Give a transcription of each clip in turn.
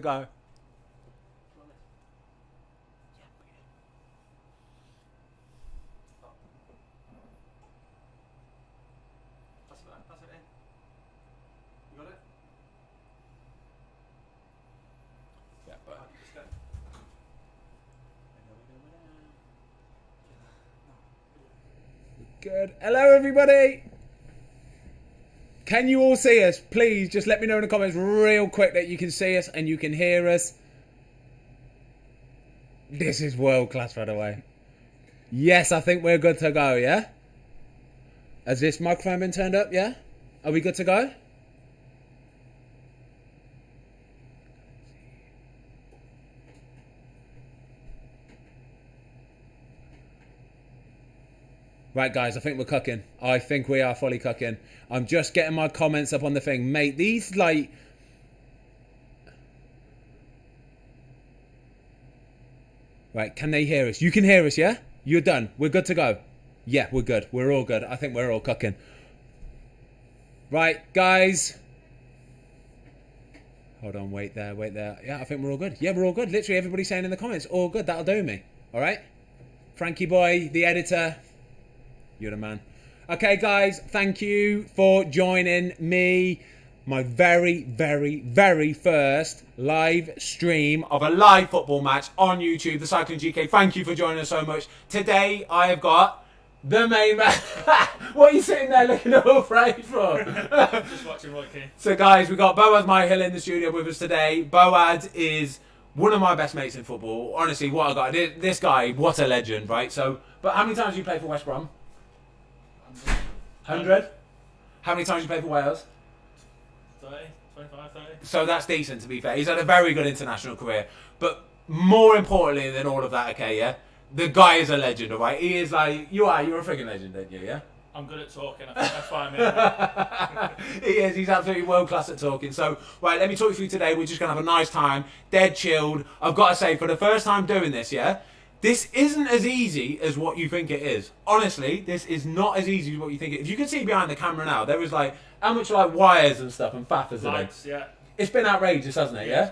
Go. Good. Hello, everybody. Can you all see us? Please, just let me know in the comments real quick that you can see us and you can hear us. This is world class, by the way. Yes, I think we're good to go, yeah? Has this microphone been turned up, yeah? Are we good to go? Right, guys, I think we're cooking. I think we are fully cooking. I'm just getting my comments up on the thing. Mate, these, like... Right, can they hear us? You can hear us, yeah? You're done. We're good to go. Yeah, we're good. We're all good. I think we're all cooking. Right, guys. Hold on, wait there. Yeah, I think we're all good. Yeah, we're all good. Literally, everybody's saying in the comments, all good. That'll do me. All right? Frankie boy, the editor... You're the man. Okay, guys, thank you for joining me. My very, very, very first live stream of a live football match on YouTube, TheCyclingGK. Thank you for joining us so much. Today, I have got the main man. What are you sitting there looking all afraid for? Just watching Roy Kane. So, guys, we've got Boaz Myhill in the studio with us today. Boaz is one of my best mates in football. Honestly, what a guy. This guy, what a legend, right? So, but how many times have you played for West Brom? 100? How many times you played for Wales? 30, 25, 30. So that's decent, to be fair. He's had a very good international career. But more importantly than all of that, okay, yeah? The guy is a legend, alright? He is like... You're a freaking legend, aren't you, yeah? I'm good at talking. I think that's why I'm here. He is. He's absolutely world class at talking. So, right, let me talk you through today. We're just going to have a nice time. Dead chilled. I've got to say, for the first time doing this, yeah? This isn't as easy as what you think it is. Honestly, this is not as easy as what you think it is. If you can see behind the camera now, there was like, how much like wires and stuff and faffers are there? Lights, yeah. It's been outrageous, hasn't it, yeah?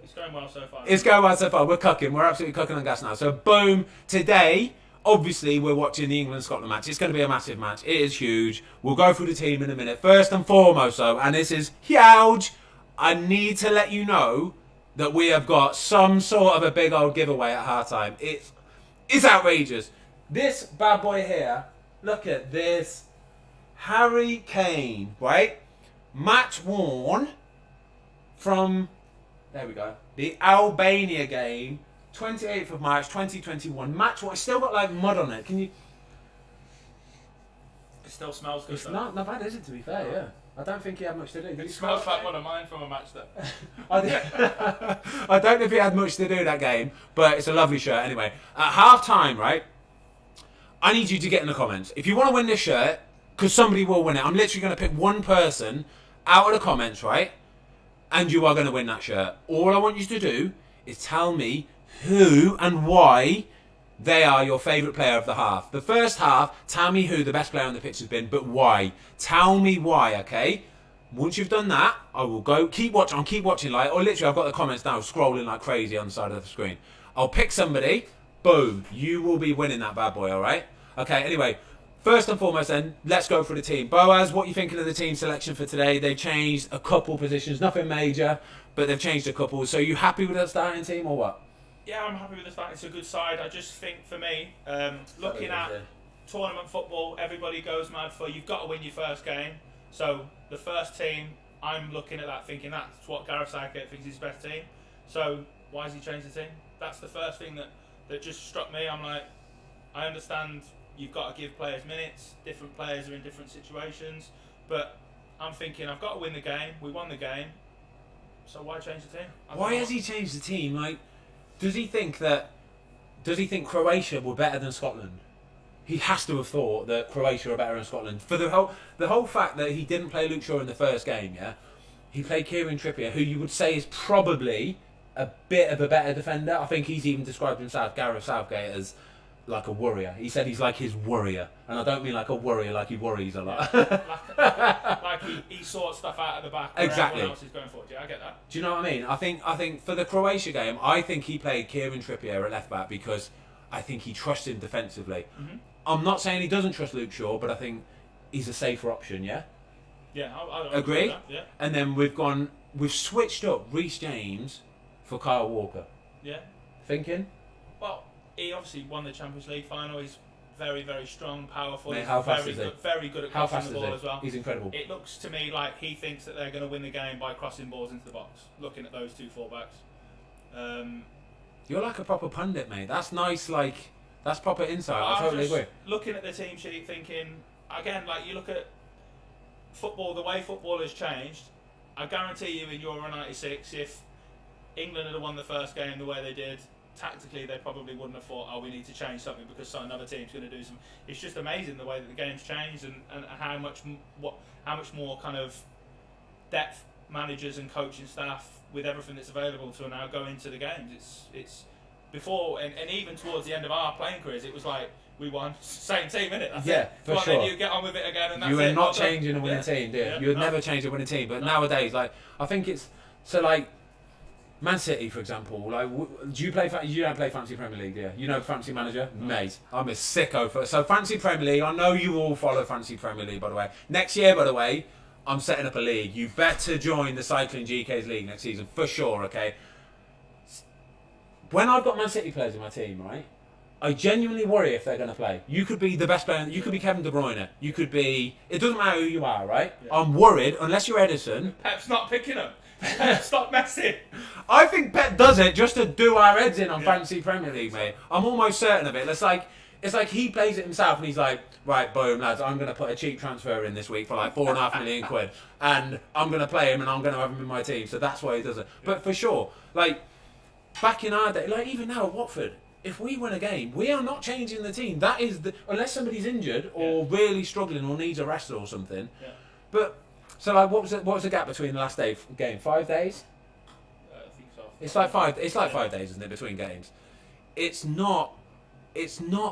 It's going well so far. It's going well so far. We're cooking. We're absolutely cooking on gas now. So, boom. Today, obviously, we're watching the England-Scotland match. It's going to be a massive match. It is huge. We'll go through the team in a minute. First and foremost, though, and this is huge, I need to let you know that we have got some sort of a big old giveaway at halftime. It's outrageous. This bad boy here, look at this. Harry Kane, right? Match worn from, there we go, the Albania game, 28th of March 2021. Match worn. It's still got like mud on it. Can you... It still smells good. It's not bad, is it, to be fair, yeah. I don't think he had much to do. It smells like one of mine from a match there. I don't know if he had much to do that game, but it's a lovely shirt anyway. At half time, right, I need you to get in the comments. If you want to win this shirt, because somebody will win it, I'm literally going to pick one person out of the comments, right, and you are going to win that shirt. All I want you to do is tell me who and why they are your favourite player of the half. The first half, tell me who the best player on the pitch has been, but why. Tell me why, okay? Once you've done that, I will go, keep watching, like, or literally I've got the comments now scrolling like crazy on the side of the screen. I'll pick somebody, boom, you will be winning that bad boy, alright? Okay, anyway, first and foremost then, let's go for the team. Boaz, what are you thinking of the team selection for today? They've changed a couple positions, nothing major, but they've changed a couple. So you happy with that starting team or what? Yeah, I'm happy with the fact it's a good side. I just think for me, looking at tournament football, everybody goes mad for you've got to win your first game. So the first team, I'm looking at that thinking that's what Gareth Southgate thinks is his best team. So why has he changed the team? That's the first thing that just struck me. I'm like, I understand you've got to give players minutes. Different players are in different situations. But I'm thinking I've got to win the game. We won the game. So why change the team? Why has he changed the team? Like, does he think Croatia were better than Scotland? He has to have thought that Croatia were better than Scotland. For the whole fact that he didn't play Luke Shaw in the first game, yeah? He played Kieran Trippier, who you would say is probably a bit of a better defender. I think he's even described himself, Gareth Southgate, as like a worrier. He said he's like his worrier, and I don't mean like a worrier like he worries a lot. Yeah. like he sorts stuff out at the back. Exactly. Everyone else is going forward. Yeah, I get that. Do you know what I mean? I think for the Croatia game, I think he played Kieran Trippier at left back because I think he trusts him defensively. Mm-hmm. I'm not saying he doesn't trust Luke Shaw, but I think he's a safer option. Yeah. Yeah, I agree. That, yeah. And then we've switched up Reece James for Kyle Walker. Yeah. Thinking? Well, he obviously won the Champions League final. He's very, very strong, powerful. Mate, how fast is he? Very good at How crossing fast the is ball he? as well. He's incredible. It looks to me like he thinks that they're going to win the game by crossing balls into the box. Looking at those two fullbacks. You're like a proper pundit, mate. That's nice. Like that's proper insight. I totally agree. Looking at the team sheet, thinking again, like you look at football, the way football has changed. I guarantee you, in Euro '96, if England had won the first game the way they did, tactically they probably wouldn't have thought, oh, we need to change something because another team's going to do some. It's just amazing the way that the game's changed and how much more kind of depth managers and coaching staff with everything that's available to now go into the games. It's before and even towards the end of our playing careers, it was like we won same team, innit? That's yeah, it. for sure. Then you get on with it again, and that's you were it. not changing a winning team, do you? Yeah, You would no. never change a winning team. But nowadays, like I think it's so like. Man City, for example, like, do you play? You don't play Fantasy Premier League, do you? You know Fantasy Manager, mate. I'm a sicko for so Fantasy Premier League. I know you all follow Fantasy Premier League, by the way. Next year, by the way, I'm setting up a league. You better join the Cycling GK's league next season for sure. Okay. When I've got Man City players in my team, right, I genuinely worry if they're going to play. You could be the best player. You could be Kevin De Bruyne. You could be. It doesn't matter who you are, right? Yeah. I'm worried unless you're Edison. Pep's not picking up. Stop messing. I think Pep does it just to do our heads in on Fantasy Premier League, mate. I'm almost certain of it. It's like he plays it himself and he's like, right, boom, lads, I'm going to put a cheap transfer in this week for like £4.5 million and I'm going to play him and I'm going to have him in my team. So that's why he does it. But for sure, like back in our day, like even now at Watford, if we win a game, we are not changing the team. That is unless somebody's injured or really struggling or needs a rest or something. Yeah. But so like, what was the gap between the last game? 5 days. I think so. It's like 5 days, isn't it, between games? It's not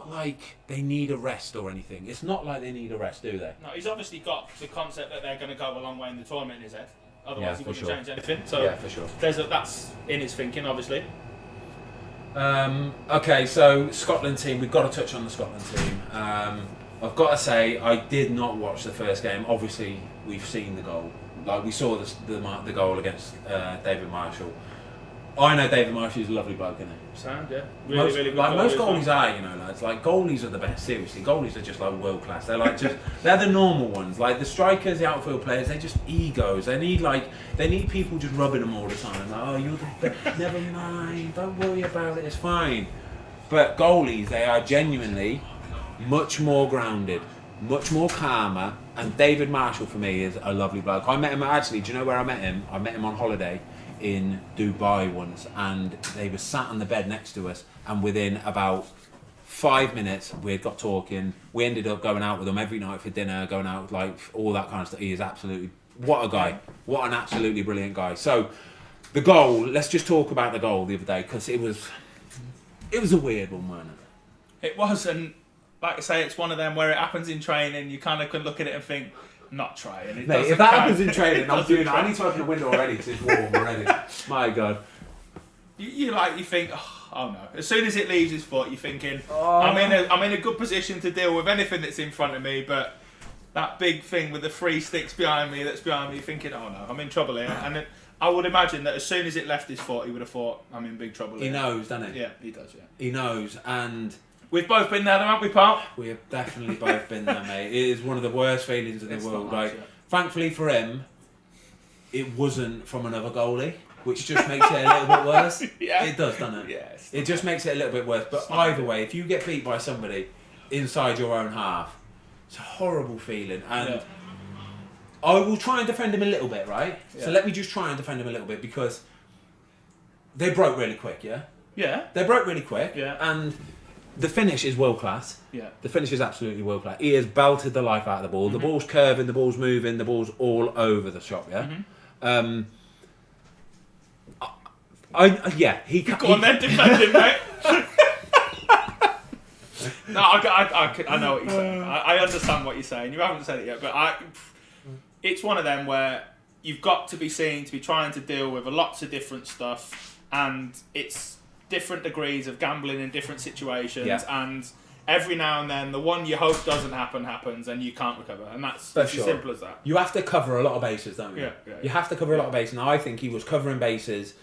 like they need a rest or anything. It's not like they need a rest, do they? No, he's obviously got the concept that they're going to go a long way in the tournament in his head. Otherwise, he wouldn't change anything. So yeah, for sure. That's in his thinking, obviously. Okay, so Scotland team. We've got to touch on the Scotland team. I've got to say, I did not watch the first game. Obviously, we've seen the goal. Like we saw the goal against David Marshall. I know David Marshall is a lovely bloke, isn't he? Sound, yeah. Really good. Like most goalies are, you know, lads. Like goalies are the best. Seriously, goalies are just like world class. They're like they're the normal ones. Like the strikers, the outfield players, they're just egos. They need people just rubbing them all the time. Like, oh, you're never mind. Don't worry about it. It's fine. But goalies, they are genuinely much more grounded, much more calmer. And David Marshall for me is a lovely bloke. I met him actually. Do you know where I met him? I met him on holiday in Dubai once, and they were sat on the bed next to us, and within about 5 minutes we had got talking. We ended up going out with him every night for dinner, going out, like all that kind of stuff. He is absolutely, what a guy, what an absolutely brilliant guy. So the goal, let's just talk about the goal the other day, because it was a weird one, wasn't it? It was, and like I say, it's one of them where it happens in training, you kind of can look at it and think, not trying. Mate, if that happens in training, I'm doing that. I need to open the window already because it's warm already. My God. You think, oh no. As soon as it leaves his foot, you're thinking, I'm in a good position to deal with anything that's in front of me, but that big thing with the 3 sticks behind me, you're thinking, oh no, I'm in trouble here. And I would imagine that as soon as it left his foot, he would have thought, I'm in big trouble here. He knows, doesn't he? Yeah, he does, yeah. He knows, and we've both been there, haven't we, pal? We have definitely both been there, mate. It is one of the worst feelings in the world. Like, thankfully for him, it wasn't from another goalie, which just makes it a little bit worse. Yeah. It does, doesn't it? Yes. It just makes it a little bit worse. But either way, if you get beat by somebody inside your own half, it's a horrible feeling. And I will try and defend him a little bit, right? Yeah. So let me just try and defend him a little bit, because they broke really quick, yeah? Yeah. They broke really quick. Yeah. And the finish is world class. Yeah. The finish is absolutely world class. He has belted the life out of the ball. Mm-hmm. The ball's curving, the ball's moving, the ball's all over the shop, yeah? Mm-hmm. Go on then, defend him, mate. No, I know what you're saying. I understand what you're saying. You haven't said it yet, but it's one of them where you've got to be seen to be trying to deal with lots of different stuff, and it's different degrees of gambling in different situations, and every now and then the one you hope doesn't happen happens, and you can't recover, and that's as simple as that. You have to cover a lot of bases, don't you? You have to cover a lot of bases, and I think he was covering bases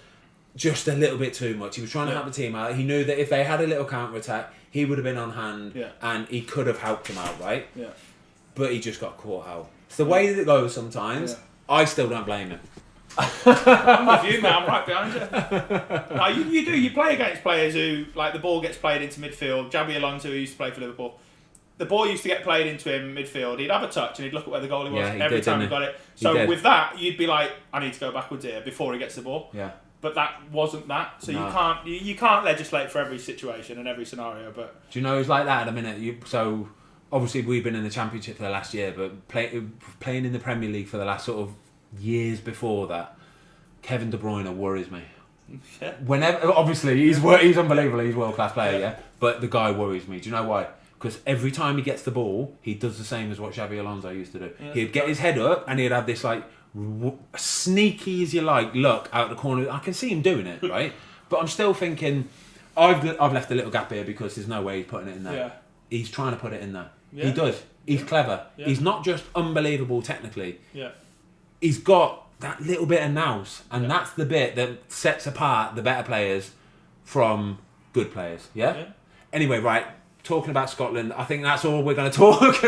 just a little bit too much. He was trying to help the team out. He knew that if they had a little counter-attack, he would have been on hand, and he could have helped them out, right? Yeah. But he just got caught out. It's the way that it goes sometimes. I still don't blame him. I'm with you, man. I'm right behind you. No, you do. You play against players who, like, the ball gets played into midfield. Xabi Alonso, who used to play for Liverpool, the ball used to get played into him midfield. He'd have a touch and he'd look at where the goalie was every time he got it. So with that, you'd be like, I need to go backwards here before he gets the ball. Yeah. But that wasn't that. So you can't legislate for every situation and every scenario. But do you know who's like that at a minute? So obviously we've been in the Championship for the last year, but playing in the Premier League for the last sort of years before that, Kevin De Bruyne worries me. Yeah. Whenever, obviously, he's unbelievable. He's a world-class player, but the guy worries me. Do you know why? Because every time he gets the ball, he does the same as what Xabi Alonso used to do. Yeah, he'd get his head up and he'd have this like sneaky as you like look out the corner. I can see him doing it, right? But I'm still thinking, I've left a little gap here because there's no way he's putting it in there. Yeah. He's trying to put it in there. Yeah. He does. He's clever. Yeah. He's not just unbelievable technically. Yeah. He's got that little bit of nous, and that's the bit that sets apart the better players from good players. Yeah? Anyway, right. Talking about Scotland, I think that's all we're going to talk.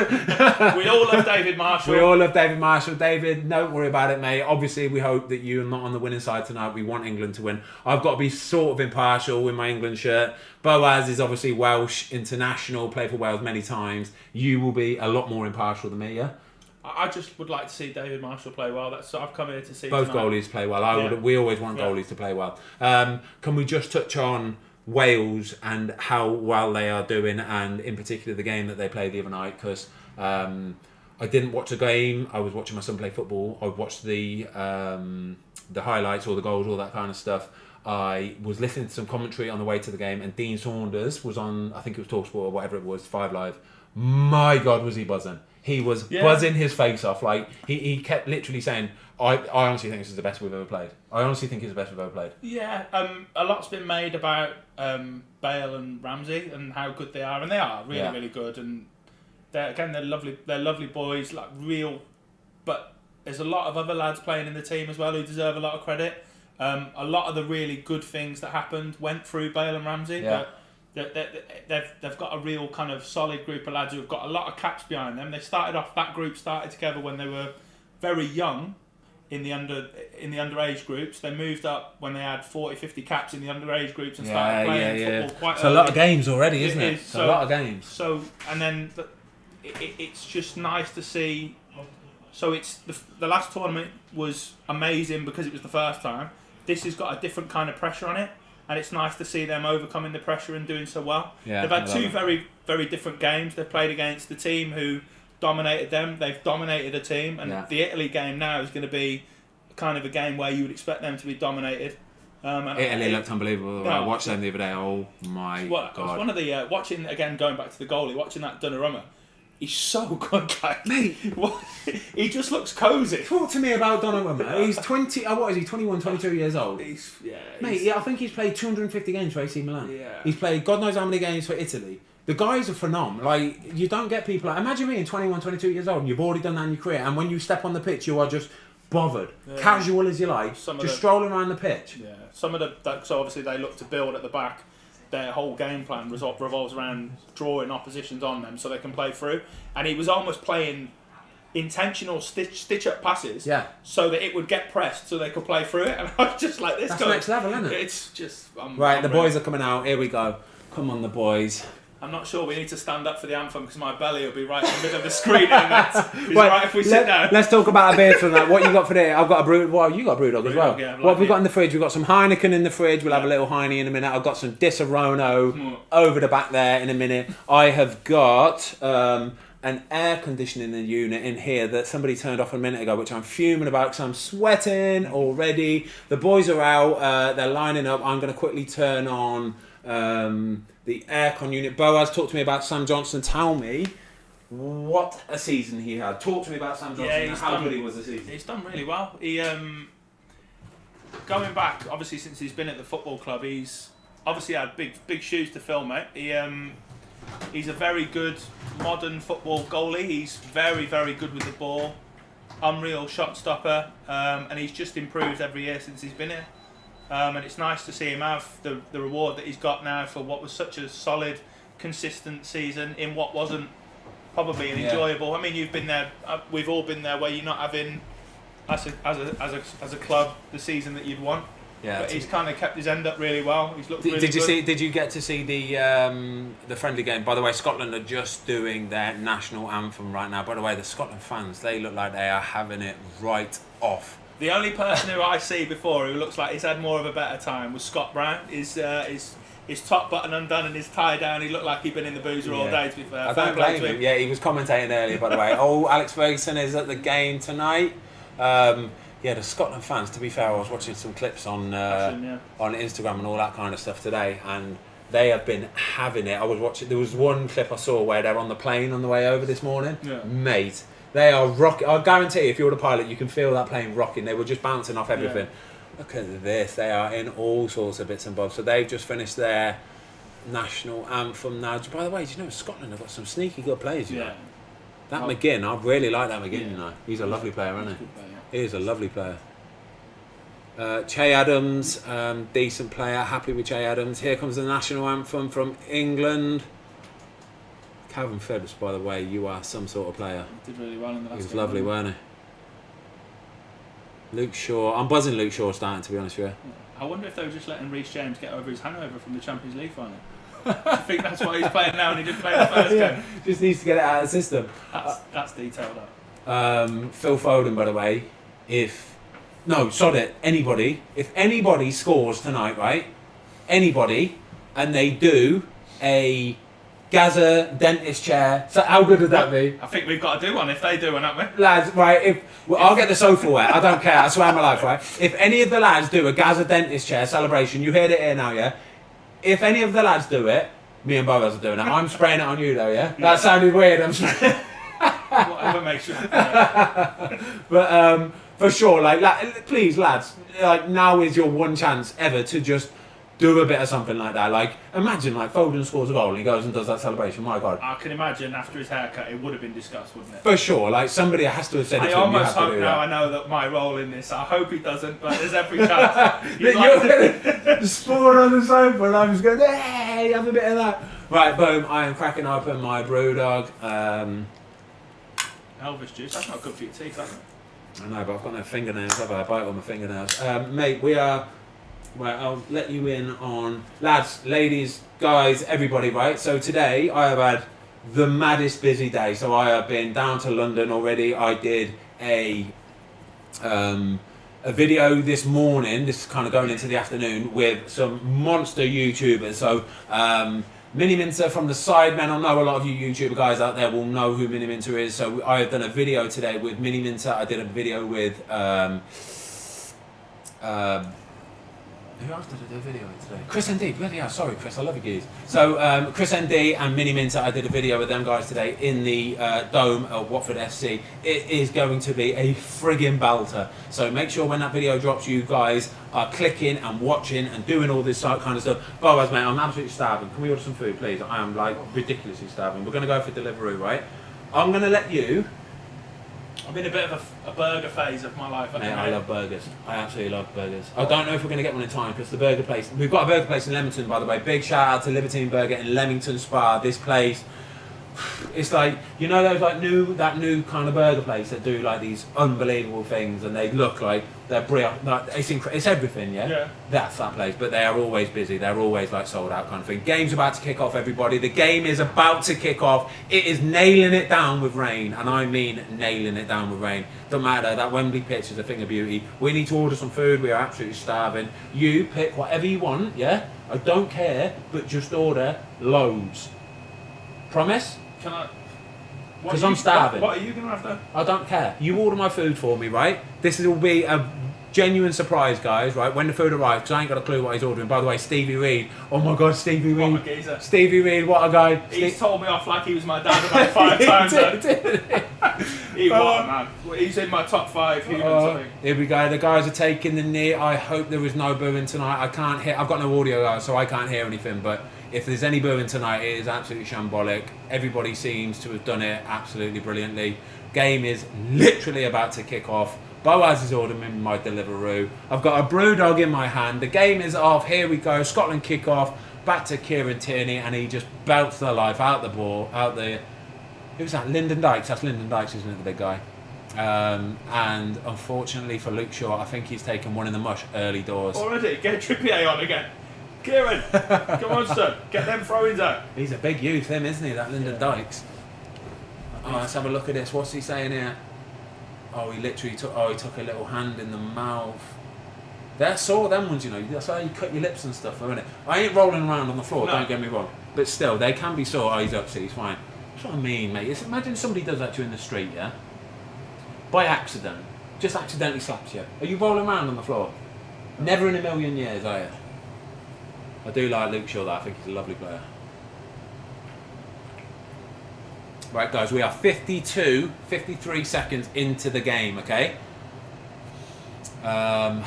We all love David Marshall. David, don't worry about it, mate. Obviously, we hope that you're not on the winning side tonight. We want England to win. I've got to be sort of impartial with my England shirt. Boaz is obviously Welsh, international, played for Wales many times. You will be a lot more impartial than me, yeah? I just would like to see David Marshall play well. That's I've come here to see. Both tonight. Goalies play well. We always want goalies to play well. Can we just touch on Wales and how well they are doing, and in particular the game that they played the other night? Because I didn't watch the game. I was watching my son play football. I watched the highlights, all the goals, all that kind of stuff. I was listening to some commentary on the way to the game, and Dean Saunders was on, I think it was TalkSport or whatever it was, 5 Live. My God, was he buzzing. He was buzzing his face off. Like he kept literally saying, I honestly think this is the best we've ever played. I honestly think it's the best we've ever played. Yeah, a lot's been made about Bale and Ramsey and how good they are, and they are really good. And they're lovely. They're lovely boys, like real. But there's a lot of other lads playing in the team as well who deserve a lot of credit. A lot of the really good things that happened went through Bale and Ramsey, but they've got a real kind of solid group of lads who've got a lot of caps behind them. That group started together when they were very young in the underage groups. They moved up when they had 40, 50 caps in the underage groups and started playing football quite early. It's a lot of games already, isn't it? It's a lot of games. So, and then it's just nice to see. So it's the last tournament was amazing because it was the first time. This has got a different kind of pressure on it. And it's nice to see them overcoming the pressure and doing so well. Yeah, they've had two very, very different games. They've played against the team who dominated them. They've dominated a team. And the Italy game now is going to be kind of a game where you would expect them to be dominated. Italy looked unbelievable. I watched them the other day. Oh my God. It was one of the, watching, again, going back to the goalie, watching that Donnarumma. He's so good, like, mate. He just looks cosy. Talk to me about Donnarumma. He's 20. What is he? 21, 22 years old. Mate, I think he's played 250 games for AC Milan. Yeah. He's played God knows how many games for Italy. The guys are phenomenal. Like, you don't get people like, imagine being 21, 22 years old and you've already done that in your career, and when you step on the pitch, you are just bothered, casual as you like, strolling around the pitch. Yeah. So obviously they look to build at the back. Their whole game plan revolves around drawing oppositions on them so they can play through. And he was almost playing intentional stitch-up passes so that it would get pressed so they could play through it. And I was just like, this That's next level, isn't it? It's just... Right, the boys are coming out. Here we go. Come on, the boys. I'm not sure we need to stand up for the anthem because my belly will be right in the middle of the screen. And right if we sit down. Let's talk about a beer from that. What you got for there? I've got a brew. Well, you got a Brewdog as well. Yeah, what have we got in the fridge? We've got some Heineken in the fridge. We'll have a little Heine in a minute. I've got some Disaronno over the back there in a minute. I have got an air conditioning unit in here that somebody turned off a minute ago, which I'm fuming about because I'm sweating already. The boys are out, they're lining up. I'm going to quickly turn on the aircon unit. Boaz, talk to me about Sam Johnson. Tell me what a season he had. Talk to me about Sam Johnson and how good he was this season. He's done really well. He going back, obviously, since he's been at the football club, he's obviously had big shoes to fill, mate. He's a very good modern football goalie. He's very, very good with the ball. Unreal shot stopper. And he's just improved every year since he's been here. And it's nice to see him have the reward that he's got now for what was such a solid, consistent season in what wasn't probably an enjoyable. I mean, you've been there. We've all been there where you're not having, as a club, the season that you'd want. Yeah, but he's kind of kept his end up really well. He's looked really good. Did you get to see the friendly game? By the way, Scotland are just doing their national anthem right now. By the way, the Scotland fans, they look like they are having it right off. The only person who I see before who looks like he's had more of a better time was Scott Brown. His top button undone and his tie down. He looked like he'd been in the boozer all day, to be fair. I don't blame him. Yeah, he was commentating earlier, by the way. Oh, Alex Ferguson is at the game tonight. Yeah, the Scotland fans, to be fair, I was watching some clips on Instagram and all that kind of stuff today, and they have been having it. I was watching, there was one clip I saw where they're on the plane on the way over this morning. Yeah. Mate, they are rocking. I guarantee if you're the pilot, you can feel that plane rocking. They were just bouncing off everything. Yeah. Look at this. They are in all sorts of bits and bobs. So they've just finished their national anthem now. By the way, do you know Scotland have got some sneaky good players, you know? That McGinn, I really like that McGinn, you know. He's a lovely player, isn't he? He is a lovely player. Che Adams, decent player, happy with Che Adams. Here comes the national anthem from England. Calvin Phillips, by the way, you are some sort of player. He did really well in the last game. He was lovely, weren't he? Luke Shaw. I'm buzzing Luke Shaw starting, to be honest with you. I wonder if they were just letting Reece James get over his hangover from the Champions League final. I think that's why he's playing now and he didn't play the first game. Just needs to get it out of the system. That's detailed up. Phil Foden, by the way, if anybody scores tonight, right? Anybody, and they do a Gaza dentist chair. So how good would that be? I think we've got to do one if they do one, haven't we? Lads, right, I'll get the sofa wet, I don't care, I swear on my life, right? If any of the lads do a Gaza dentist chair celebration, you heard it here now, yeah? If any of the lads do it, me and Boaz are doing it. I'm spraying it on you though, yeah? That sounded weird, I'm spraying whatever makes you But for sure, like please lads, like now is your one chance ever to just do a bit of something like that. Like imagine like Foden scores a goal and he goes and does that celebration. My God, I can imagine after his haircut it would have been discussed, wouldn't it? For sure, like somebody has to have said it to him. I almost hope now I know that my role in this. I hope he doesn't, but there's every chance. You're going to spawn on the sofa and I'm just going, hey, have a bit of that. Right, boom, I am cracking open my Brewdog. Elvis juice, that's not good for your teeth, is it? I know, but I've got no fingernails, have I? I bite on my fingernails. Mate, we are... Well, I'll let you in on... Lads, ladies, guys, everybody, right? So today, I have had the maddest busy day. So I have been down to London already. I did a video this morning, this is kind of going into the afternoon, with some monster YouTubers. So... Mini Minter from the Sidemen. I know a lot of you YouTuber guys out there will know who Mini Minter is. So I have done a video today with Mini Minter. I did a video with who else did I do a video with today? Chris ND. Bloody hell, sorry Chris, I love you guys. So Chris ND and Mini Minter, I did a video with them guys today in the Dome of Watford FC. It is going to be a friggin' belter. So make sure when that video drops, you guys are clicking and watching and doing all this kind of stuff. Boaz, mate, I'm absolutely starving. Can we order some food, please? I am like ridiculously starving. We're going to go for Deliveroo, right? I'm going to let you... I'm in a bit of a burger phase of my life. Mate, I love burgers. I absolutely love burgers. I don't know if we're going to get one in time because the burger place... We've got a burger place in Leamington, by the way. Big shout out to Libertine Burger in Leamington Spa. This place... It's like, you know those like that new kind of burger place that do like these unbelievable things and they look like they're brilliant, like, it's everything, yeah? That's that place, but they are always busy, they're always like sold out kind of thing. Game's about to kick off, everybody. The game is about to kick off. It is nailing it down with rain, and I mean nailing it down with rain. Don't matter, that Wembley pitch is a thing of beauty. We need to order some food, we are absolutely starving. You pick whatever you want, yeah? I don't care, but just order loads. Promise? Can I? Because I'm starving. What are you going to have though? I don't care. You order my food for me, right? This will be a genuine surprise, guys, right? When the food arrives, because I ain't got a clue what he's ordering. By the way, Stevie Reid. Oh my God, Stevie Reid. What a geezer. Stevie Reid, what a guy. He's told me off like he was my dad about 5 times. He was, man. He's in my top 5 humans, I think. Here we go. The guys are taking the knee. I hope there was no booing tonight. I can't hear. I've got no audio out, so I can't hear anything. But if there's any booing tonight, it is absolutely shambolic. Everybody seems to have done it absolutely brilliantly. Game is literally about to kick off. Boaz is ordering my Deliveroo. I've got a brew dog in my hand. The game is off. Here we go. Scotland kick off. Back to Kieran Tierney, and he just belts the life out the ball. Who's that? Lyndon Dykes. That's Lyndon Dykes, isn't it, the big guy? And unfortunately for Luke Shaw, I think he's taken one in the mush early doors. Already? Get Trippier on again. Kieran, come on, son. Get them throw-ins out. He's a big youth, him, isn't he? That Lyndon Dykes. Oh, let's have a look at this. What's he saying here? Oh, he literally took. Oh, he took a little hand in the mouth. They're sore, them ones, you know. That's how you cut your lips and stuff, isn't it? I ain't rolling around on the floor. No. Don't get me wrong. But still, they can be sore. Oh, he's upset. He's fine. That's what I mean, mate. Imagine somebody does that to you in the street, yeah, by accident, just accidentally slaps you. Are you rolling around on the floor? Never in a million years, are you? I do like Luke Shaw, though. I think he's a lovely player. Right, guys, we are 53 seconds into the game, okay? Declan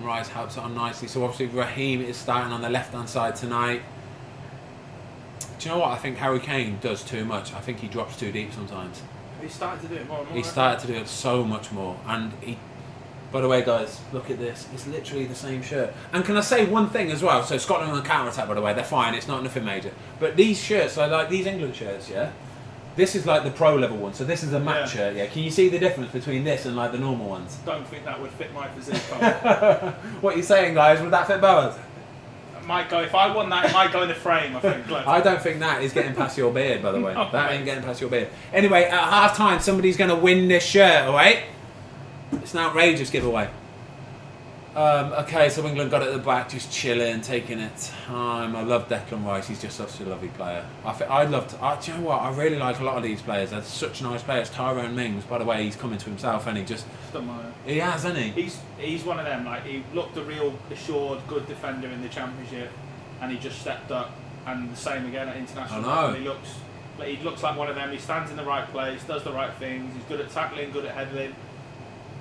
Rice helps it on nicely. So obviously Raheem is starting on the left-hand side tonight. Do you know what? I think Harry Kane does too much. I think he drops too deep sometimes. He's started to do it more and more. He started to do it so much more. And he... By the way, guys, look at this. It's literally the same shirt. And can I say one thing as well? So Scotland on the counter-attack, by the way, they're fine. It's not nothing major. But these shirts, like these England shirts, yeah? This is like the pro level one. So this is a match shirt, yeah? Can you see the difference between this and like the normal ones? Don't think that would fit my physique. What are you saying, guys? Would that fit Boaz? Might go. If I won that, it might go in the frame, I think. I don't think that is getting past your beard, by the way. No, that ain't getting past your beard. Anyway, at half-time, somebody's going to win this shirt, all right? It's an outrageous giveaway. Okay, so England got it at the back, just chilling, taking its time. I love Declan Rice. He's just such a lovely player. I'd love to. Do you know what? I really like a lot of these players. They're such nice players. Tyrone Mings, by the way, he's coming to himself, and he has, hasn't he? He's one of them. Like, he looked a real assured, good defender in the Championship, and he just stepped up. And the same again at international. I know. He looks like one of them. He stands in the right place, does the right things. He's good at tackling, good at headling.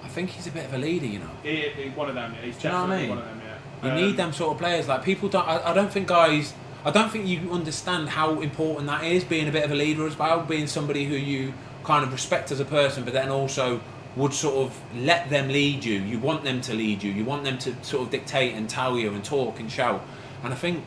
I think he's a bit of a leader, you know. He's one of them. Yeah. He's definitely what I mean? One of them. Yeah. You need them sort of players. Like people don't. I don't think guys. I don't think you understand how important that is. Being a bit of a leader as well. Being somebody who you kind of respect as a person, but then also would sort of let them lead you. You want them to lead you. You want them to sort of dictate and tell you and talk and shout. And I think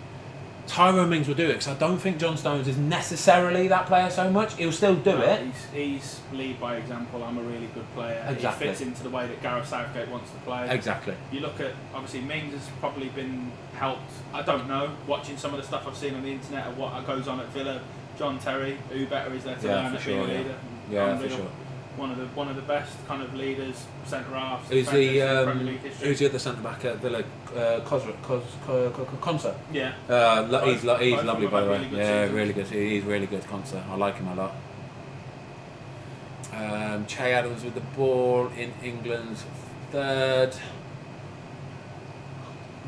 Tyrone Mings will do it, because I don't think John Stones is necessarily that player so much. He'll still do it. He's lead by example. I'm a really good player. Exactly. He fits into the way that Gareth Southgate wants to play. Exactly. You look at, obviously, Mings has probably been helped, I don't know, watching some of the stuff I've seen on the internet of what goes on at Villa. John Terry, who better is there to learn at being a leader? Yeah, for sure. One of the best kind of leaders, centre halves. Who's the other centre back at Villa? Conser. Yeah. He's lovely, by the way. Yeah, really good. He's really good, Conser. I like him a lot. Che Adams with the ball in England's third.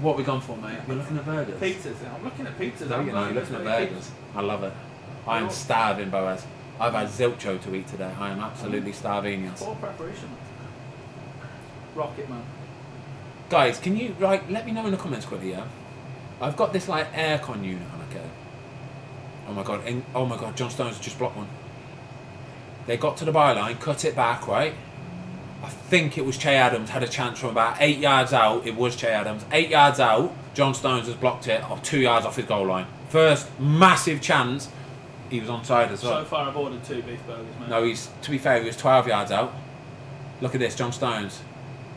What have we gone for, mate? We're looking at burgers. Pizzas. I'm looking at pizzas. You're looking at burgers. I love it. I am starving, Boaz. I've had zilcho to eat today. I am absolutely starving. Poor preparation. Rocket man. Guys, can you let me know in the comments quickly, yeah? I've got this like aircon unit on, okay? Oh my god, John Stones just blocked one. They got to the byline, cut it back, right? I think it was Che Adams had a chance from about 8 yards out. It was Che Adams. 8 yards out, John Stones has blocked it, 2 yards off his goal line. First massive chance. He was onside as well. So far I've ordered 2 beef burgers, mate. No, to be fair, he was 12 yards out. Look at this, John Stones.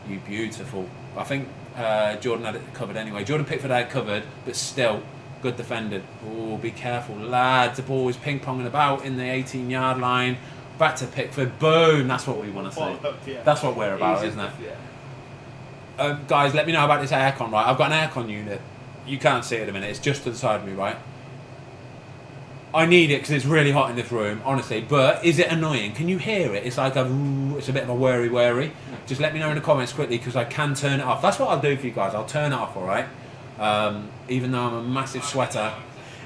You beautiful. I think Jordan had it covered anyway. Jordan Pickford had it covered, but still, good defended. Oh, be careful, lads. The ball was ping-ponging about in the 18-yard line. Back to Pickford. Boom. That's what we want to see. Yeah. That's what we're about, isn't it? Yeah. Guys, let me know about this aircon, right? I've got an aircon unit. You can't see it at the minute. It's just to the side of me, right? I need it because it's really hot in this room, honestly. But is it annoying? Can you hear it? It's like it's a bit of a worry. Just let me know in the comments quickly because I can turn it off. That's what I'll do for you guys. I'll turn it off, all right? Even though I'm a massive sweater,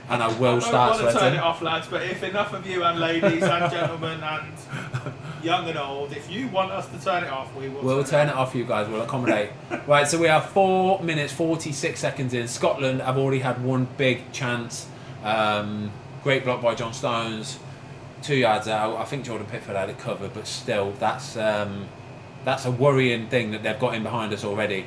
and I will start sweating. I don't want to turn it off, lads. But if enough of you and ladies and gentlemen and young and old, if you want us to turn it off, we'll turn it off for you guys. We'll accommodate. Right. So we are 4 minutes 46 seconds in. Scotland have already had one big chance. Great block by John Stones, 2 yards out. I think Jordan Pickford had it covered, but still, that's a worrying thing that they've got in behind us already.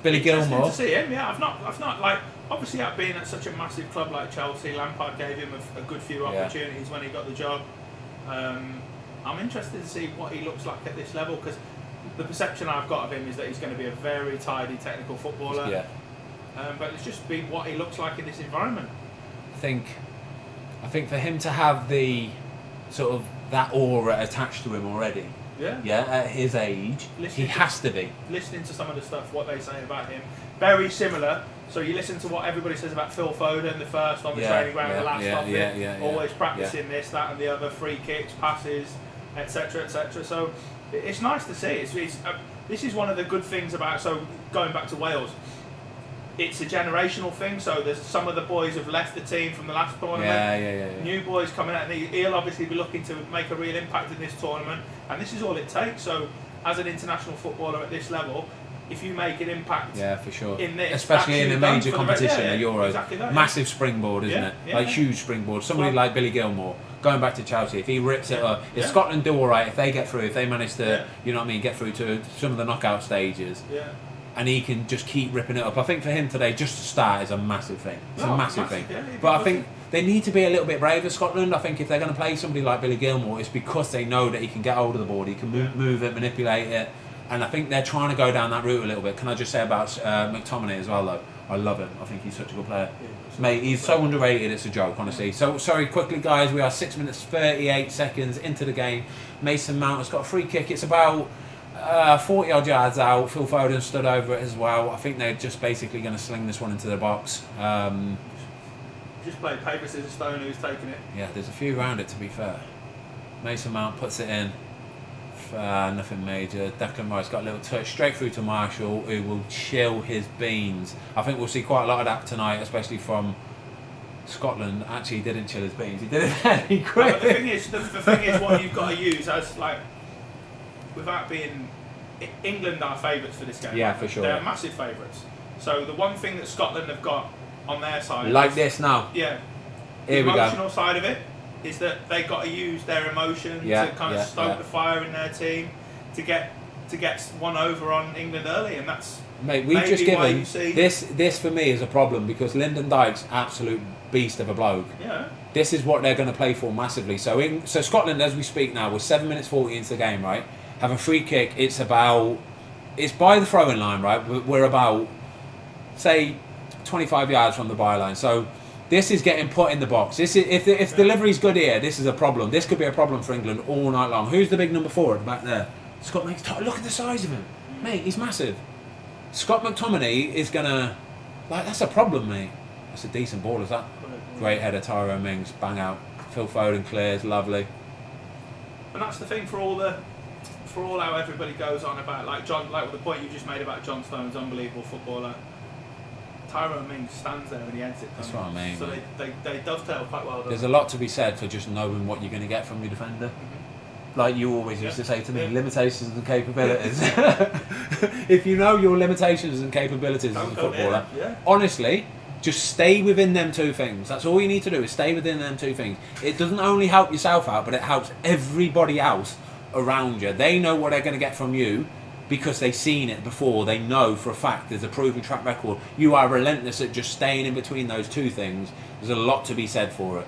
Billy Gilmore. To see him, yeah. I've not like obviously at being at such a massive club like Chelsea, Lampard gave him a good few opportunities when he got the job. I'm interested to see what he looks like at this level because the perception I've got of him is that he's going to be a very tidy technical footballer. Yeah. But it's just been what he looks like in this environment. I think for him to have the sort of that aura attached to him already. Yeah, at his age, he has to be. Listening to some of the stuff, what they say about him, very similar. So you listen to what everybody says about Phil Foden, the first on the training ground, the last off it, always practicing this, that and the other, free kicks, passes, etc, etc. So it's nice to see. This is one of the good things about, so going back to Wales, it's a generational thing, so there's some of the boys have left the team from the last tournament. New boys coming out, and he'll obviously be looking to make a real impact in this tournament, and this is all it takes. So, as an international footballer at this level, if you make an impact, for sure, in this, especially in a major competition, the Euros, exactly that, massive springboard, isn't it? Like huge springboard. Somebody like Billy Gilmore. Going back to Chelsea, if he rips it up, if Scotland do all right, if they get through, if they manage to, you know what I mean, get through to some of the knockout stages, and he can just keep ripping it up. I think for him today, just to start is a massive thing. It's a massive thing. But I think they need to be a little bit braver, Scotland. I think if they're going to play somebody like Billy Gilmore, it's because they know that he can get hold of the ball, he can move it, manipulate it. And I think they're trying to go down that route a little bit. Can I just say about McTominay as well, though? I love him. I think he's such a good player. Mate, he's so underrated, it's a joke, honestly. So, sorry, quickly, guys, we are 6 minutes 38 seconds into the game. Mason Mount has got a free kick. It's about 40-odd yards out. Phil Foden stood over it as well. I think they're just basically going to sling this one into the box. Just play paper, scissors, stone, who's taking it? Yeah, there's a few around it, to be fair. Mason Mount puts it in. Nothing major. Declan Rice got a little touch straight through to Marshall, who will chill his beans. I think we'll see quite a lot of that tonight, especially from Scotland. Actually, he didn't chill his beans. He did it fairly quick. The thing is, what you've got to use as like, without being, England are favourites for this game. Yeah, for sure. They're massive favourites. So the one thing that Scotland have got on their side, like this now. Yeah. Here the we go. emotional side of it is that they've got to use their emotion to kind of stoke the fire in their team to get one over on England early, and that's we've just given this for me is a problem because Lyndon Dykes absolute beast of a bloke. Yeah. This is what they're going to play for massively. So Scotland, as we speak now, we're 7 minutes 40 into the game, right? Have a free kick. It's by the throwing line, right? We're about say 25 yards from the byline. So this is getting put in the box. This is if delivery's good here, this is a problem. This could be a problem for England all night long. Who's the big number 4 at the back there? Scott McTominay. Look at the size of him, mate. He's massive. Scott McTominay is gonna that's a problem, mate. That's a decent ball, is that? Great header, Tyrone Mings, bang out. Phil Foden clears, lovely. And that's the thing for all how everybody goes on about like the point you just made about John Stones, unbelievable footballer. Tyrone Mings stands there and he ends it. That's what I mean. So they dovetail quite well. There's a lot to be said for just knowing what you're going to get from your defender. Mm-hmm. Like you always used to say to me, limitations and capabilities. If you know your limitations and capabilities as a footballer, honestly, just stay within them two things. That's all you need to do is stay within them two things. It doesn't only help yourself out, but it helps everybody else around you. They know what they're going to get from you because they've seen it before. They know for a fact there's a proven track record. You are relentless at just staying in between those two things. There's a lot to be said for it.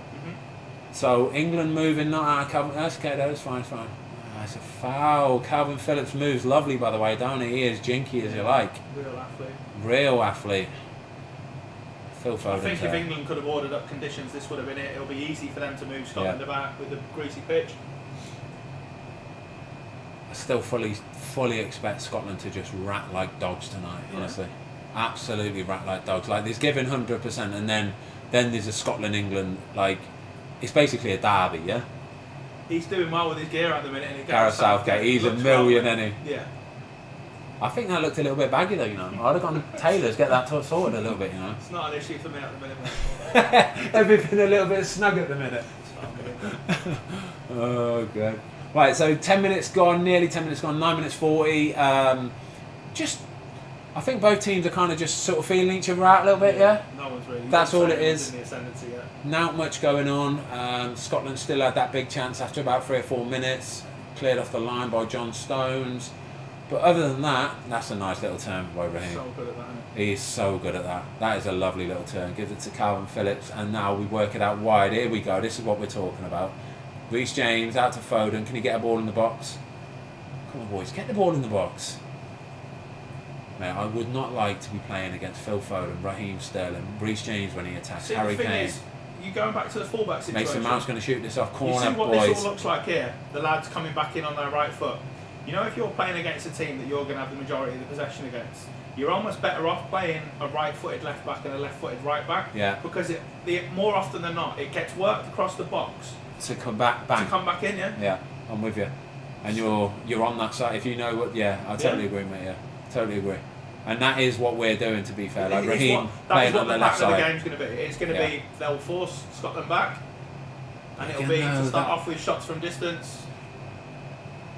So England moving, not Calvin. That's okay, that's fine, it's fine. That's a foul. Calvin Phillips moves lovely, by the way, don't he? He is jinky as you like. Real athlete. Phil Foden. I think if England could have ordered up conditions, this would have been it. It'll be easy for them to move Scotland about with the greasy pitch. I still fully expect Scotland to just rat like dogs tonight, honestly. Absolutely rat like dogs. Like, he's giving 100%, and then Then there's a Scotland-England, like, it's basically a derby, yeah? He's doing well with his gear at the minute. And Gareth Southgate, he's a million, isn't he? Yeah. I think that looked a little bit baggy though, you know. I'd have gone to Taylor's, get that sorted a little bit, you know. It's not an issue for me at the minute. Everything a little bit snug at the minute. Oh, God. Right, so 10 minutes gone, nearly 10 minutes gone, 9 minutes 40. I think both teams are kind of just sort of feeling each other out a little bit, yeah? No one's really. That's all it is. In the ascendancy yet. Not much going on. Scotland still had that big chance after about 3 or 4 minutes. Cleared off the line by John Stones. But other than that, that's a nice little turn by Raheem. So good at that, isn't He is so good at that. That is a lovely little turn. Gives it to Calvin Phillips, and now we work it out wide. Here we go. This is what we're talking about. Reece James out to Foden. Can he get a ball in the box? Come on, boys. Get the ball in the box. Mate, I would not like to be playing against Phil Foden, Raheem Sterling, Reece James when he attacks, See, Harry the thing Kane. is, you going back to the fullback situation. Mason Mount's going to shoot this off corner, you see what boys. this all looks like here? The lads coming back in on their right foot. You know, if you're playing against a team that you're going to have the majority of the possession against, you're almost better off playing a right-footed left back and a left-footed right back. Yeah. Because more often than not, it gets worked across the box To come back, bang. to come back in. Yeah. Yeah, I'm with you. And you're on that side. If you know what, yeah, I totally agree, mate. Yeah, totally agree. And that is what we're doing. To be fair, like Raheem playing on the left side. That is what the game's going to be. It's going to be they'll force Scotland back, and it'll be to start off with shots from distance.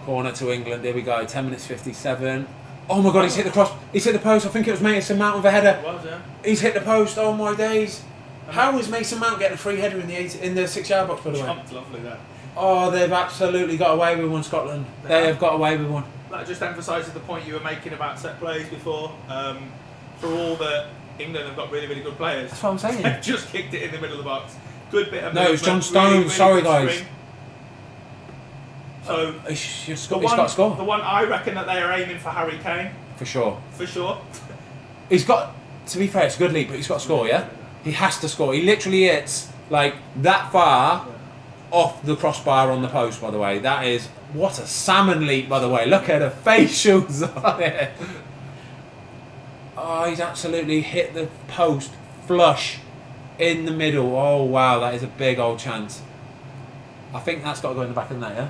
Corner to England. Here we go. 10 minutes 57. Oh my God! He's hit the cross. He's hit the post. I think it was Mason Mount with a header. It was, yeah. He's hit the post. Oh my days! How is Mason Mount getting a free header in the 6-yard box? By the way. Jumped lovely there. Oh, they've absolutely got away with one, Scotland. They have got away with one. That just emphasises the point you were making about set plays before. For all that England have got really, really good players. That's what I'm saying. They've just kicked it in the middle of the box. Good bit of No, it was movement, John Stones. really, really Sorry, good guys. string. So He's got to score. The one I reckon that they are aiming for Harry Kane. For sure. For sure. He's got, to be fair, it's a good lead, but he's got to score, yeah? He has to score. He literally hits, like, that far off the crossbar on the post, by the way. That is, what a salmon leap, by the way. Look at the facials on it. Oh, he's absolutely hit the post flush in the middle. Oh, wow, that is a big old chance. I think that's got to go in the back of the net, yeah?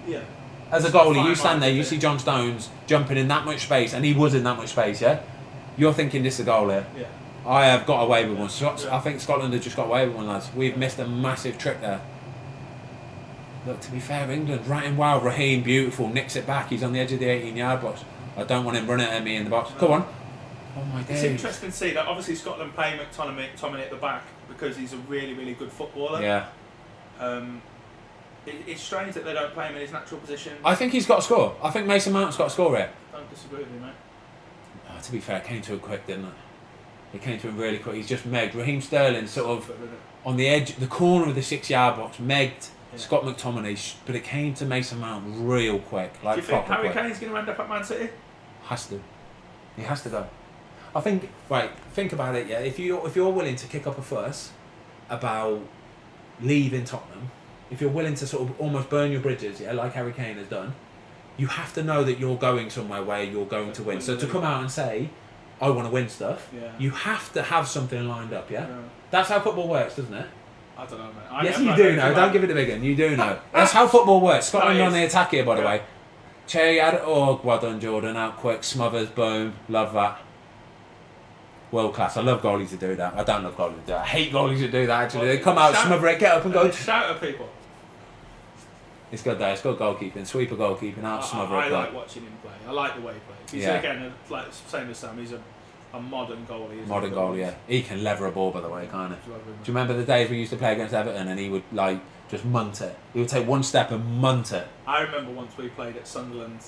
Yeah. As a goalie, you stand there, you see John Stones jumping in that much space, and he was in that much space, yeah? You're thinking this is a goal here. Yeah. I have got away with one. I think Scotland have just got away with one, lads. We've missed a massive trick there. Look, to be fair, England, right in wild. Raheem, beautiful, nicks it back. He's on the edge of the 18-yard box. I don't want him running at me in the box. Come on. Oh my days. It's interesting to see that obviously Scotland play McTominay at the back because he's a really, really good footballer. Yeah. It's strange that they don't play him in his natural position. I think he's got to score. I think Mason Mount's got to score here. Don't disagree with you, mate. Oh, to be fair, it came to him quick, didn't it? It came to him really quick. He's just megged. Raheem Sterling sort of on the edge, the corner of the 6-yard box, megged Scott McTominay, but it came to Mason Mount real quick. Like, do you think Harry quick. Kane's going to end up at Man City? Has to. He has to go. I think. Right. Think about it. Yeah. If you're willing to kick up a fuss about leaving Tottenham, if you're willing to sort of almost burn your bridges, yeah, like Harry Kane has done, you have to know that you're going somewhere where you're going to win. So to come out and say, I want to win stuff, you have to have something lined up, yeah? That's how football works, doesn't it? I don't know, mate. Yes, you do know. Don't give it a big one. You do know. That's how football works. Scotland on the attack here, by the way. Che had it. Oh, well done, Jordan. Out quick. Smothers. Boom. Love that. World class. I love goalies to do that. I don't love goalies to do that. I hate goalies to do that, actually. They come out, smother it, get up and go. Shout at people. It's good there. It's good goalkeeping. Sweeper goalkeeping. Out, smother it. I like watching him play. I like the way he plays. He's again, like same as Sam. He's a modern goalie. Modern goalie, yeah. He can lever a ball, by the way, can't he? Do you remember the days we used to play against Everton and he would like just munt it? He would take one step and munt it. I remember once we played at Sunderland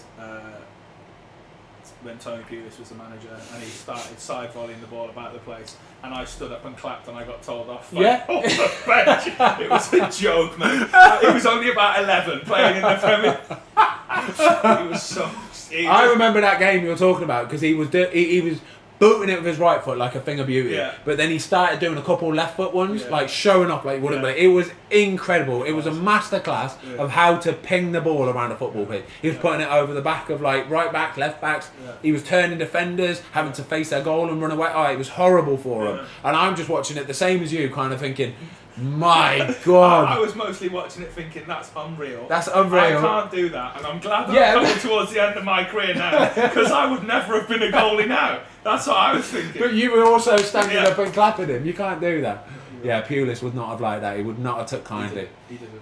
when Tony Pulis was the manager, and he started side volleying the ball about the place, and I stood up and clapped, and I got told off. Like, off the bench. It was a joke, man. He was only about 11 playing in the Premier. He was so. I remember that game you were talking about because he was booting it with his right foot like a thing of beauty. Yeah. But then he started doing a couple left foot ones, Yeah. like showing off like he wouldn't believe. It was incredible. It was a masterclass of how to ping the ball around a football pitch. He was putting it over the back of like right backs, left backs. Yeah. He was turning defenders, having to face their goal and run away. Oh, it was horrible for him. And I'm just watching it the same as you, kind of thinking, my God. I was mostly watching it thinking, that's unreal. That's unreal. I can't do that, and I'm glad that I'm coming towards the end of my career now, because I would never have been a goalie now. That's what I was thinking. But you were also standing up and clapping him. You can't do that. Yeah, Pulis would not have liked that. He would not have took kindly. He didn't.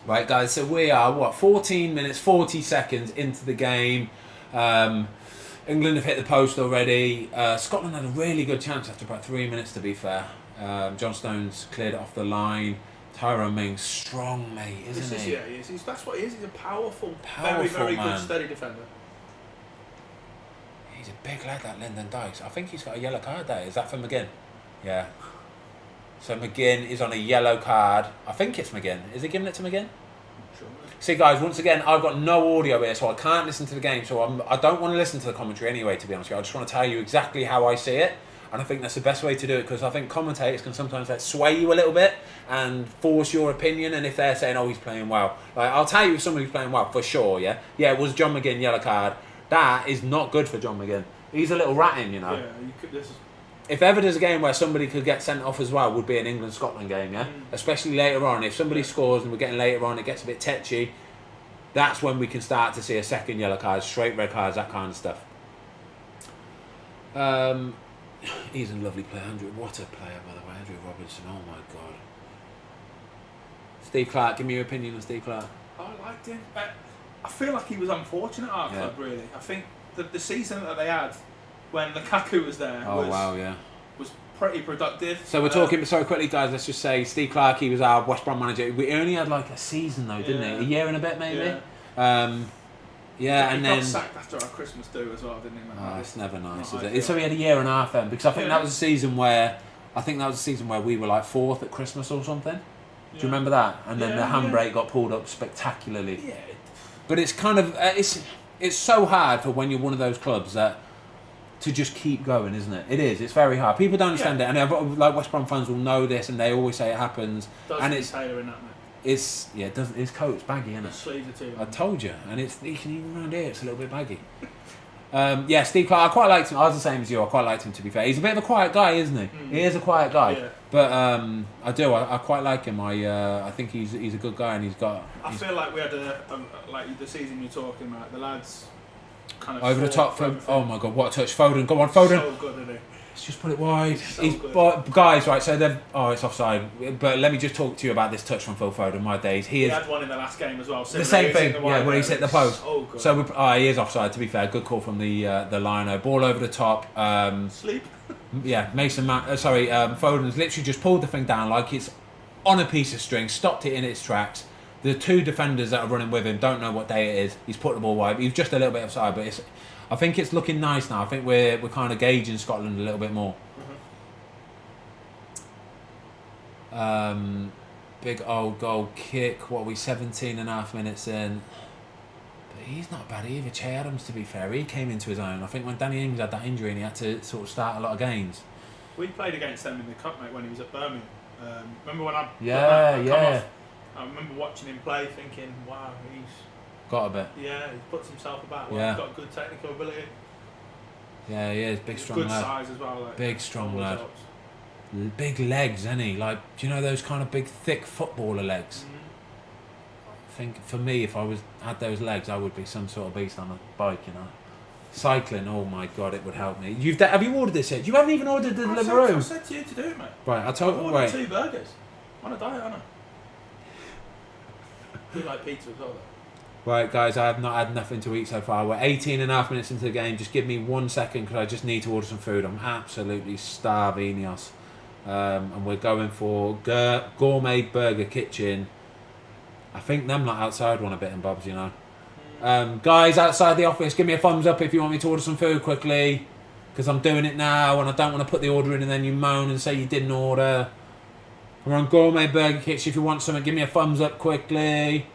Right, guys, so we are, 14 minutes, 40 seconds into the game. England have hit the post already. Scotland had a really good chance after about 3 minutes, to be fair. John Stones cleared it off the line. Tyrone Mings, strong, mate, isn't he? Yeah, he is. That's what he is. He's a powerful Powerful very man. good, steady defender. He's a big lad, that Lyndon Dykes. I think he's got a yellow card there. Is that for McGinn? Yeah. So McGinn is on a yellow card. I think it's McGinn. Is he giving it to McGinn? Sure. See, guys, once again, I've got no audio here, so I can't listen to the game. So I don't want to listen to the commentary anyway, to be honest with you. I just want to tell you exactly how I see it. And I think that's the best way to do it, because I think commentators can sometimes sway you a little bit and force your opinion. And if they're saying, oh, he's playing well, like, I'll tell you if somebody's playing well, for sure, yeah? Yeah, it was John McGinn, yellow card. That is not good for John McGinn. He's a little ratting, you know. Yeah, you could, this is... If ever there's a game where somebody could get sent off as well, would be an England-Scotland game, yeah? Especially later on. If somebody scores and we're getting later on, it gets a bit tetchy, that's when we can start to see a second yellow card, straight red cards, that kind of stuff. He's a lovely player, Andrew. What a player, by the way, Andrew Robertson. Oh my God. Steve Clark, give me your opinion on Steve Clark. I liked him. I feel like he was unfortunate at our club, really. I think the season that they had when Lukaku was there was pretty productive. So we're talking, sorry, quickly, guys, let's just say Steve Clark, he was our West Brom manager. We only had like a season, though, didn't he? A year and a bit, maybe? Yeah. And he then got sacked after our Christmas do as well, didn't he? Oh, it's never nice, is it? So we had a year and a half then, because I think that was a season where we were like 4th at Christmas or something. Do you remember that? And then the handbrake got pulled up spectacularly. Yeah. But it's kind of it's so hard for when you're one of those clubs that to just keep going, isn't it? It is. It's very hard. People don't understand it, and like West Brom fans will know this, and they always say it happens. And it's Taylor in that, mate. It's it doesn't. His coat's baggy, isn't it? His sleeves are too long. I told you, and it's even around here, it's a little bit baggy. Steve Clark, I quite liked him. I was the same as you. I quite liked him, to be fair. He's a bit of a quiet guy, isn't he? He is a quiet guy. Yeah. But I quite like him. I think he's a good guy, and he's got. I feel like we had like the season you're talking about. The lads kind of over the top. Oh my God! What a touch, Foden! Go on, Foden! So good, isn't he? Let's just put it wide. So guys, right? So they've. Oh, it's offside. But let me just talk to you about this touch from Phil Foden. My days, he had one in the last game as well. The same thing, where he's hit the post. So good. So he is offside. To be fair, good call from the lino. Ball over the top. Sleep. Yeah, Foden's literally just pulled the thing down like it's on a piece of string, stopped it in its tracks. The two defenders that are running with him don't know what day it is. He's put the ball wide. He's just a little bit offside, but I think it's looking nice now. I think we're kind of gauging Scotland a little bit more. Big old goal kick. What are we, 17.5 minutes in? But he's not bad either. Che Adams, to be fair, he came into his own. I think when Danny Ings had that injury and he had to sort of start a lot of games. We played against them in the cup, mate, when he was at Birmingham. Remember when I I remember watching him play, thinking, wow, he's got a bit. Yeah, he puts himself about. Well, he's got good technical ability. Yeah, he is. Big, strong lad. Good size as well. Like, big, strong lad. Big legs, isn't he? Like, do you know those kind of big, thick footballer legs? I think for me, if I had those legs, I would be some sort of beast on a bike, you know. Cycling, oh my God, it would help me. Have you ordered this yet? You haven't even ordered the Deliveroo. I said to you to do it, mate. Right, I've ordered 2 burgers. I'm on a diet, aren't I? I do like pizza as well, though. Right, guys, I have not had nothing to eat so far. We're 18.5 minutes into the game. Just give me 1 second because I just need to order some food. I'm absolutely starvenios. And we're going for Gourmet Burger Kitchen. I think them lot outside want a bit and bobs, you know. Guys outside the office, give me a thumbs up if you want me to order some food quickly, because I'm doing it now and I don't want to put the order in and then you moan and say you didn't order. We're on Gourmet Burger Kitchen. If you want something, give me a thumbs up quickly.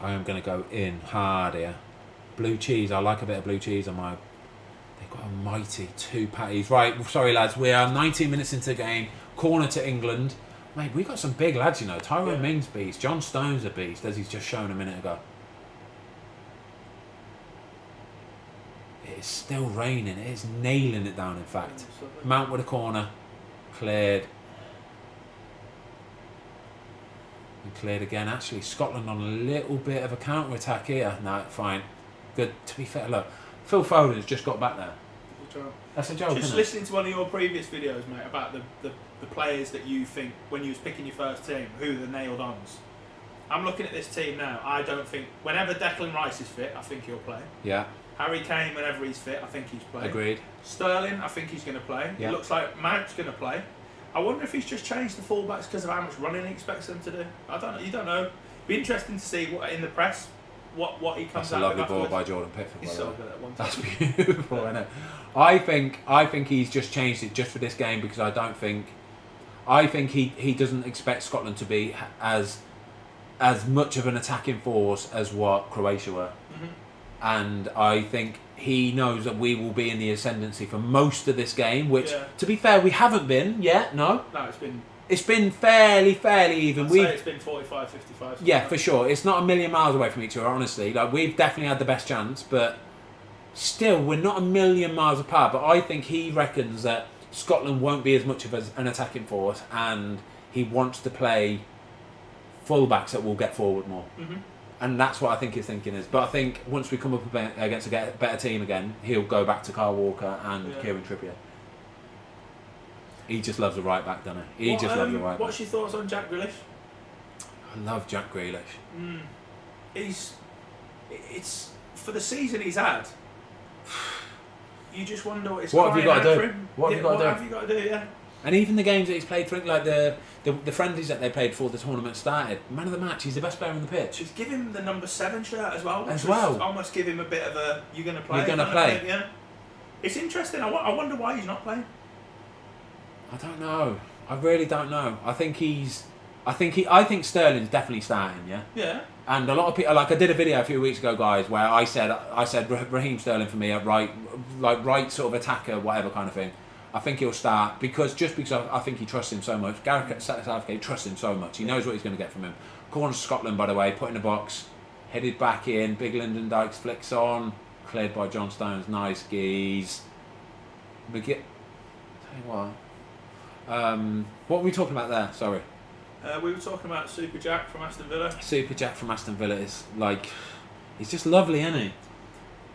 I am going to go in hard here. Blue cheese. I like a bit of blue cheese on my They've got a mighty 2 patties. Right, sorry lads, we are 19 minutes into the game. Corner to England. Mate, we've got some big lads, you know. Tyrone Mings beast. John Stone's a beast, as he's just shown a minute ago. It is still raining. It is nailing it down, in fact. Mount with a corner. Cleared. And cleared again. Actually, Scotland on a little bit of a counter-attack here. No, fine. Good. To be fair, look. Phil Foden's just got back there. That's a joke, Just isn't listening to one of your previous videos, mate, about the players that you think, when you was picking your first team, who the nailed-ons. I'm looking at this team now. I don't think... Whenever Declan Rice is fit, I think he'll play. Yeah. Harry Kane, whenever he's fit, I think he's playing. Agreed. Sterling, I think he's going to play. Yeah. It looks like Mount's going to play. I wonder if he's just changed the fullbacks because of how much running he expects them to do. I don't know. You don't know. Be interesting to see what in the press what he comes out with. That's a lovely ball afterwards. by Jordan Pickford. He's so good at one time. That's beautiful, isn't it? I think he's just changed it just for this game because I think he doesn't expect Scotland to be as much of an attacking force as what Croatia were. Mm-hmm. And I think he knows that we will be in the ascendancy for most of this game, which, to be fair, we haven't been yet, no? No, it's been fairly even. I'd say it's been 45, 55. Yeah, for sure. It's not a million miles away from each other, honestly. Like, we've definitely had the best chance, but still, we're not a million miles apart. But I think he reckons that Scotland won't be as much of an attacking force, and he wants to play fullbacks that will get forward more. Mm-hmm. And that's what I think his thinking is. But I think once we come up against a better team again, he'll go back to Kyle Walker and Kieran Trippier. He just loves a right back, doesn't he? Loves a right back. What's your thoughts on Jack Grealish? I love Jack Grealish. It's for the season he's had. You just wonder what have you got to do? What have you got to do? Yeah. And even the games that he's played, think like the friendlies that they played before the tournament started. Man of the match, he's the best player on the pitch. Just give him the number 7 shirt as well. Almost give him a bit of a you're going to play. You're going to play. Yeah. It's interesting. I wonder why he's not playing. I don't know. I really don't know. I think Sterling's definitely starting. Yeah. Yeah. And a lot of people, like I did a video a few weeks ago, guys, where I said Raheem Sterling for me, a right sort of attacker, whatever kind of thing. I think he'll start because I think he trusts him so much. Gareth Southgate trusts him so much. He knows what he's going to get from him. Corner Scotland, by the way, put in the box, headed back in. Big Lyndon Dykes flicks on, cleared by John Stones. Nice geese. Tell you what. What were we talking about there? Sorry. We were talking about Super Jack from Aston Villa. Super Jack from Aston Villa is he's just lovely, isn't he?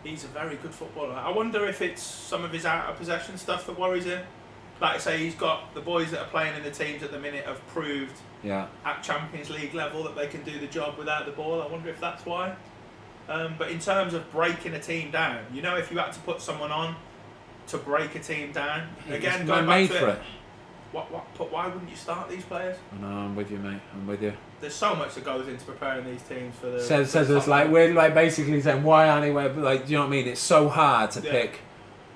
He's a very good footballer. I wonder if it's some of his out of possession stuff that worries him. Like I say, he's got the boys that are playing in the teams at the minute have proved at Champions League level that they can do the job without the ball. I wonder if that's why. But in terms of breaking a team down, you know, if you had to put someone on to break a team down, again, going back to it. Why wouldn't you start these players? I know, I'm with you, mate. I'm with you. There's so much that goes into preparing these teams for the. Says us like we're like basically saying why aren't they? Like, do you know what I mean? It's so hard to pick.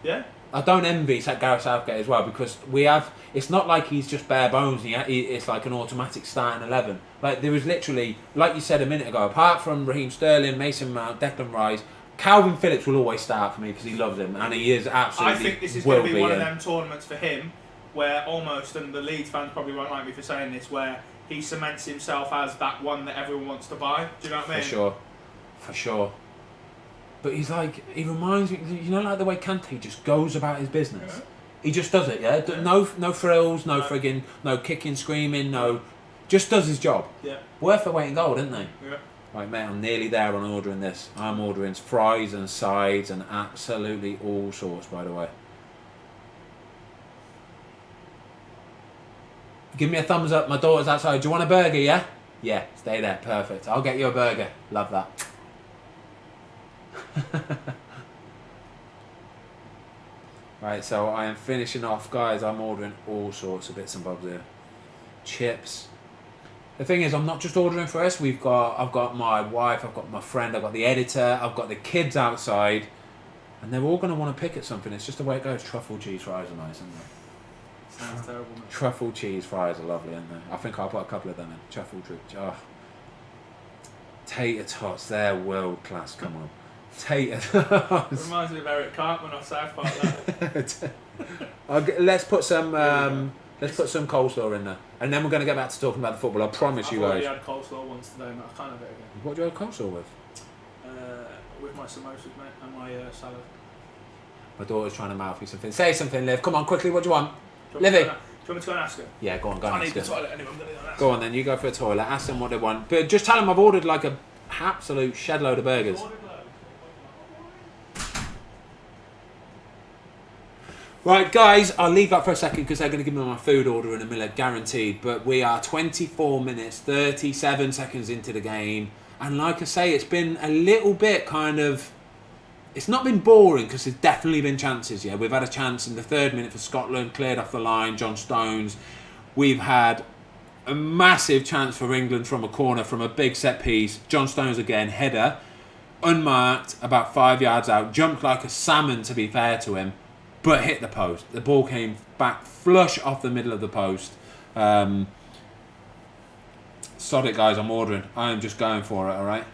Yeah. I don't envy Gareth Southgate as well because we have. It's not like he's just bare bones. It's like an automatic starting 11. Like there was literally, like you said a minute ago, apart from Raheem Sterling, Mason Mount, Declan Rice, Calvin Phillips will always start for me because he loves him and he is absolutely. I think this is going to be one of them tournaments for him. Where almost, and the Leeds fans probably won't like me for saying this, where he cements himself as that one that everyone wants to buy. Do you know what I mean? For sure. But he's like, he reminds me, you know, like the way Kante just goes about his business. Yeah. He just does it, yeah? No frills, no frigging, no kicking, screaming, just does his job. Yeah. Worth the weight in gold, isn't they? Yeah. Right, mate, I'm nearly there on ordering this. I'm ordering fries and sides and absolutely all sorts, by the way. Give me a thumbs up. My daughter's outside. Do you want a burger, yeah? Yeah, stay there. Perfect. I'll get you a burger. Love that. Right, so I am finishing off. Guys, I'm ordering all sorts of bits and bobs here. Chips. The thing is, I'm not just ordering for us. I've got my wife, I've got my friend, I've got the editor, I've got the kids outside. And they're all going to want to pick at something. It's just the way it goes. Truffle cheese fries are nice, isn't they? Sounds terrible, man. Truffle cheese fries are lovely, aren't they? I think I'll put a couple of them in. Truffle tater tots, they're world class. Come on. Potatoes. Reminds me of Eric Cartman off South Park. Let's put some coleslaw in there, and then we're going to get back to talking about the football. I promise you guys. I've already had coleslaw once today, and I can't have it again. What do you have coleslaw with? With my samosas, mate, and my salad. My daughter's trying to mouth you something. Say something, Liv. Come on, quickly. What do you want? Livy. Livy. Do you want me to go and ask her? Yeah, go on, go I and need ask the her. toilet anyway. I'm going to go and ask Go on then, you go for a toilet. Ask them what they want, but just tell them I've ordered like a absolute shed load of burgers. Right, guys, I'll leave that for a second because they're going to give me my food order in a minute, guaranteed. But we are 24 minutes, 37 seconds into the game. And like I say, it's been a little bit kind of... It's not been boring because there's definitely been chances, yeah. We've had a chance in the 3rd minute for Scotland, cleared off the line, John Stones. We've had a massive chance for England from a corner, from a big set piece. John Stones again, header, unmarked, about 5 yards out, jumped like a salmon to be fair to him, but hit the post. The ball came back flush off the middle of the post. Sod it, guys, I'm ordering. I am just going for it, alright?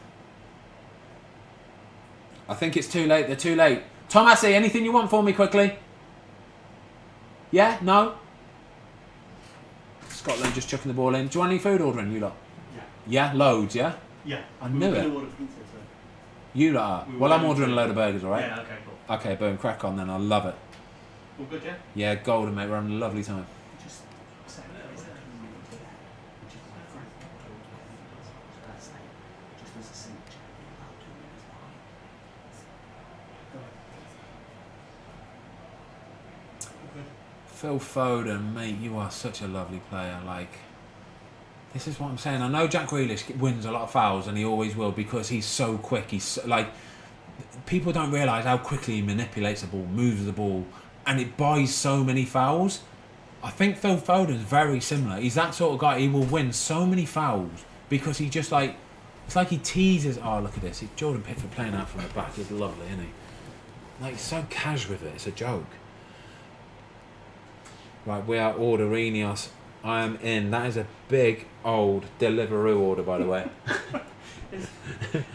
I think it's too late. They're too late. Tomasi, anything you want for me quickly? Yeah? No? Scotland just chucking the ball in. Do you want any food ordering, you lot? Yeah. Yeah? Loads, yeah? Yeah. I knew it. Order pizza, so. You lot are. Well, I'm ordering a load of burgers, alright? Yeah, okay, cool. Okay, boom, crack on then. I love it. All good, yeah? Yeah, golden, mate. We're having a lovely time. Just Phil Foden, mate, you are such a lovely player. Like, this is what I'm saying. I know Jack Grealish wins a lot of fouls, and he always will because he's so quick. He's so, like, people don't realise how quickly he manipulates the ball, moves the ball, and it buys so many fouls. I think Phil Foden's very similar. He's that sort of guy. He will win so many fouls because he just like, it's like he teases. Oh, look at this. Jordan Pickford playing out from the back is lovely, isn't he? Like, he's so cash with it. It's a joke. Right, we are Orderinios. I am in. That is a big old Deliveroo order, by the way. Is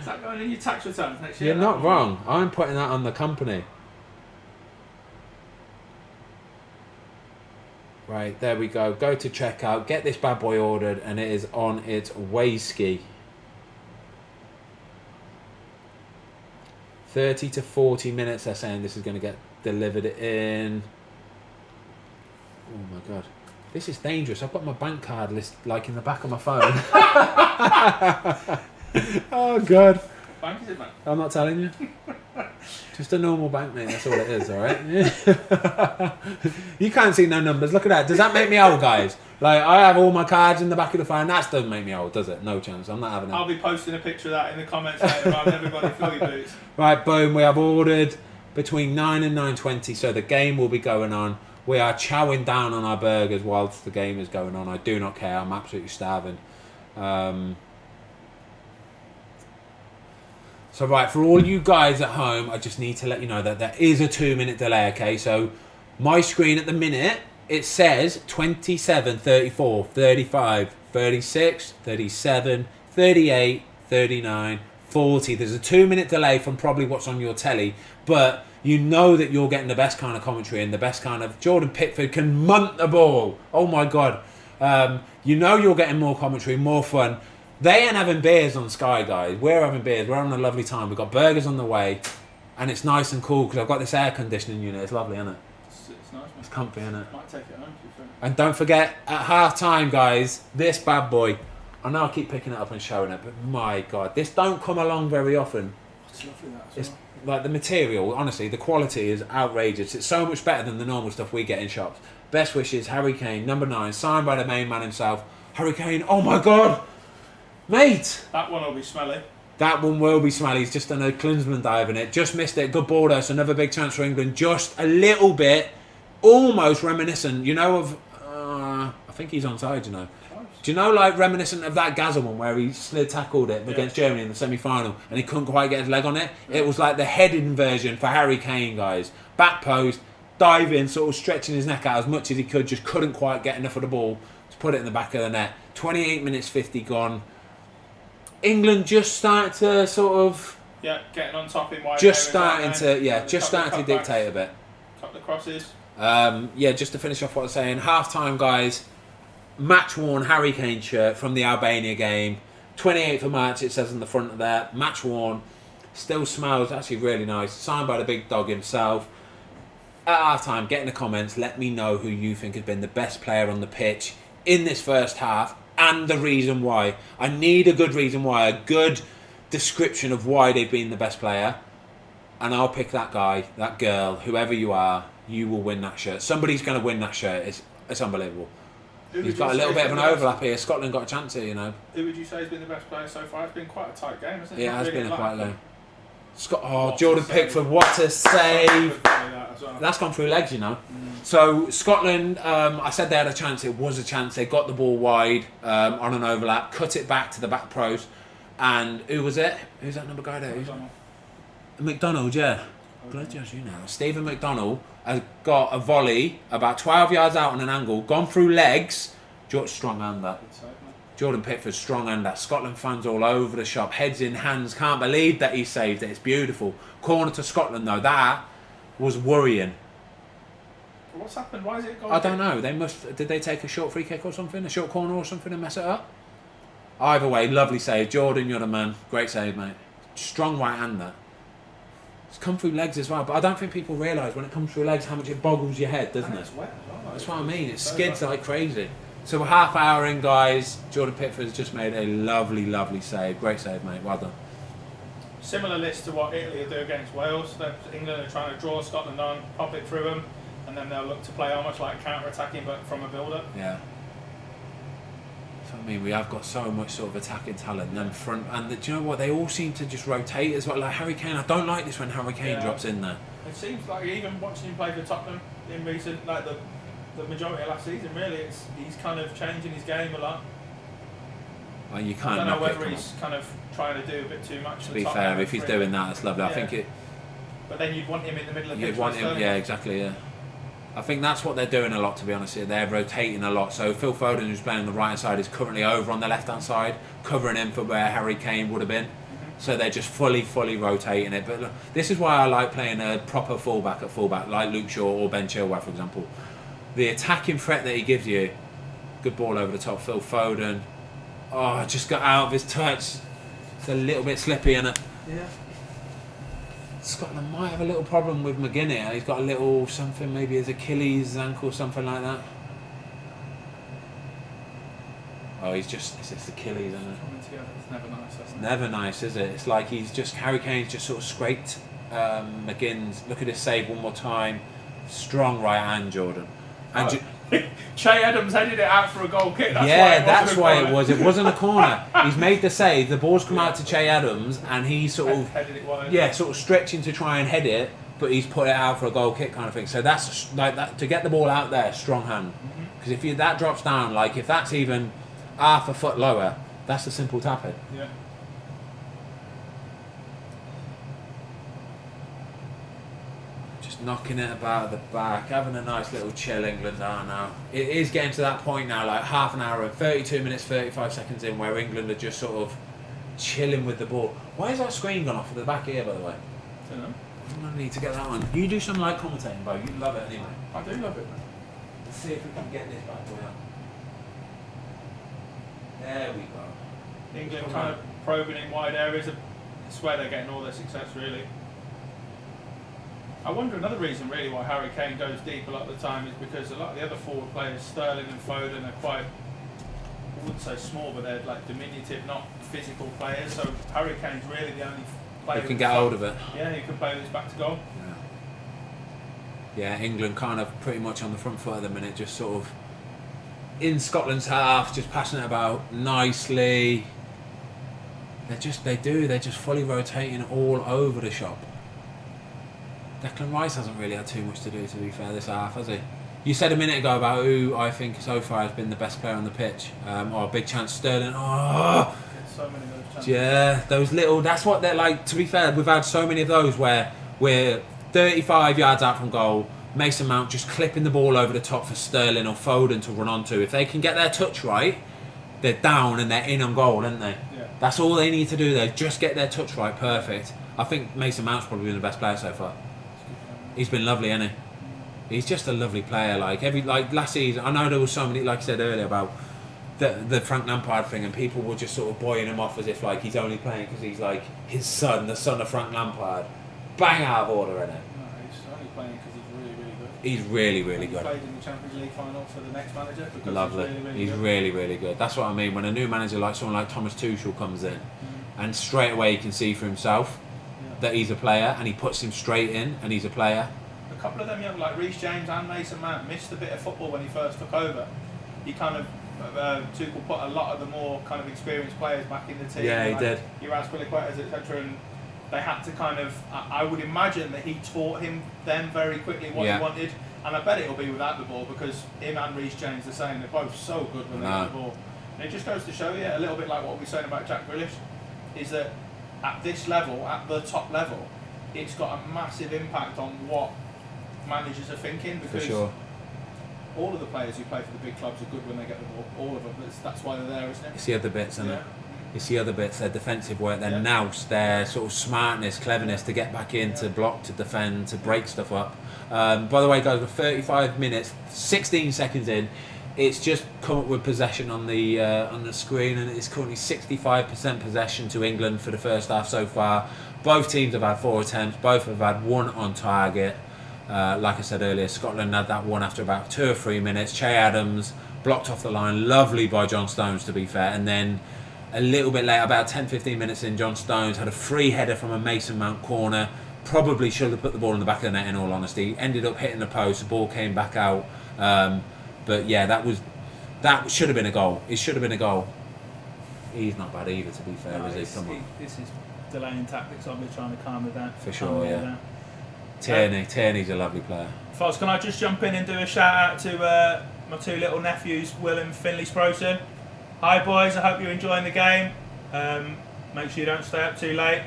that going in your tax returns next year? You're not wrong. I'm putting that on the company. Right, there we go. Go to checkout. Get this bad boy ordered, and it is on its way ski. 30 to 40 minutes, they're saying this is going to get delivered in. Oh my god. This is dangerous. I've got my bank card list like in the back of my phone. Oh god. What bank is it, mate? I'm not telling you. Just a normal bank, mate. That's all it is, alright? You can't see no numbers. Look at that. Does that make me old, guys? Like, I have all my cards in the back of the phone. That doesn't make me old, does it? No chance. I'm not having it. I'll be posting a picture of that in the comments later on. Everybody fill your boots. Right, boom. We have ordered between 9 and 9:20, so the game will be going on. We are chowing down on our burgers whilst the game is going on. I do not care. I'm absolutely starving. So right, for all you guys at home, I just need to let you know that there is a 2-minute delay, okay? So my screen at the minute, it says 27, 34, 35, 36, 37, 38, 39, 40. There's a 2-minute delay from probably what's on your telly, but you know that you're getting the best kind of commentary and the best kind of... Jordan Pickford can munt the ball. Oh my God. You know you're getting more commentary, more fun. They ain't having beers on Sky, guys. We're having beers. We're having a lovely time. We've got burgers on the way. And it's nice and cool because I've got this air conditioning unit. It's lovely, isn't it? It's nice, man. It's comfy, isn't it? Might take it home, to be fair. And don't forget, at half time, guys, this bad boy. I know I keep picking it up and showing it, but my God, this don't come along very often. It's lovely, that as It's well. like the material, honestly, the quality is outrageous. It's so much better than the normal stuff we get in shops. Best wishes, Harry Kane, number 9, signed by the main man himself. Harry Kane, oh my God! Mate! That one will be smelly. That one will be smelly. He's just done a Klinsmann dive in it. Just missed it. Good ball there. So another big chance for England. Just a little bit, almost reminiscent, you know, of... I think he's onside, you know. Do you know, like, reminiscent of that Gaza one where he slid tackled it against Germany in the semi-final and he couldn't quite get his leg on it? Yeah. It was like the headed version for Harry Kane, guys. Back post, dive in, sort of stretching his neck out as much as he could, just couldn't quite get enough of the ball to put it in the back of the net. 28 minutes 50 gone. England just started to sort of Yeah, getting on top in wide Just areas, starting to dictate a bit. Couple of crosses. Just to finish off what I was saying, half-time, guys, match-worn Harry Kane shirt from the Albania game. 28th of March, it says on the front of there. Match-worn. Still smells actually really nice. Signed by the big dog himself. At half-time, get in the comments. Let me know who you think has been the best player on the pitch in this first half and the reason why. I need a good reason why. A good description of why they've been the best player. And I'll pick that guy, that girl, whoever you are. You will win that shirt. Somebody's going to win that shirt. It's unbelievable. He's got a little bit of an overlap here. Scotland got a chance here, you know. Who would you say has been the best player so far? It's been quite a tight game, hasn't it? Yeah, it has been a quite low. Jordan Pickford, what a save. That's gone through legs, you know. So Scotland, I said they had a chance. It was a chance. They got the ball wide on an overlap, cut it back to the back post. And who was it? Who's that number guy there? McDonald, yeah. Bloody hell, you know. Stephen McDonald has got a volley about 12 yards out on an angle, gone through legs. Strong hand that. Jordan Pickford, strong hand that. Scotland fans all over the shop, heads in hands. Can't believe that he saved it. It's beautiful. Corner to Scotland though. That was worrying. What's happened? Why is it gone? I don't know. Did they take a short free kick or something? A short corner or something and mess it up? Either way, lovely save. Jordan, you're the man. Great save, mate. Strong right hand that. It's come through legs as well, but I don't think people realise when it comes through legs how much it boggles your head, doesn't it? It's wet as well. That's what I mean. It skids like crazy. So we're half hour in, guys. Jordan Pickford's just made a lovely, lovely save. Great save, mate. Well done. Similar list to what Italy will do against Wales. England are trying to draw Scotland on, pop it through them, and then they'll look to play almost like counter-attacking, but from a build-up. Yeah. So, I mean, we have got so much sort of attacking talent. And front, and do you know what? They all seem to just rotate as well. Like Harry Kane, I don't like this when Harry Kane drops in there. It seems like even watching him play for Tottenham in recent, like the majority of last season, really, he's kind of changing his game a lot. Well, you can't. I don't know whether he's kind of trying to do a bit too much. To be fair, if he's doing that, that's lovely. Yeah. I think it. But then you'd want him in the middle of the pitch. You'd want him, yeah, exactly, yeah. I think that's what they're doing a lot, to be honest here. They're rotating a lot. So Phil Foden, who's playing on the right hand side, is currently over on the left hand side, covering him for where Harry Kane would have been. So they're just fully rotating it. But look, this is why I like playing a proper fullback at fullback, like Luke Shaw or Ben Chilwell, for example. The attacking threat that he gives you, good ball over the top, Phil Foden. Oh, just got out of his touch. It's a little bit slippy, isn't it? Yeah. Scotland might have a little problem with McGuinness. He's got a little something, maybe his Achilles ankle, something like that. Oh, it's his Achilles, isn't it? Coming together, it's never nice. It's never nice, is it? It's like Harry Kane's just sort of scraped McGinn's. Look at his save one more time. Strong right hand, Jordan. And Che Adams headed it out for a goal kick. That's why it was. It wasn't a corner. He's made the save. The ball's come out to Che Adams, and he's sort of headed it wide. Yeah, sort of stretching to try and head it, but he's put it out for a goal kick kind of thing. So that's like that to get the ball out there. Strong hand. Because if that drops down, like if that's even half a foot lower, that's a simple tap in. Yeah. Knocking it about at the back, having a nice little chill. England are now. It is getting to that point now, like half an hour and 32 minutes, 35 seconds in, where England are just sort of chilling with the ball. Why is that screen gone off at the back here, by the way? I don't know. I need to get that one. You do some light commentating, Bo. You love it anyway. I do love it, man. Let's see if we can get this back for you. There we go. England kind of probing in wide areas. It's where they're getting all their success, really. I wonder another reason really why Harry Kane goes deep a lot of the time is because a lot of the other forward players, Sterling and Foden, are quite, I wouldn't say small, but they're like diminutive, not physical players. So Harry Kane's really the only player who can get hold of it. Yeah, who can play with his back to goal. Yeah, England kind of pretty much on the front foot at the minute, just sort of in Scotland's half, just passing it about nicely. They're just fully rotating all over the shop. Declan Rice hasn't really had too much to do, to be fair, this half, has he? You said a minute ago about who I think so far has been the best player on the pitch. Big chance, Sterling. Oh, so many of those chances. Yeah, those little. That's what they're like. To be fair, we've had so many of those where we're 35 yards out from goal. Mason Mount just clipping the ball over the top for Sterling or Foden to run onto. If they can get their touch right, they're down and they're in on goal, aren't they? Yeah. That's all they need to do. They just get their touch right, perfect. I think Mason Mount's probably been the best player so far. He's been lovely, hasn't he? He's just a lovely player. Like last season, I know there was so many, like I said earlier, about the Frank Lampard thing, and people were just sort of buoying him off as if like he's only playing because he's like his son, the son of Frank Lampard. Bang out of order, innit? No, he's only playing because he's really, really good. He's really, really good. He played in the Champions League final for the next manager. Because Lovely. He's really, really good. That's what I mean. When a new manager like someone like Thomas Tuchel comes in, and straight away he can see for himself that he's a player, and he puts him straight in, and he's a player. A couple of them young, like Reece James and Mason Mount, missed a bit of football when he first took over. He kind of Tuchel put a lot of the more kind of experienced players back in the team. Yeah, he did. Uras Piliquetas, etc. And they had to kind of. I would imagine that he taught him then very quickly what he wanted, and I bet it'll be without the ball because him and Reece James are saying they're both so good when they get the ball. And it just goes to show you a little bit like what we were saying about Jack Grealish, is that at this level, at the top level, it's got a massive impact on what managers are thinking because all of the players who play for the big clubs are good when they get the ball. All of them. That's why they're there, isn't it? It's the other bits, isn't it? It's the other bits, their defensive work, their nous, their sort of smartness, cleverness to get back in, to block, to defend, to break stuff up. By the way, guys, we're 35 minutes, 16 seconds in. It's just come up with possession on the screen, and it's currently 65% possession to England for the first half so far. Both teams have had 4 attempts. Both have had 1 on target. Like I said earlier, Scotland had that one after about 2 or 3 minutes. Che Adams blocked off the line, lovely by John Stones to be fair, and then a little bit later, about 10-15 minutes in, John Stones had a free header from a Mason Mount corner. Probably should have put the ball in the back of the net in all honesty. Ended up hitting the post, the ball came back out. But yeah, that should have been a goal. It should have been a goal. He's not bad either, to be fair, no, is he? Come on. This is delaying tactics, obviously trying to calm it down. For sure, yeah. Tierney's a lovely player. Folks, can I just jump in and do a shout out to my 2 little nephews, Will and Finley Sproton. Hi boys, I hope you're enjoying the game. Make sure you don't stay up too late.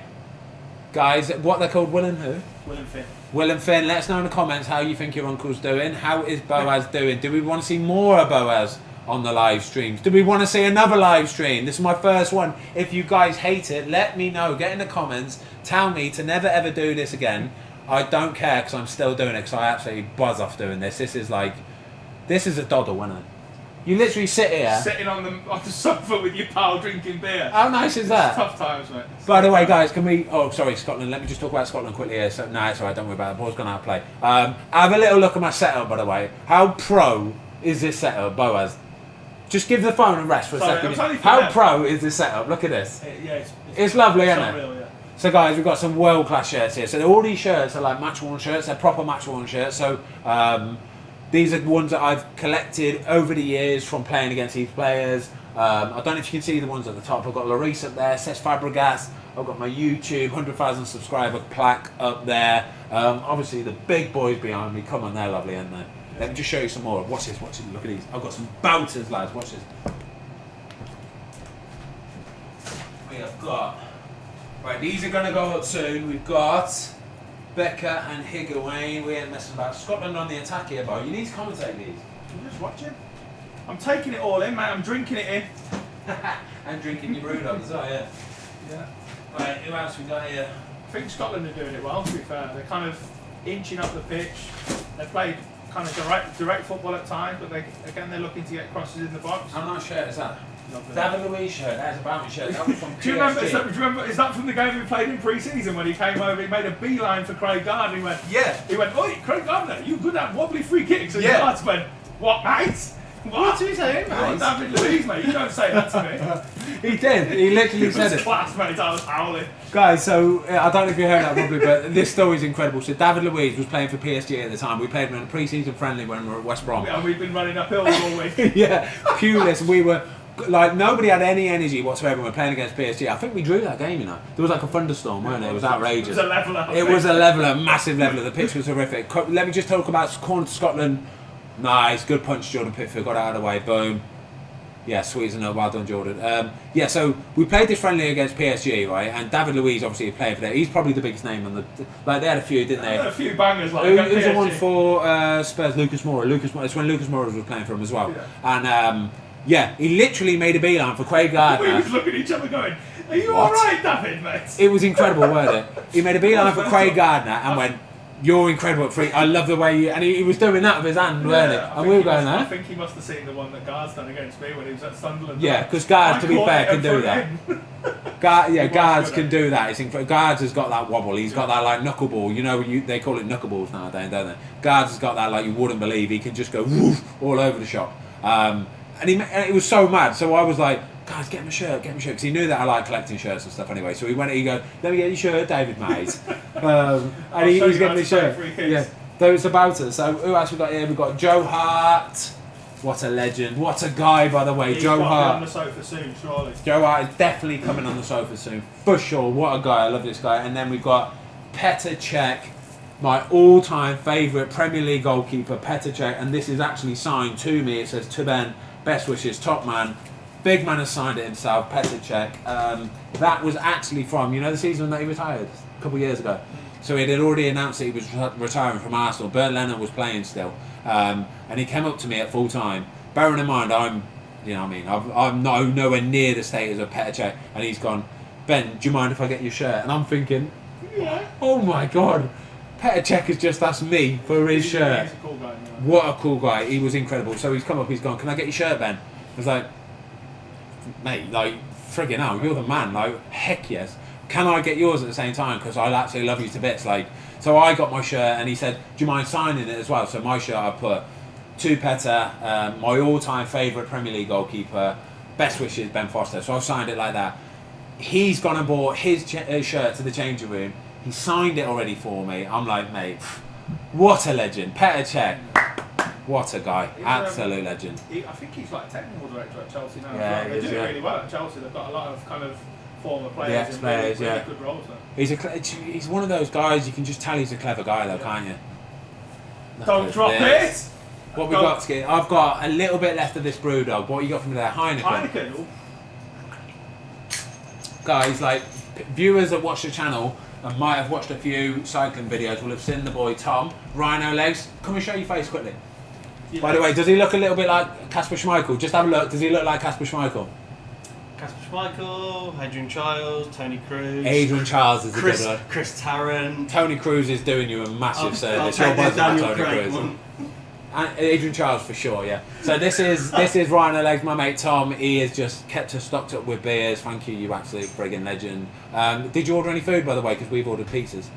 Guys, what they're called, Will and who? Will and Finn. Will and Finn, let us know in the comments how you think your uncle's doing. How is Boaz doing? Do we want to see more of Boaz on the live streams? Do we want to see another live stream? This is my first one. If you guys hate it, let me know. Get in the comments. Tell me to never ever do this again. I don't care because I'm still doing it because I absolutely buzz off doing this. This is a doddle, isn't it? You literally sit here. Sitting on the sofa with your pal drinking beer. How nice is that? It's tough times, mate. By the way, guys, can we... Oh, sorry, Scotland. Let me just talk about Scotland quickly here. So, no, it's all right. Don't worry about it. The ball's gone out of play. Have a little look at my setup, by the way. How pro is this setup, Boaz? Just give the phone a rest for a second. How pro is this setup? Look at this. It's lovely, isn't it? Unreal, yeah. So, guys, we've got some world-class shirts here. So, all these shirts are like match-worn shirts. They're proper match-worn shirts. So, these are ones that I've collected over the years from playing against these players. I don't know if you can see the ones at the top. I've got Lloris up there, Cesc Fabregas. I've got my YouTube 100,000 subscriber plaque up there. Obviously, the big boys behind me. Come on, they're lovely, aren't they? Let me just show you some more. Watch this. Look at these. I've got some bouncers, lads. Watch this. We have got... Right, these are going to go up soon. We've got... Becca and Higuain, we ain't messing about. Scotland on the attack here, Bo. You need to commentate these. I'm just watching. I'm taking it all in, mate. I'm drinking it in. And drinking your brew up as well, yeah. Yeah. Right, who else we got here? I think Scotland are doing it well, to be fair. They're kind of inching up the pitch. They played kind of direct football at times, but they're looking to get crosses in the box. How nice shirt is that? David Luiz shirt, that is a Bounty shirt. That was from do you remember, is that from the game we played in pre-season when he came over, he made a beeline for Craig Gardner, he went, oi, Craig Gardner, you good at wobbly free kicks, and the lads went, what, mate? What are you saying, mate? David Luiz, mate, you don't say that to me. He did, he literally said it. Class, mate, I was howling. Guys, so, I don't know if you heard that probably, but this story is incredible. So David Luiz was playing for PSG at the time. We played him in a pre-season friendly when we were at West Brom. And we've been running uphill all week. Yeah, Pulis, we were... Like, nobody had any energy whatsoever when we were playing against PSG. I think we drew that game, you know. There was like a thunderstorm, weren't it? It was outrageous. It was a leveller. It was a leveller, massive leveller. The pitch was horrific. Let me just talk about corner to Scotland. Nice, good punch, Jordan Pickford. Got out of the way, boom. Yeah, sweet as a nut. Well done, Jordan. Yeah, so we played this friendly against PSG, right? And David Luiz, obviously, playing for that. He's probably the biggest name on the... Like, they had a few, didn't they? Had a few bangers, like who's the one for Spurs? Lucas Moura. It's when Lucas Moura was playing for him as well. Yeah. And... yeah, he literally made a beeline for Craig Gardner. We was looking at each other going, Are you alright, David, mate? It was incredible, weren't it? He made a beeline for Craig Gardner and went, "You're incredible at free. I love the way you..." And he was doing that with his hand, weren't it? And we were going there. I think he must have seen the one that Guard's done against me when he was at Sunderland. Yeah, because Guards, to be fair, can do that. Guards can do that. It's incredible. Guards has got that wobble. He's got that like knuckleball. You know, they call it knuckleballs nowadays, don't they? Guards has got that like you wouldn't believe. He can just go woof all over the shop. And it was so mad. So I was like, "Guys, get him a shirt, because he knew that I like collecting shirts and stuff anyway. So he went, he go, "Let me get your shirt, David, mate." And he's getting me a shirt. Yeah, so it's about it. So who else we got here? We've got Joe Hart. What a legend! What a guy, by the way, Joe Hart. On the sofa soon, surely. Joe Hart is definitely coming on the sofa soon, for sure. What a guy! I love this guy. And then we've got Petr Cech, my all-time favourite Premier League goalkeeper, Petr Cech, and this is actually signed to me. It says, "To Ben, best wishes, top man." Big man has signed it himself, Petr Cech. That was actually from, the season that he retired a couple of years ago. So he had already announced that he was retiring from Arsenal. Bert Leonard was playing still, and he came up to me at full time. Bearing in mind, I'm nowhere near the status of Petr Cech, and he's gone, "Ben, do you mind if I get your shirt?" And I'm thinking, yeah. Oh my God, Petr Cech has just asked me for his shirt. He's a cool guy. What a cool guy! He was incredible. So he's come up, he's gone, "Can I get your shirt, Ben?" I was like, "Mate, like, friggin' hell, you're the man, like, heck yes. Can I get yours at the same time? Because I absolutely love you to bits." Like, so I got my shirt and he said, "Do you mind signing it as well?" So my shirt I put, "To Petr, my all-time favourite Premier League goalkeeper, best wishes, Ben Foster." So I've signed it like that. He's gone and bought his shirt to the changing room. He signed it already for me. I'm like, mate, what a legend. Petr Cech. What a guy. Absolute legend. I think he's like technical director at Chelsea now. Yeah, They're doing really well at Chelsea. They've got a lot of kind of former players in really good roles there. He's one of those guys, you can just tell he's a clever guy though, can't you? Don't drop it! What we got, Skid? I've got a little bit left of this Brewdog. What you got from there? Heineken. Guys, like, viewers that watch the channel and might have watched a few cycling videos will have seen the boy Tom, Rhino Legs. Come and show your face quickly. By the way, does he look a little bit like Kasper Schmeichel? Just have a look. Does he look like Kasper Schmeichel? Kasper Schmeichel, Adrian Chiles, Tony Cruz. Adrian Chiles is a good one. Chris Tarrant. Tony Cruz is doing you a massive service. I'll You're take the buzzing Daniel with Tony Craig Cruz. one. And Adrian Chiles for sure, yeah. So this is Rhino Legs, my mate Tom. He has just kept us stocked up with beers. Thank you, you absolute friggin' legend. Did you order any food, by the way? Because we've ordered pizzas.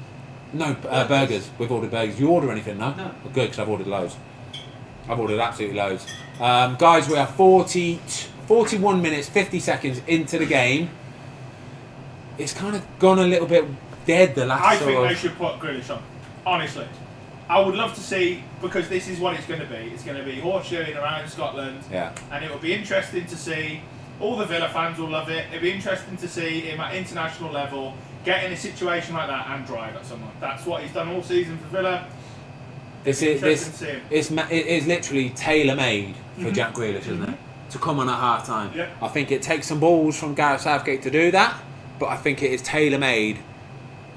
No, burgers. We've ordered burgers. You order anything, no? No. Good, because I've ordered loads. I've ordered absolutely loads. Guys, we are 41 minutes, 50 seconds into the game. It's kind of gone a little bit dead the last I think they should put Grealish on. Honestly. I would love to see, because this is what it's going to be. It's going to be horseshoeing around Scotland. Yeah. And it will be interesting to see. All the Villa fans will love it. It'll be interesting to see him at international level get in a situation like that and drive at someone. That's what he's done all season for Villa. It is literally tailor-made for Jack Grealish, isn't it? To come on at half-time. Yeah. I think it takes some balls from Gareth Southgate to do that, but I think it is tailor-made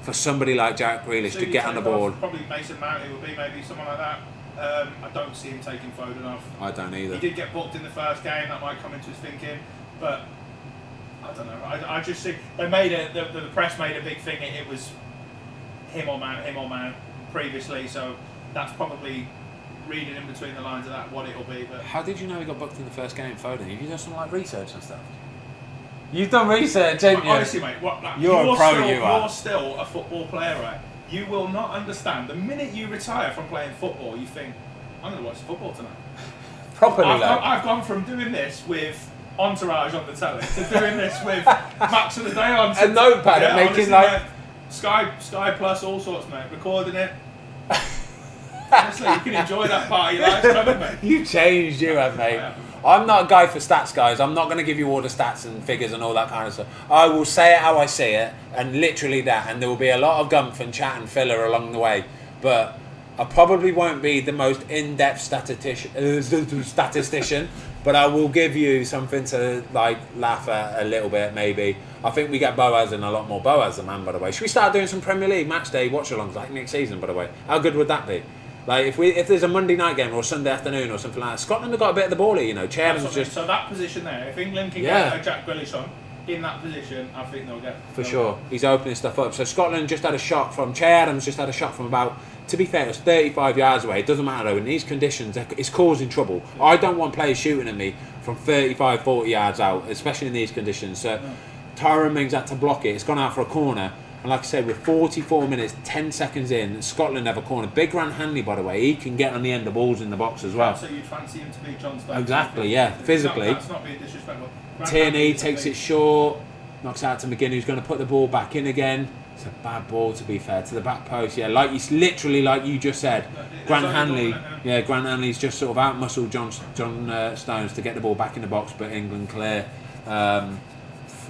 for somebody like Jack Grealish to get on the board. Probably Mason Mount, it would be maybe someone like that. I don't see him taking Foden off. I don't either. He did get booked in the first game, that might come into his thinking, but I don't know. I just see they made the press made a big thing. It was him or man previously, so that's probably reading in between the lines of that what it'll be. But how did you know he got booked in the first game, Foden? Have you done some like research and stuff? You've done research, haven't you? Honestly, mate, you're a pro. You're still a football player, right? You will not understand. The minute you retire from playing football, you think, I'm going to watch football tonight. Properly, I've gone from doing this with Entourage on the telly to doing this with Match of the Day on a notepad and making like Sky Plus, all sorts, mate. Recording it. Honestly, you can enjoy that part of your life, can't you, mate? You changed, you have, mate. I'm not a guy for stats, guys. I'm not going to give you all the stats and figures and all that kind of stuff. I will say it how I see it, and literally that. And there will be a lot of gumph and chat and filler along the way. But I probably won't be the most in-depth statistician, but I will give you something to like laugh at a little bit, maybe. I think we get Boaz and a lot more Boaz than man, by the way. Should we start doing some Premier League match day watch-alongs like next season, by the way? How good would that be? Like if there's a Monday night game or a Sunday afternoon or something like that, Scotland have got a bit of the ball here, you know. Chairman's just so that position there. If England can get a Jack Grealish on, in that position, I think they'll get... For sure. He's opening stuff up. So Scotland just had a shot from... Che Adams just had a shot from about... To be fair, it was 35 yards away. It doesn't matter though. In these conditions, it's causing trouble. I don't want players shooting at me from 35, 40 yards out, especially in these conditions. So Tyrone Mings had to block it. It's gone out for a corner. And like I said, with 44 minutes, 10 seconds in, Scotland have a corner. Big Grant Hanley, by the way, he can get on the end of balls in the box as well. So you'd fancy him to be John Stones? Exactly, yeah. Physically. That's not being disrespectful. Tierney takes it short, knocks out to McGinn, who's going to put the ball back in again. It's a bad ball, to be fair, to the back post. Yeah, like you just said, Grant Hanley. Yeah, Grant Hanley's just sort of out-muscled John Stones to get the ball back in the box, but England clear.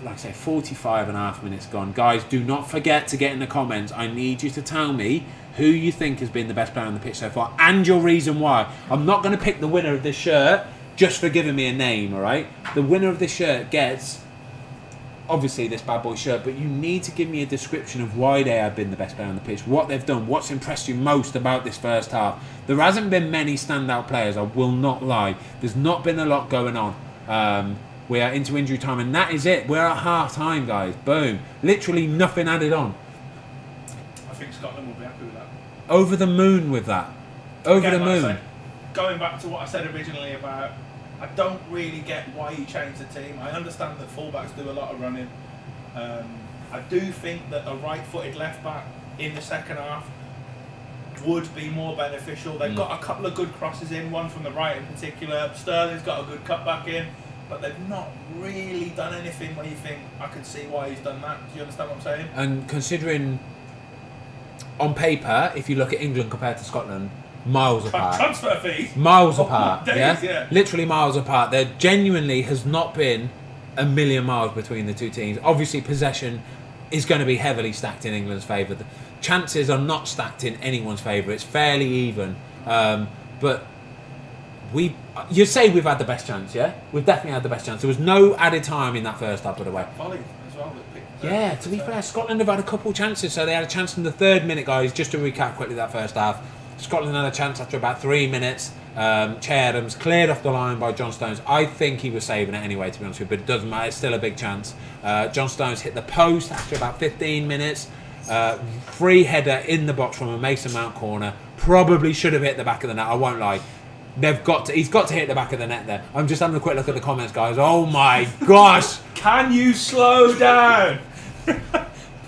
Like I say, 45 and a half minutes gone. Guys, do not forget to get in the comments. I need you to tell me who you think has been the best player on the pitch so far and your reason why. I'm not going to pick the winner of this shirt just for giving me a name, all right? The winner of this shirt gets, obviously, this bad boy shirt, but you need to give me a description of why they have been the best player on the pitch, what they've done, what's impressed you most about this first half. There hasn't been many standout players, I will not lie. There's not been a lot going on. We are into injury time, and that is it. We're at half time, guys. Boom. Literally nothing added on. I think Scotland will be happy with that. Over the moon with that. Over the moon. Said, going back to what I said originally about, I don't really get why you changed the team. I understand that fullbacks do a lot of running. I do think that a right-footed left-back in the second half would be more beneficial. They've got a couple of good crosses in, one from the right in particular. Sterling's got a good cutback in. But they've not really done anything where you think, I can see why he's done that. Do you understand what I'm saying? And considering, on paper, if you look at England compared to Scotland, miles apart. Transfer fees? Miles apart, days, yeah? Literally miles apart. There genuinely has not been a million miles between the two teams. Obviously, possession is going to be heavily stacked in England's favour. The chances are not stacked in anyone's favour. It's fairly even. But... You say we've had the best chance, yeah? We've definitely had the best chance. There was no added time in that first half, by the way. Volley as well. Yeah, to be fair, Scotland have had a couple chances, so they had a chance in the 3rd minute, guys. Just to recap quickly that first half, Scotland had a chance after about 3 minutes. Che Adams cleared off the line by John Stones. I think he was saving it anyway, to be honest with you, but it doesn't matter. It's still a big chance. John Stones hit the post after about 15 minutes. Free header in the box from a Mason Mount corner. Probably should have hit the back of the net, I won't lie. He's got to hit the back of the net there. I'm just having a quick look at the comments, guys. Oh my gosh! Can you slow down?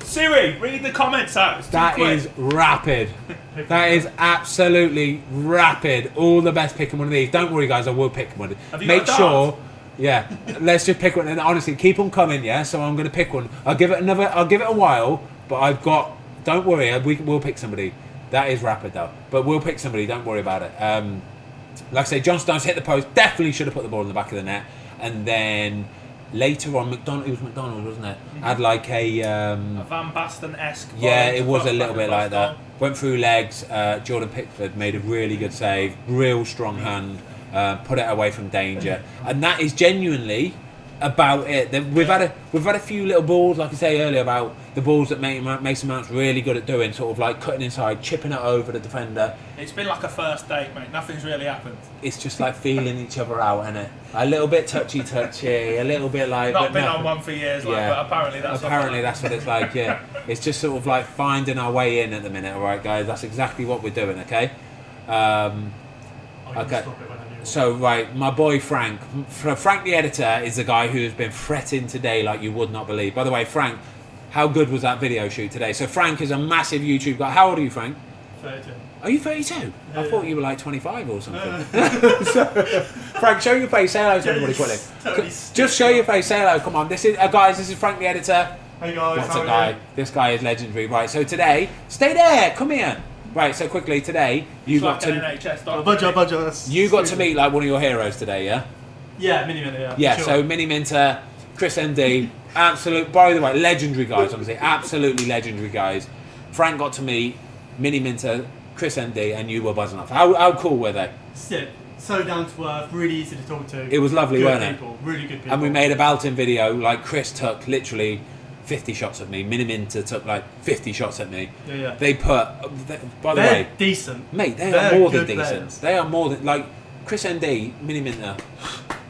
Siri, read the comments out. That is rapid. That is absolutely rapid. All the best picking one of these. Don't worry, guys. I will pick one. Make sure. Yeah, let's just pick one. And honestly, keep them coming. Yeah. So I'm going to pick one. I'll give it a while. But I've got. Don't worry. We'll pick somebody. That is rapid though. But we'll pick somebody. Don't worry about it. Like I say, John Stones hit the post. Definitely should have put the ball in the back of the net. And then later on, it was McDonald, wasn't it? Had like a Van Basten-esque. Yeah, it was a little bit like that. Went through legs. Jordan Pickford made a really good save. Real strong hand. Put it away from danger. And that is genuinely about it. We've had a few little balls, like I say earlier, about the balls that Mason Mount's really good at doing, sort of like cutting inside, chipping it over the defender. It's been like a first date, mate. Nothing's really happened. It's just like feeling each other out, isn't it? A little bit touchy, a little bit like... Not been on one for years, but apparently that's what it's like, yeah. It's just sort of like finding our way in at the minute, alright, guys? That's exactly what we're doing, okay? Okay. So, right, my boy Frank. Frank the editor is the guy who's been fretting today like you would not believe. By the way, Frank, how good was that video shoot today? So Frank is a massive YouTube guy. How old are you, Frank? 32. Are you 32? Yeah, I thought you were like 25 or something. So, Frank, show your face. Say hello to everybody quickly. Just show your face. Say hello. Come on. This is guys. This is Frank the editor. Hey guys. What's a guy? This guy is legendary. Right. So today, stay there. Come here. Right. So quickly today, you got to meet like one of your heroes today. Yeah. Yeah, Mini Minter. Yeah. Yeah. Sure. So Mini Minter, Chris ND, absolute. By the way, legendary guys. Honestly, absolutely legendary guys. Frank got to meet Mini Minter, Chris ND, and you were buzzing off. How cool were they? Sick. So down to earth, really easy to talk to. It was lovely, good weren't people, it? Really good people. And we made a belting video. Like Chris took literally 50 shots at me. Mini Minter took like 50 shots at me. Yeah. They put. By the they're way, decent. mate, they they're are more than good decent. players. They are more than like Chris ND, Mini Minter.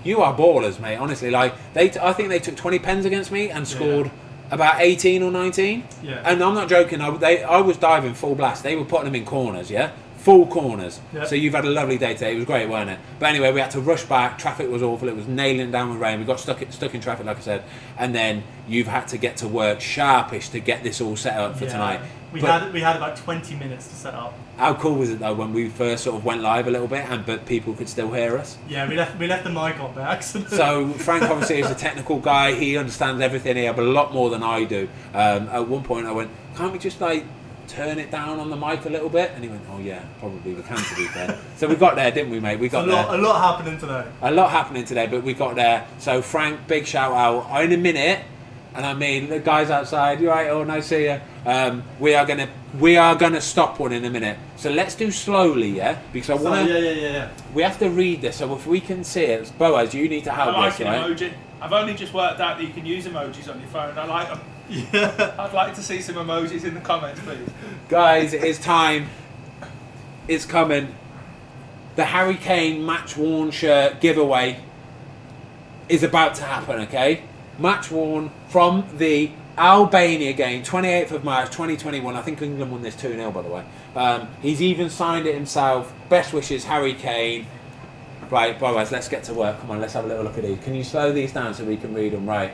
You are ballers, mate. Honestly, like I think they took 20 pens against me and scored about 18 or 19. Yeah. And I'm not joking. I was diving full blast. They were putting them in corners, full corners. Yeah. So you've had a lovely day today. It was great, weren't it? But anyway, we had to rush back. Traffic was awful. It was nailing down with rain. We got stuck in traffic, like I said. And then you've had to get to work sharpish to get this all set up for tonight. We had about 20 minutes to set up. How cool was it though when we first sort of went live a little bit, but people could still hear us? Yeah, we left the mic on by accident. So Frank obviously is a technical guy. He understands everything here, but a lot more than I do. At one point I went, can't we just like turn it down on the mic a little bit? And he went, oh yeah, probably we can, to be fair. So we got there, didn't we, mate? We got there. A lot happening today. A lot happening today, but we got there. So Frank, big shout out. In a minute, and I mean the guys outside, you right? Oh, nice to see you. We are gonna stop one in a minute. So let's do slowly, yeah? Because I want to. Yeah. We have to read this, so if we can see it, Boaz, you need to help I like us, an right? emoji. I've only just worked out that you can use emojis on your phone. I like them. Yeah. I'd like to see some emojis in the comments, please. Guys, it is time. It's coming. The Harry Kane match worn shirt giveaway is about to happen, okay? Match worn from the Albania game, 28th of March 2021. I think England won this 2-0, by the way. He's even signed it himself. Best wishes, Harry Kane. Right, Boaz, let's get to work. Come on, let's have a little look at these. Can you slow these down so we can read them? Right.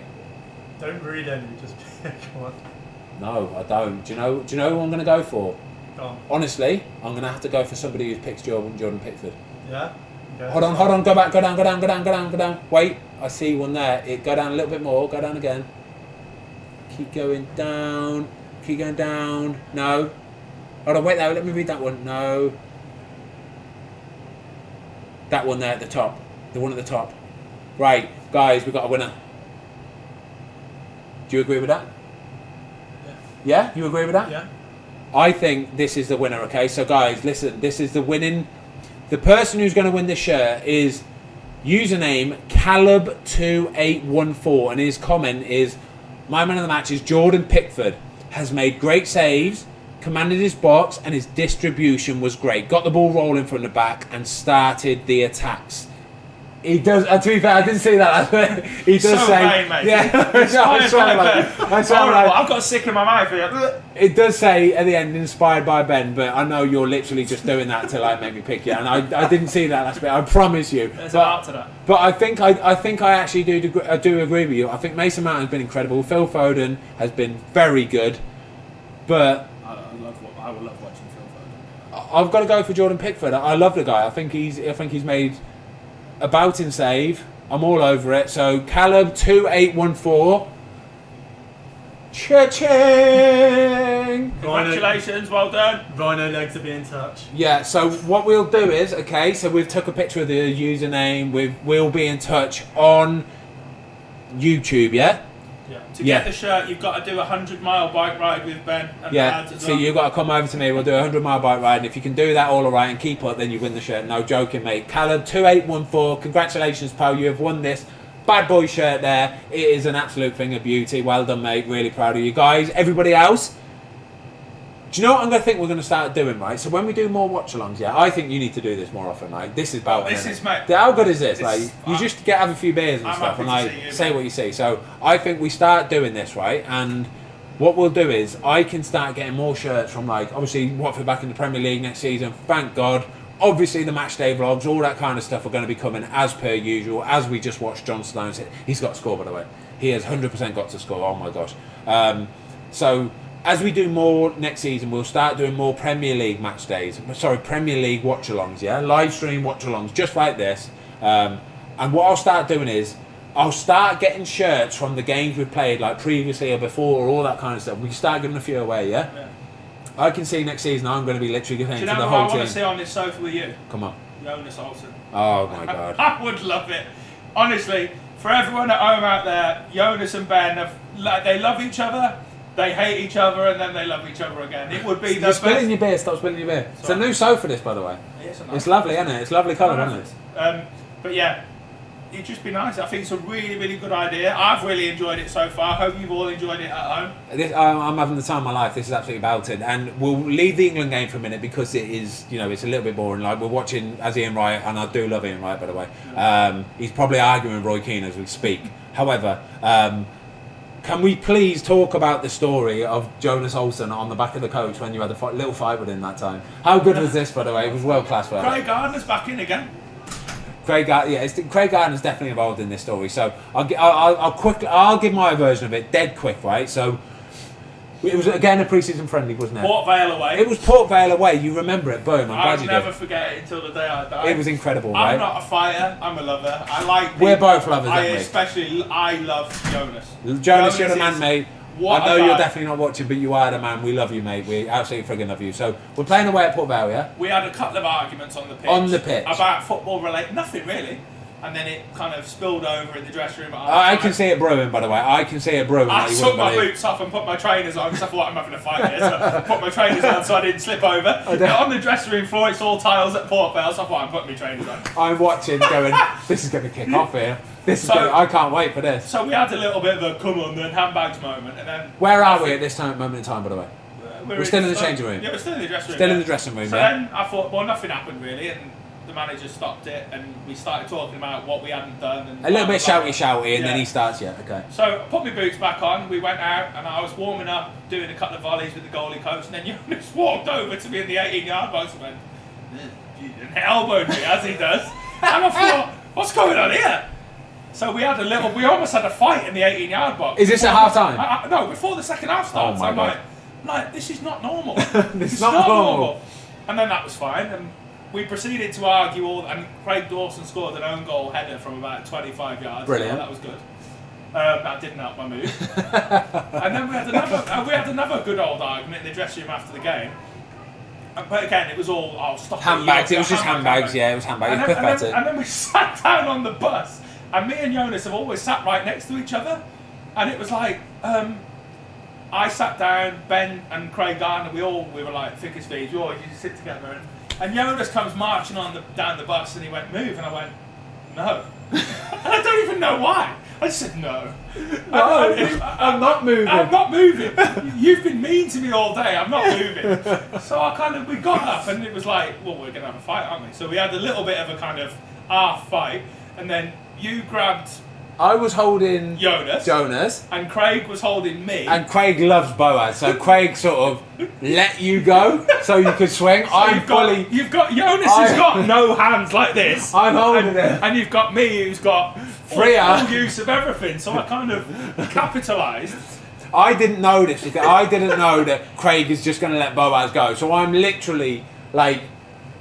Don't read any, just come on. No, I don't. Do you know who I'm going to go for? Go on. Honestly, I'm going to have to go for somebody who's picked Jordan Pickford. Yeah? Okay. Hold on, go back, go down. Wait, I see one there. Go down a little bit more, go down again. Keep going down. No. Hold on, wait there, let me read that one. No. That one there at the top. The one at the top. Right, guys, we've got a winner. Do you agree with that? Yeah? You agree with that? Yeah. I think this is the winner, okay? So guys, listen, this is the winning. The person who's going to win this shirt is username Caleb2814, and his comment is, my man of the match is Jordan Pickford. Has made great saves, commanded his box, and his distribution was great. Got the ball rolling from the back and started the attacks. He does. To be fair, I didn't see that. He does so say, vain, mate. yeah. I've got sick in my mouth here. It does say at the end, inspired by Ben, but I know you're literally just doing that to like make me pick you, and I didn't see that last bit. I promise you. There's an art to that. But I think I actually do agree with you. I think Mason Mount has been incredible. Phil Foden has been very good, but I would love watching Phil Foden. I've got to go for Jordan Pickford. I love the guy. I think he's made a bouting save. I'm all over it. So Caleb2814. Cha-ching! Congratulations, well done. Rhino legs to be in touch. Yeah, so what we'll do is, okay, so we've took a picture of the username. We'll be in touch on YouTube, yeah? Yeah. To get the shirt, you've got to do a 100-mile bike ride with Ben and the lads as so well. you've got to come over to me. We'll do a 100-mile bike ride, and if you can do that all alright and keep up, then you win the shirt. No joking, mate. Caleb2814, congratulations, pal. You have won this bad boy shirt there. It is an absolute thing of beauty. Well done, mate. Really proud of you guys. Everybody else, do you know what I'm going to think we're going to start doing, right? So when we do more watch-alongs, yeah, I think you need to do this more often, like this is about mate. How good is this? Like you just have a few beers and stuff and like say what you see. So I think we start doing this, right? And what we'll do is I can start getting more shirts from like obviously Watford back in the Premier League next season. Thank God. Obviously the match day vlogs, all that kind of stuff are going to be coming as per usual. As we just watched John Stones hit. He's got to score, by the way. He has 100% got to score. Oh my gosh. So as we do more next season, we'll start doing more Premier League match days. Sorry, Premier League watch-alongs, yeah? Live stream watch-alongs, just like this. And what I'll start doing is, I'll start getting shirts from the games we've played, like previously or before, or all that kind of stuff. We start giving a few away, yeah? I can see next season I'm going to be literally giving to the whole team. Do you know what I want to see on this sofa with you? Come on. Jonas Olsen. Oh my God. I would love it. Honestly, for everyone at home out there, Jonas and Ben, they love each other. They hate each other and then they love each other again. It would be the best. Spilling your beer. Stop spilling your beer. It's a new sofa, this, by the way. Yes, It's lovely, isn't it? It's lovely colour, isn't it? But yeah, it'd just be nice. I think it's a really, really good idea. I've really enjoyed it so far. I hope you've all enjoyed it at home. I'm having the time of my life. This is absolutely belted. And we'll leave the England game for a minute because it is, it's a little bit boring. Like, we're watching as Ian Wright, and I do love Ian Wright, by the way. He's probably arguing with Roy Keane as we speak. However, can we please talk about the story of Jonas Olsen on the back of the coach when you had a little fight with him that time? How good was this, by the way? It was world class. Craig Gardner's back in again. Craig Gardner's definitely involved in this story. So I'll give my version of it, dead quick, right? So it was again a pre-season friendly, wasn't it? Port Vale away. It was Port Vale away. You remember it, boom. I'll never forget it until the day I die. It was incredible, right? I'm not a fighter. I'm a lover. I like. We're both lovers, aren't we? I love Jonas. Jonas, you're the man, mate. What I know you're definitely not watching, but you are the man. We love you, mate. We absolutely friggin' love you. So we're playing away at Port Vale, yeah? We had a couple of arguments on the pitch. About football related, nothing really. And then it kind of spilled over in the dressing room. I can see it brewing, by the way. I can see it brewing. I took my boots off and put my trainers on because I thought I'm having a fight here. So I put my trainers on so I didn't slip over. On the dressing room floor, it's all tiles at Port Vale, so I thought I'm putting my trainers on. I'm watching, going, this is going to kick off here. I can't wait for this. So we had a little bit of a come on then handbags moment, and then. Where are we at this moment in time, by the way? We're still in the changing room. Yeah, we're still in the dressing room. Still in the dressing room. So then I thought, well, nothing happened really, and the manager stopped it, and we started talking about what we hadn't done. And a little bit shouty, and then he starts. Yeah, okay. So I put my boots back on. We went out, and I was warming up, doing a couple of volleys with the goalie coach, and then Jonas walked over to me in the 18-yard box and went, and elbowed me as he does, and I thought, what's going on here? So we almost had a fight in the 18-yard box. Is this at half time? No, before the second half starts. Oh my God. Like, this is not normal. This is not normal. And then that was fine, and we proceeded to argue and Craig Dawson scored an own goal header from about 25 yards. Brilliant. So that was good. That didn't help my mood. And then we had another good old argument in the dressing room after the game. But again, it was all stop. Handbags. It was just handbags. Yeah, it was handbags. And then we sat down on the bus, and me and Jonas have always sat right next to each other, and it was like I sat down, Ben and Craig Gardner, we were like thick as thieves. We always used to sit together, and Jonas comes marching down the bus, and he went, move, and I went, no. And I don't even know why. I just said no. I'm not moving. I'm not moving. You've been mean to me all day. I'm not moving. So we got up, and it was like, well, we're gonna have a fight, aren't we? So we had a little bit of a kind of half fight, and then you grabbed. I was holding Jonas, and Craig was holding me. And Craig loves Boaz, so Craig sort of let you go so you could swing. So you've got Jonas who's got no hands like this. I'm holding it. And you've got me who's got full use of everything. So I kind of capitalised. I didn't know this. I didn't know that Craig is just going to let Boaz go. So I'm literally like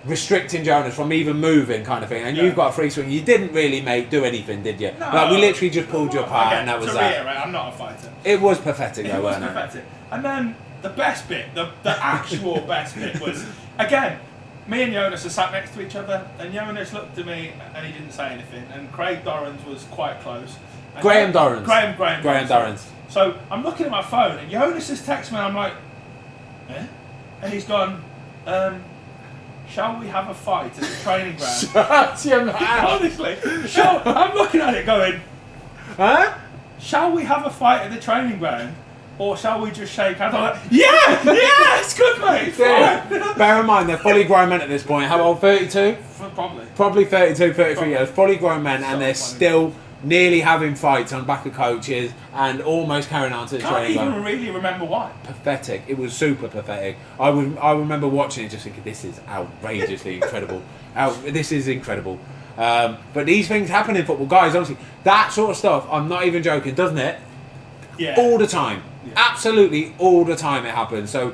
restricting Jonas from even moving, kind of thing, and you've got a free swing. You didn't really do anything, did you? No. Like, we literally just pulled you apart, and that was that. Reiterate, I'm not a fighter. It was pathetic, though, wasn't it? Pathetic. And then the best bit, the actual best bit was, again, me and Jonas are sat next to each other, and Jonas looked at me and he didn't say anything, and Craig Dorrans was quite close. Graham Dorrans. Graham Dorrans. So I'm looking at my phone, and Jonas has texted me, and I'm like, eh? And he's gone, shall we have a fight at the training ground? Shut your mouth. Honestly, I'm looking at it going, huh? Shall we have a fight at the training ground? Or shall we just shake hands? I'm like, yeah, it's good, mate. Bear in mind, they're fully grown men at this point. How old? 32? Probably 32, 33 years. Fully grown men, and they're still nearly having fights on back of coaches and almost carrying on to the training ground. Can't even really remember why. Pathetic. It was super pathetic. I remember watching it just thinking, this is outrageously incredible. This is incredible. But these things happen in football. Guys, honestly, that sort of stuff, I'm not even joking, doesn't it? Yeah. All the time. Yeah. Absolutely all the time it happens. So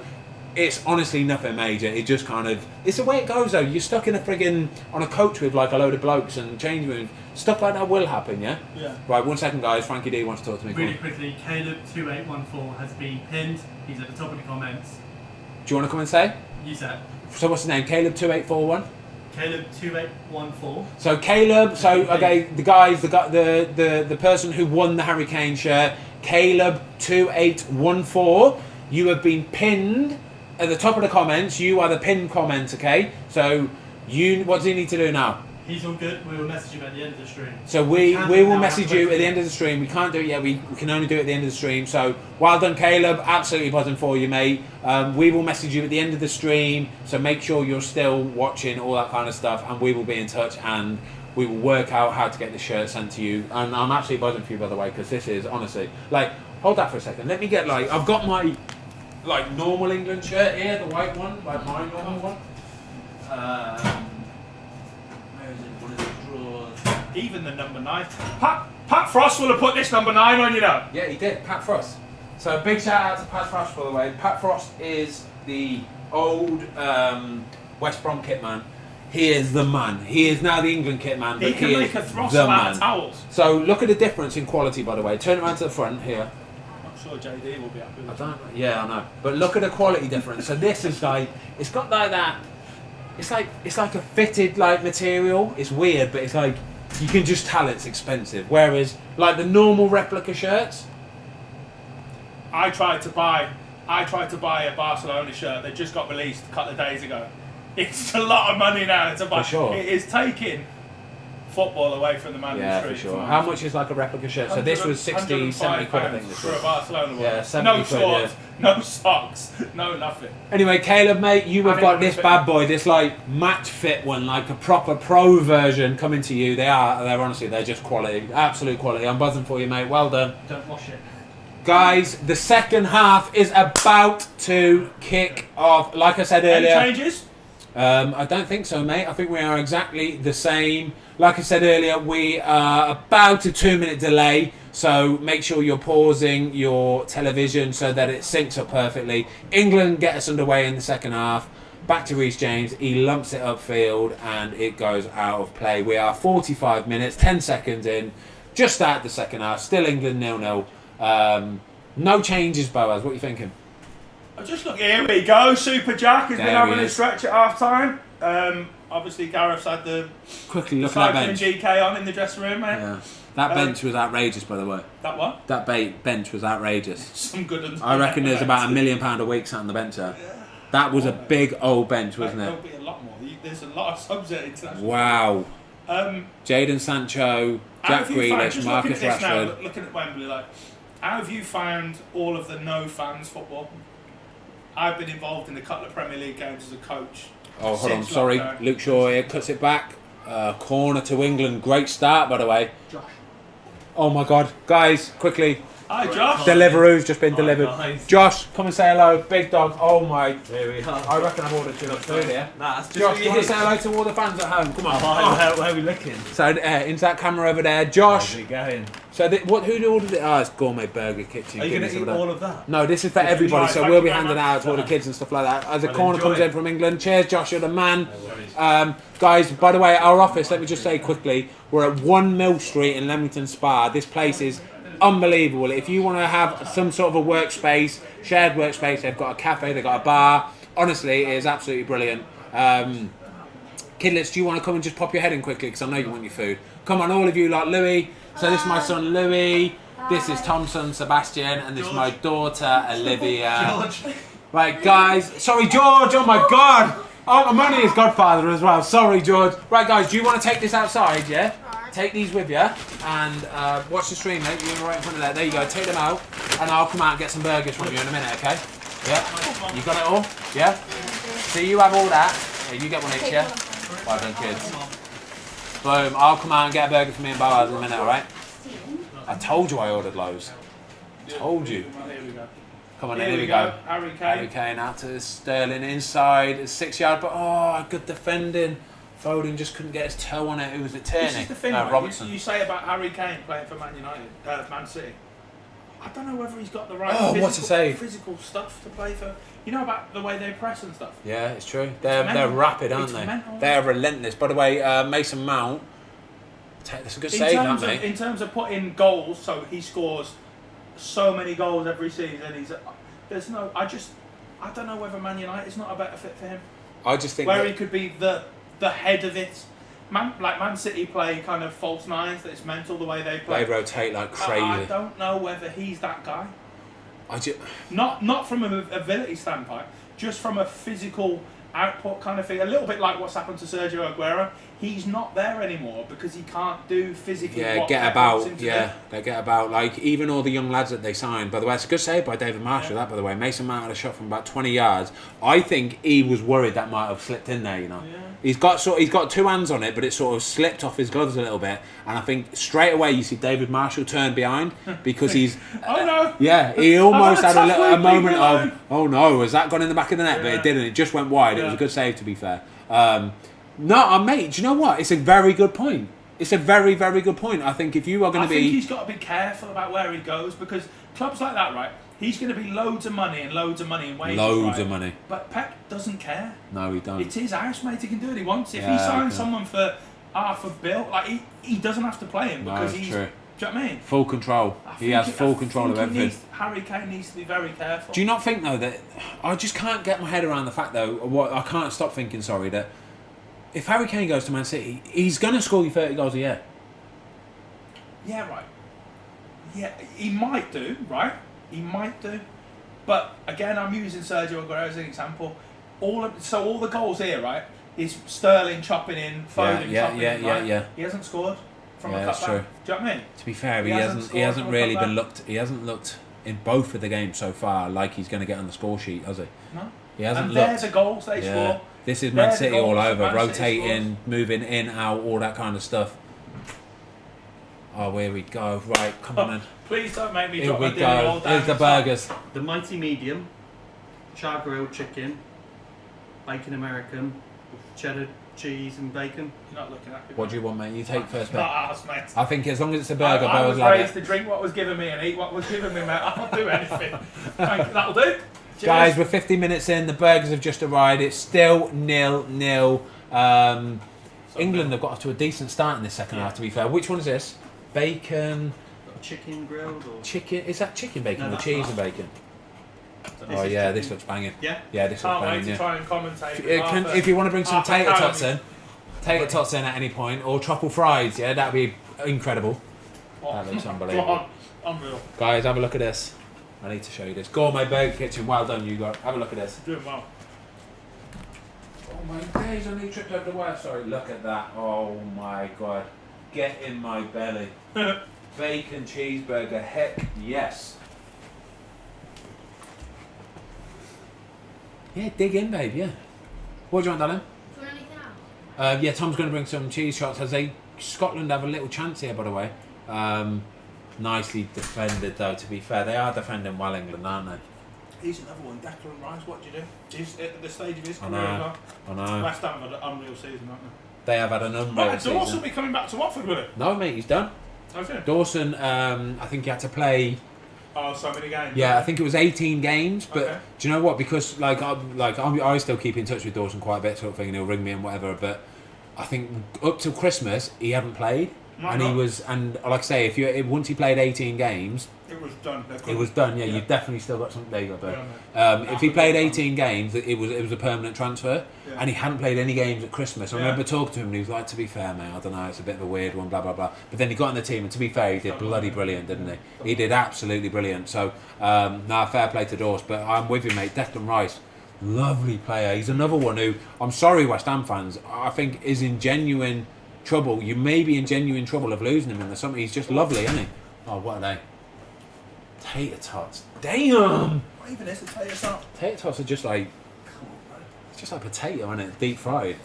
it's honestly nothing major. It just kind of, it's the way it goes though. You're stuck in on a coach with like a load of blokes and change rooms. Stuff like that will happen, yeah? Yeah. Right, 1 second guys. Frankie D wants to talk to me. Really quickly, Caleb2814 has been pinned. He's at the top of the comments. Do you want to come and say? You said. So what's his name? Caleb2841? Caleb2814. So Caleb, okay, the guys, the person who won the Harry Kane shirt, Caleb2814, you have been pinned at the top of the comments. You are the pinned comment, okay? So what does he need to do now? He's all good. We will message him at the end of the stream. So we will message you at the end of the stream. We can't do it yet. We can only do it at the end of the stream. So well done, Caleb. Absolutely buzzing for you, mate. We will message you at the end of the stream. So make sure you're still watching, all that kind of stuff, and we will be in touch and we will work out how to get the shirt sent to you. And I'm absolutely buzzing for you, by the way, because this is honestly like. Hold that for a second. Let me get like I've got my like normal England shirt here, the white one, like my normal one. Where is it? One of the drawers. Even the number 9. Pat Frost will have put this number 9 on, you know. Yeah, he did. Pat Frost. So big shout out to Pat Frost, by the way. Pat Frost is the old West Brom kit man. He is the man. He is now the England kit man. But He can make a throstle out of towels. So look at the difference in quality, by the way. Turn it around to the front here. I'm sure JD will be happy with I don't. Yeah, I know. But look at the quality difference. So this is like, it's got like that. It's like a fitted like material. It's weird, but it's like you can just tell it's expensive. Whereas like the normal replica shirts. I tried to buy a Barcelona shirt. They just got released a couple of days ago. It's a lot of money now to buy. For sure. It is taking football away from the man in the street. For sure. How much is like a replica shirt? So this was 60, 70 quid, I think. This for was. a Barcelona one. Yeah, 70 no quid, shorts, no socks, no nothing. Anyway, Caleb, mate, you have got this bad boy, this like match fit one, like a proper pro version coming to you. They're honestly, they're just quality, absolute quality. I'm buzzing for you, mate. Well done. Don't wash it. Guys, the second half is about to kick off. Like I said earlier. Any changes? I don't think so, mate. I think we are exactly the same. Like I said earlier, we are about a 2-minute delay, so make sure you're pausing your television so that it syncs up perfectly. England get us underway in the second half. Back to Reece James. He lumps it upfield and it goes out of play. We are 45 minutes, 10 seconds in. Just started the second half. Still England 0-0. No changes, Boaz. What are you thinking? I just look, here we go. Super Jack has been There having he a is. stretch at half time. Obviously, Gareth's had the Quickly look at that bench. TheCyclingGK on in the dressing room, mate. Yeah. That bench was outrageous, by the way. That what? That bench was outrageous. Some good ones. I reckon there's about £1 million a week sat on the bench there. That was a big old bench, wasn't There'll it? be a lot more. There's a lot of subs at international. Wow. Jadon Sancho, How Jack have you found- Grealish, just Marcus looking at this now, Rashford. looking at Wembley, like, how have you found all of the no fans football? I've been involved in a couple of Premier League games as a coach. Oh, hold on, since sorry. lockdown. Luke Shaw here cuts it back. Corner to England. Great start, by the way. Josh. Oh my God. Guys, quickly. Hi, Josh. Deliveroo's just been delivered. Nice. Josh, come and say hello. Big dog. Oh my. There we are. I reckon I've ordered too much food here. Nah, that's just Josh, for you want to you. say hello to all the fans at home? Come on. Where are we looking? So, into that camera over there. Josh. Where's it going? So, who ordered it? Oh, it's Gourmet Burger Kitchen. Are you Give going me to some eat of that. all of that? No, this is for everybody, Right, so thank we'll you be very handing much. out to all the kids and stuff like that. As a Well, corner enjoy comes it. in from England. Cheers, Josh, you're the man. Guys, by the way, our office, let me just say quickly, we're at 1 Mill Street in Leamington Spa. This place is unbelievable. If you want to have some sort of a workspace, shared workspace, they've got a cafe, they've got a bar. Honestly, it is absolutely brilliant. Kidlets, do you want to come and just pop your head in quickly? Because I know you want your food. Come on, all of you, like Louis. So this is my son, Louis. This is Tom's son, Sebastian. And this is my daughter, Olivia. George. Right, guys. Sorry, George. Oh, my God. Oh, I'm only his godfather as well. Sorry, George. Right, guys, do you want to take this outside, yeah? Take these with you and watch the stream, mate. You're right in front of there. There you go. Take them out, and I'll come out and get some burgers from you in a minute, okay? Yeah? You got it all? Yeah? So you have all that. Yeah, you get one each, yeah? Well done, kids. Boom. I'll come out and get a burger for me and Boaz in a minute, alright? I told you I ordered loads. Told you. Well, here we go. Come on, here we go. Harry Harry Kane. Kane out to Sterling inside. It's 6 yard, but good defending. Foden just couldn't get his toe on it. Who was it? Tierney? This is the thing, No, right? Robertson. You say about Harry Kane playing for Man United, Man City. I don't know whether he's got the right Oh, what to say? physical stuff to play for. You know about the way they press and stuff. Yeah, it's true. They're mental. rapid, aren't It's they? mental. They're relentless. By the way, Mason Mount. That's a good save, that, mate. In terms of putting goals, so he scores so many goals every season. There's no. I don't know whether Man United's not a better fit for him. I just think Where that he could be the head of it. Man City play kind of false nines. That it's mental the way they play. they rotate like I crazy. don't know whether he's that guy. I just, Not from an ability standpoint, just from a physical output kind of thing. A little bit like what's happened to Sergio Aguero. he's not there anymore because he can't do physically Yeah, what get Pep about. wants him to Yeah, do. they get about. Like, even all the young lads that they signed, by the way, it's a good save by David Marshall, that, by the way. Mason Mount had a shot from about 20 yards. I think he was worried that might have slipped in there, you know. Yeah. He's got two hands on it, but it sort of slipped off his gloves a little bit. And I think straight away you see David Marshall turn behind because he's... Oh no! Yeah, he almost had tough a week, moment leave me of, alone. oh no, has that gone in the back of the net? But Yeah. it didn't. It just went wide. It Yeah. was a good save, to be fair. Mate, do you know what? It's a very good point. It's a very, very good point. I think if you are going I to think be... he's got to be careful about where he goes because clubs like that, right? He's going to be loads of money and wages. Loads right? of money. But Pep doesn't care. No, he don't. It's his house, mate. He can do what he wants. If Yeah, he he signs can. someone for half a bill, like he doesn't have to play him No, because it's he's. true. Do you know what I mean? Full control. He has full control of everything. Harry Kane needs to be very careful. Do you not think, though, that... I just can't get my head around the fact, though, I can't stop thinking, that if Harry Kane goes to Man City, he's going to score you 30 goals a year. Yeah, right. Yeah, he might do, right? He might do. But again, I'm using Sergio Aguero as an example. All the goals here, right, is Sterling chopping in, Foden chopping in, right? Yeah. He hasn't scored from a Yeah, that's cutback. true. Do you know what I mean? To be fair, He he hasn't hasn't scored from a really been cutback. looked. He hasn't looked in both of the games so far like he's going to get on the score sheet, has he? No. He hasn't And looked. they're the goals they score. This is They're Man the City all goals over, that Man City rotating, moving in, out, all that kind of stuff. Oh, here we go. Right, come on then. Please don't make me Here drop we my dinner all go. down Here's the the side. burgers. The mighty medium, char grilled chicken, bacon American, with cheddar, cheese and bacon. You're not looking at me. What do you want, mate? You take first, mate. Not asked, mate. I think as long as it's a burger, I Boaz was love raised it. to drink what was given me and eat what was given me, mate. I'll do anything. Thank you. That'll do. Cheers. Guys, we're 50 minutes in. The burgers have just arrived. It's still 0-0. England have got off to a decent start in this second half, to be fair. Which one is this? Bacon, Got chicken grilled or chicken. Is that chicken bacon No, or that's cheese not. and bacon? This Oh is yeah, chicken. this looks banging. Yeah. Yeah, this looks Can't wait banging. to Yeah. try and commentate. If you want to bring some half a tater pound. tots in, tater tots in at any point, or truffle fries, yeah, that'd be incredible. That looks unbelievable. Go on. Unreal. Guys, have a look at this. I need to show you this. Gourmet Burger Kitchen, well done, you guys. Have a look at this. Doing well. Oh my days, I need tripped over the wire. Sorry, look at that. Oh my god. Get in my belly. Bacon cheeseburger, heck yes. Yeah, dig in, babe, yeah. What do you want, darling? Do you want anything else? Yeah, Tom's going to bring some cheese shots. Scotland have a little chance here, by the way. Nicely defended, though, to be fair. They are defending well, England, aren't they? He's another one. Declan Rice, what do you do? He's at the stage of his I career know. as well. I know. West Ham had an unreal season, haven't They have had an they? unreal But Dawson will season. be coming back to Watford, will it? No, mate, he's done. Okay. Dawson, I think he had to play... Oh, so many games. Yeah, I think it was 18 games, but Okay. do you know what? Because I still keep in touch with Dawson quite a bit, sort of thing, and he'll ring me and whatever. But I think up till Christmas he hadn't played, Why and not? he was, and like I say, once he played 18 games, It was done. it was done. Yeah, Yeah. you've definitely still got some. There you go, bud. Yeah, mate. If he played 18 games, it was a permanent transfer, Yeah. and he hadn't played any games at Christmas. I Yeah. remember talking to him, and he was like, "To be fair, mate, I don't know, it's a bit of a weird one, blah blah blah." But then he got in the team, and to be fair, he did bloody brilliant, didn't he? He did absolutely brilliant. So, fair play to Dawes. But I'm with you, mate. Declan Rice, lovely player. He's another one who, I'm sorry, West Ham fans, I think is in genuine trouble. You may be in genuine trouble of losing him in the summer. He's just lovely, isn't he? Oh, what are they? Tater tots. Damn! What even is it? Tell you something. Tater tots are just like, it's just like potato, isn't it? Deep fried.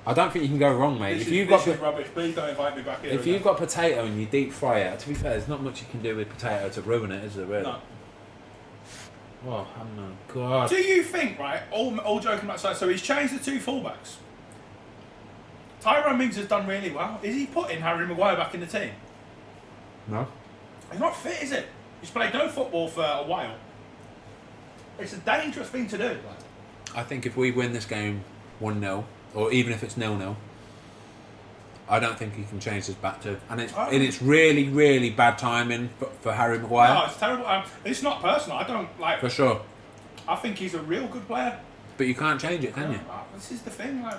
I don't think you can go wrong, mate. This If you've got rubbish. Please don't invite me back here. if you've got potato and you deep fry it, to be fair, there's not much you can do with potato to ruin it, is there? Really? No. Oh, my god. Do you think, right? All joking about aside, so he's changed the two fullbacks. Tyrone Mings has done really well. Is he putting Harry Maguire back in the team? No. He's not fit, is it? He's played no football for a while. It's a dangerous thing to do. I think if we win this game 1-0, or even if it's 0-0, I don't think he can change this back to. And it's really, really bad timing for Harry Maguire. No, it's terrible. It's not personal. I don't like. For sure. I think he's a real good player. But you can't change it, can you? This is the thing. Like,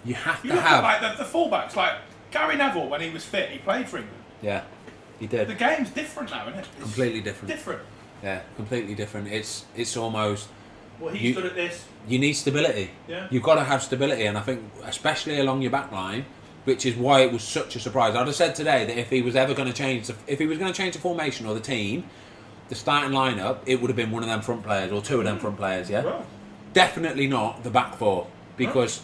You have you to look have. at like the fullbacks. Like Gary Neville, when he was fit, he played for England. Yeah, he The did. game's different now, isn't it? It's Completely different. Different. Yeah, completely different. It's almost. Well, he's You- good at this. You need stability. Yeah. You've got to have stability, and I think especially along your back line, which is why it was such a surprise. I'd have said today that if he was ever going to change, the formation or the team, the starting lineup, it would have been one of them front players or two of them front players. Yeah, Right. definitely not the back four because,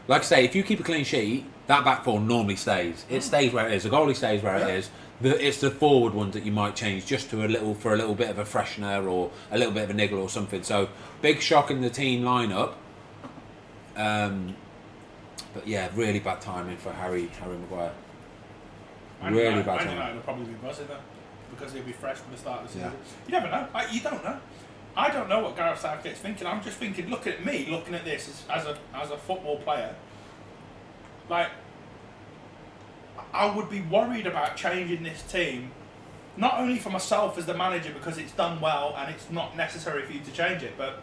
like I say, if you keep a clean sheet, that back four normally stays. It stays where it is. The goalie stays where it is. It's the forward ones that you might change just to a little bit of a freshener or a little bit of a niggle or something. So big shock in the team lineup. But yeah, really bad timing for Harry Maguire. Really bad timing. United will probably be buzzing that because he'll be fresh from the start of the season. Yeah. You never know. You don't know. I don't know what Gareth Southgate's thinking. I'm just thinking, looking at this as a football player. Like, I would be worried about changing this team, not only for myself as the manager because it's done well and it's not necessary for you to change it, but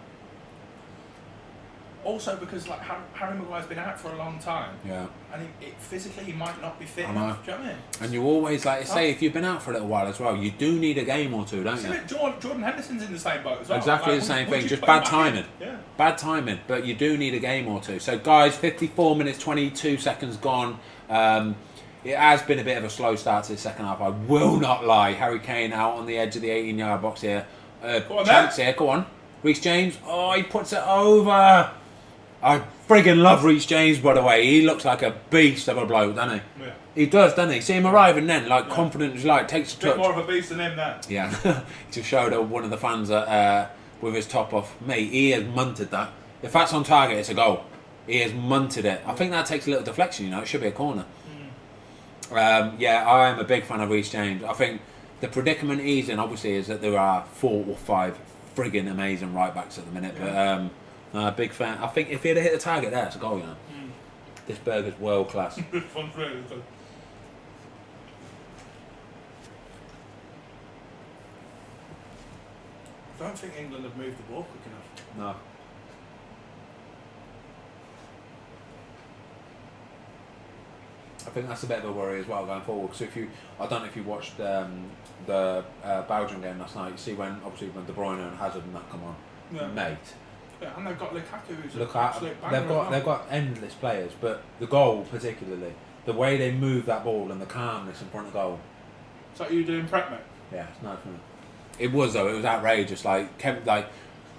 also because like Harry Maguire's been out for a long time. Yeah. And physically he might not be fit I know. enough. Do you know what I mean? And you always, like I say, if you've been out for a little while as well, you do need a game or two, don't you? Jordan Henderson's in the same boat as well. Exactly Like, the same would thing, you just put him bad back timing. in? Yeah. Bad timing, but you do need a game or two. So guys, 54 minutes, 22 seconds gone. It has been a bit of a slow start to the second half, I will not lie. Harry Kane out on the edge of the 18-yard box here. Chance here, go on. Reece James, oh, he puts it over. I friggin' love Reece James, by the way. He looks like a beast of a bloke, doesn't he? Yeah. He does, doesn't he? See him arriving then, like confident as like, takes a Bit touch. more of a beast than him now. Yeah, to show one of the fans that with his top off, mate, he has munted that. If that's on target, it's a goal. He has munted it. I think that takes a little deflection, you know, it should be a corner. Yeah, I am a big fan of Reece James. I think the predicament he's in, obviously, is that there are 4 or 5 friggin' amazing right backs at the minute. Yeah. But big fan. I think if he'd have hit the target there, it's a goal, you know. This burger's world class. This one's really good. I don't think England have moved the ball quick enough. No. I think that's a bit of a worry as well going forward. Because I don't know if you watched the Belgium game last night. You see when De Bruyne and Hazard and that come on, mate. Yeah, and they've got Lukaku, who's they've got endless players, but the goal particularly, the way they move that ball and the calmness in front of goal. Is that you doing prep, mate? Yeah, it's nice. It was though. It was outrageous. Like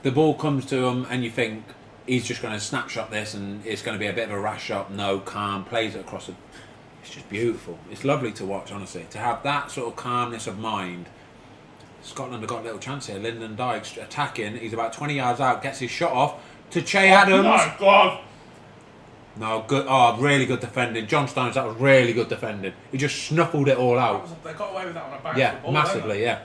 the ball comes to him, and you think he's just going to snapshot this, and it's going to be a bit of a rash shot. No, calm, plays it across the. It's just beautiful. It's lovely to watch, honestly. To have that sort of calmness of mind. Scotland have got a little chance here. Lyndon Dykes attacking. He's about 20 yards out. Gets his shot off to Che Adams. My God! No, good. Oh, really good defending. John Stones, that was really good defending. He just snuffled it all out. They got away with that on a bounce Yeah, ball, massively, yeah.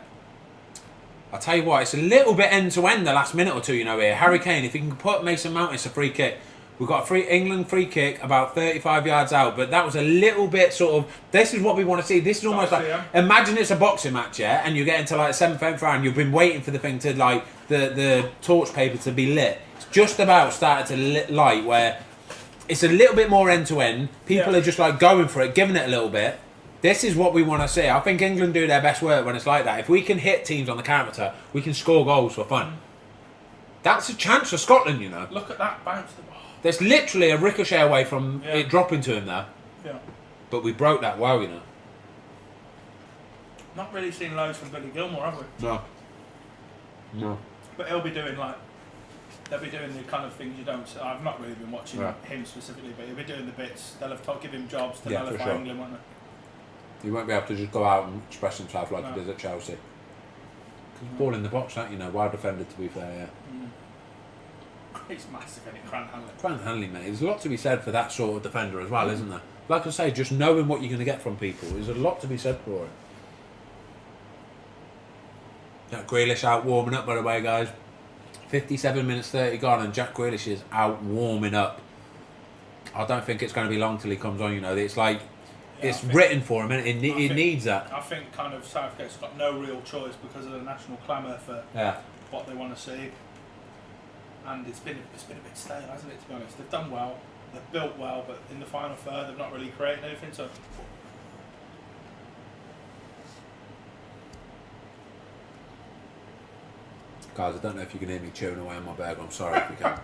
I'll tell you what, it's a little bit end-to-end the last minute or two, you know, here. Harry Kane, if he can put Mason Mount, it's a free kick. We've got a England free kick about 35 yards out, but that was a little bit sort of, this is what we want to see. This is almost like, imagine it's a boxing match, yeah, and you get into like the 7th, 8th round, you've been waiting for the thing to like, the torch paper to be lit. It's just about started to light where it's a little bit more end-to-end. People are just like going for it, giving it a little bit. This is what we want to see. I think England do their best work when it's like that. If we can hit teams on the counter, we can score goals for fun. That's a chance for Scotland, you know. Look at that bounce. There's literally a ricochet away from it dropping to him there. Yeah. But we broke that well, you know. Not really seen loads from Billy Gilmore, have we? No. But they'll be doing the kind of things you don't. I've not really been watching him specifically, but he'll be doing the bits. They'll have give him jobs to nullify sure. England, won't they? He won't be able to just go out and express himself like he does at Chelsea. Ball in the box, that, you know, well defended, to be fair, yeah. He's massive, isn't he? Grant Hanley. Grant Hanley, mate. There's a lot to be said for that sort of defender as well, isn't there? Like I say, just knowing what you're going to get from people, there's a lot to be said for it. Jack Grealish out warming up, by the way, guys. 57 minutes 30 gone, and Jack Grealish is out warming up. I don't think it's going to be long till he comes on, you know. It's like, it's written for him, and it needs that. I think kind of Southgate's got no real choice because of the national clamour for what they want to see. And it's been a bit stale, hasn't it, to be honest? They've done well, they've built well, but in the final third they've not really created anything, so... Guys, I don't know if you can hear me chewing away on my burger, I'm sorry if you can.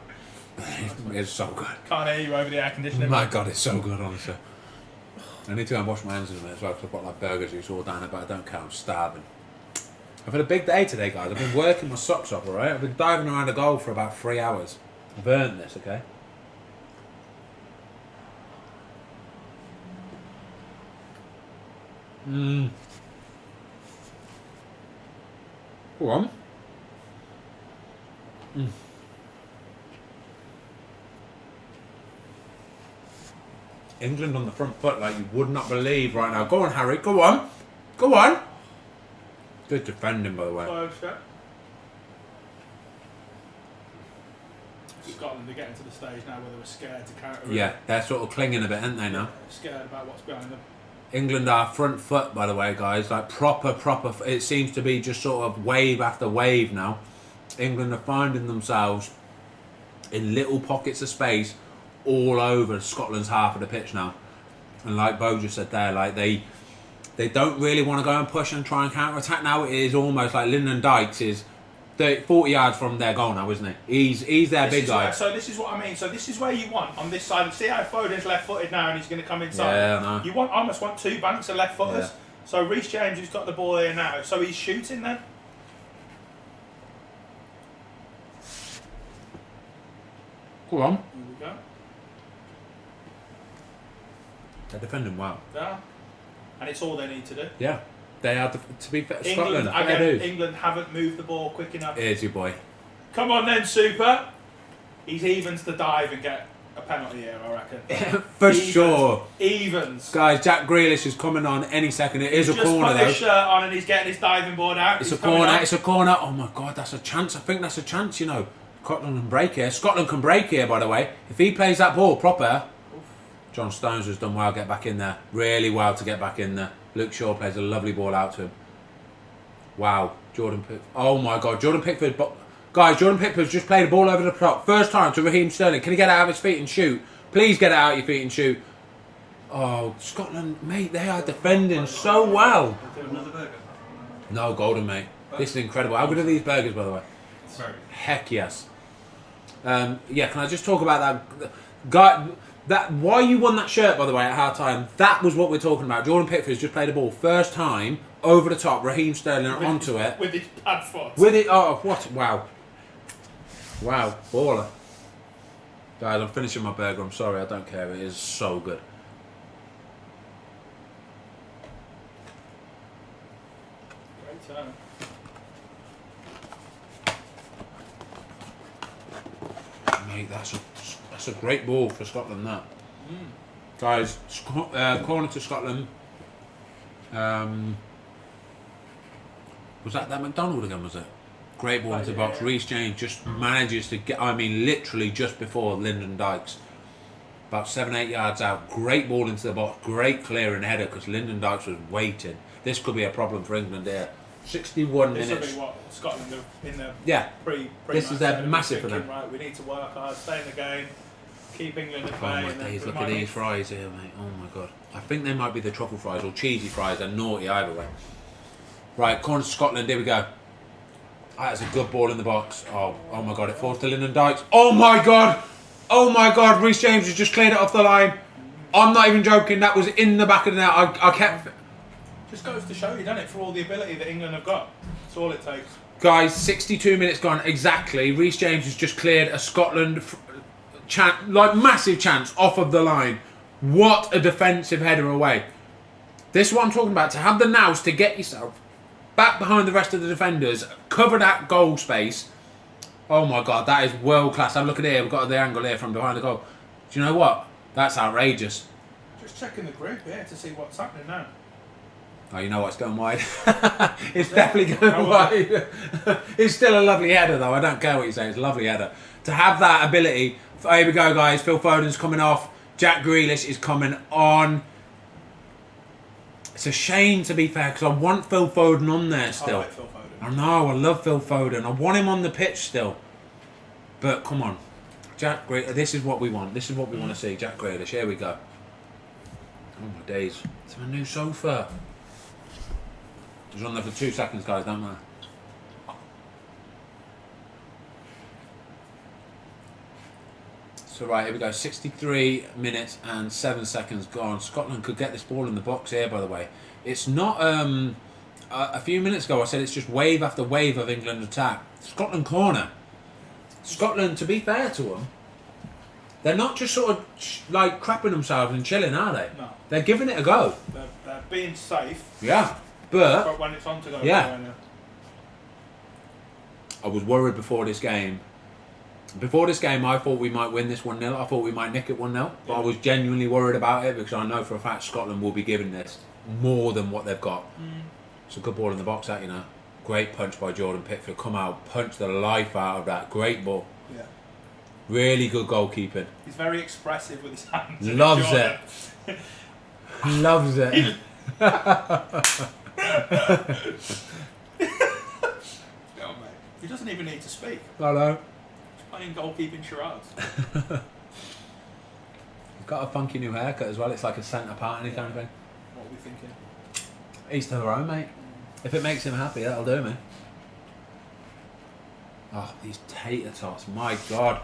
It's so good. Can't hear you over the air conditioning. My God, it's so good, honestly. I need to go and wash my hands in a minute as well because I've got like burger juice all down it, but I don't care, I'm starving. I've had a big day today, guys. I've been working my socks off, alright? I've been diving around a goal for about 3 hours. I've earned this, okay? Go on. England on the front foot like you would not believe right now. Go on, Harry. Go on. Go on. Good defending, by the way. Scotland are getting to the stage now where they were scared to counter. Yeah, they're sort of clinging a bit, aren't they, now? Scared about what's behind them. England are front foot, by the way, guys. Like proper. It seems to be just sort of wave after wave now. England are finding themselves in little pockets of space all over Scotland's half of the pitch now. And like Bo just said there, like they don't really want to go and push and try and counter-attack now. It is almost like Lyndon Dykes is 40 yards from their goal now, isn't he? He's their big guy. So this is what I mean. So this is where you want on this side. See how Foden's left-footed now and he's going to come inside. Yeah, I know. You almost want two banks of left-footers. Yeah. So Reece James, who's got the ball here now, so he's shooting then. Go on. Here we go. They're defending well. Yeah. And it's all they need to do. Yeah. They are, to be fair, Scotland, England haven't moved the ball quick enough. Here's your boy. Come on then, Super. He's evens the dive and get a penalty here, I reckon. For sure. Evens. Guys, Jack Grealish is coming on any second. It is a corner, though. He's just put his shirt on and he's getting his diving board out. It's a corner. It's a corner. Oh, my God, that's a chance. I think that's a chance, you know. Scotland can break here. Scotland can break here, by the way. If he plays that ball proper, John Stones has done well, get back in there. Really well to get back in there. Luke Shaw plays a lovely ball out to him. Wow. Jordan Pickford. Oh, my God. Jordan Pickford. Guys, Jordan Pickford's just played a ball over the top. First time to Raheem Sterling. Can he get it out of his feet and shoot? Please get it out of your feet and shoot. Oh, Scotland, mate, they are defending so well. Another burger? No, golden, mate. This is incredible. How good are these burgers, by the way? Sorry. Heck yes. Yeah, can I just talk about that guy? Why you won that shirt, by the way, at half time? That was what we're talking about. Jordan Pickford's just played a ball first time over the top. Raheem Sterling onto it with his pad foot. With it. Oh, what? Wow, baller. Guys, I'm finishing my burger. I'm sorry, I don't care. It is so good. Great turn. Mate, that's a great ball for Scotland, that. Guys, corner to Scotland. Was that McDonald again, was it? Great ball into the box. Reece James just manages to get, I mean, literally just before Lyndon Dykes. About 7-8 yards out. Great ball into the box. Great clearing header because Lyndon Dykes was waiting. This could be a problem for England here. 61 minutes. This will be what Scotland are in the pre this is a massive for them. Right, we need to work hard, stay in the game, keep England at Oh bay. my days, look at these fries here, mate. Oh my God. I think they might be the truffle fries or cheesy fries. They're naughty either way. Right, corner to Scotland. Here we go. That's a good ball in the box. Oh my God, it falls to Lyndon Dykes. Oh my God, Reece James has just cleared it off the line. I'm not even joking, that was in the back of the net. I kept... Just goes to show you, doesn't it, for all the ability that England have got. That's all it takes. Guys, 62 minutes gone exactly. Reece James has just cleared a Scotland massive chance off of the line. What a defensive header away. This is what I'm talking about. To have the nous to get yourself back behind the rest of the defenders, cover that goal space. Oh my God, that is world class. I'm looking here, we've got the angle here from behind the goal. Do you know what? That's outrageous. Just checking the group here to see what's happening now. Oh, you know what's going wide. It's definitely going wide. It's still a lovely header, though. I don't care what you say. It's a lovely header. To have that ability. Here we go, guys. Phil Foden's coming off. Jack Grealish is coming on. It's a shame, to be fair, because I want Phil Foden on there still. I like Phil Foden. I know. I love Phil Foden. I want him on the pitch still. But come on. Jack Grealish. This is what we want. This is what we want to see. Jack Grealish. Here we go. Oh, my days. It's my new sofa. It was on there for 2 seconds, guys, don't matter. So right, here we go. 63 minutes and 7 seconds gone. Scotland could get this ball in the box here, by the way. It's not... a few minutes ago I said it's just wave after wave of England attack. Scotland corner. Scotland, to be fair to them, they're not just sort of like crapping themselves and chilling, are they? No. They're giving it a go. They're being safe. Yeah, but when it's on to go. Yeah. I was worried before this game. Before this game, I thought we might win this 1-0. I thought we might nick it 1-0. But I was genuinely worried about it because I know for a fact Scotland will be giving this more than what they've got. It's a good ball in the box, that, you know. Great punch by Jordan Pickford. Come out, punch the life out of that. Great ball. Yeah. Really good goalkeeping. He's very expressive with his hands. Loves it. Loves it. Oh, mate. He doesn't even need to speak. Hello. He's playing goalkeeping charades. He's got a funky new haircut as well. It's like a centre party kind of thing. What are we thinking? Each to their own, mate. If it makes him happy, that'll do me. Oh, these tater tots, my God.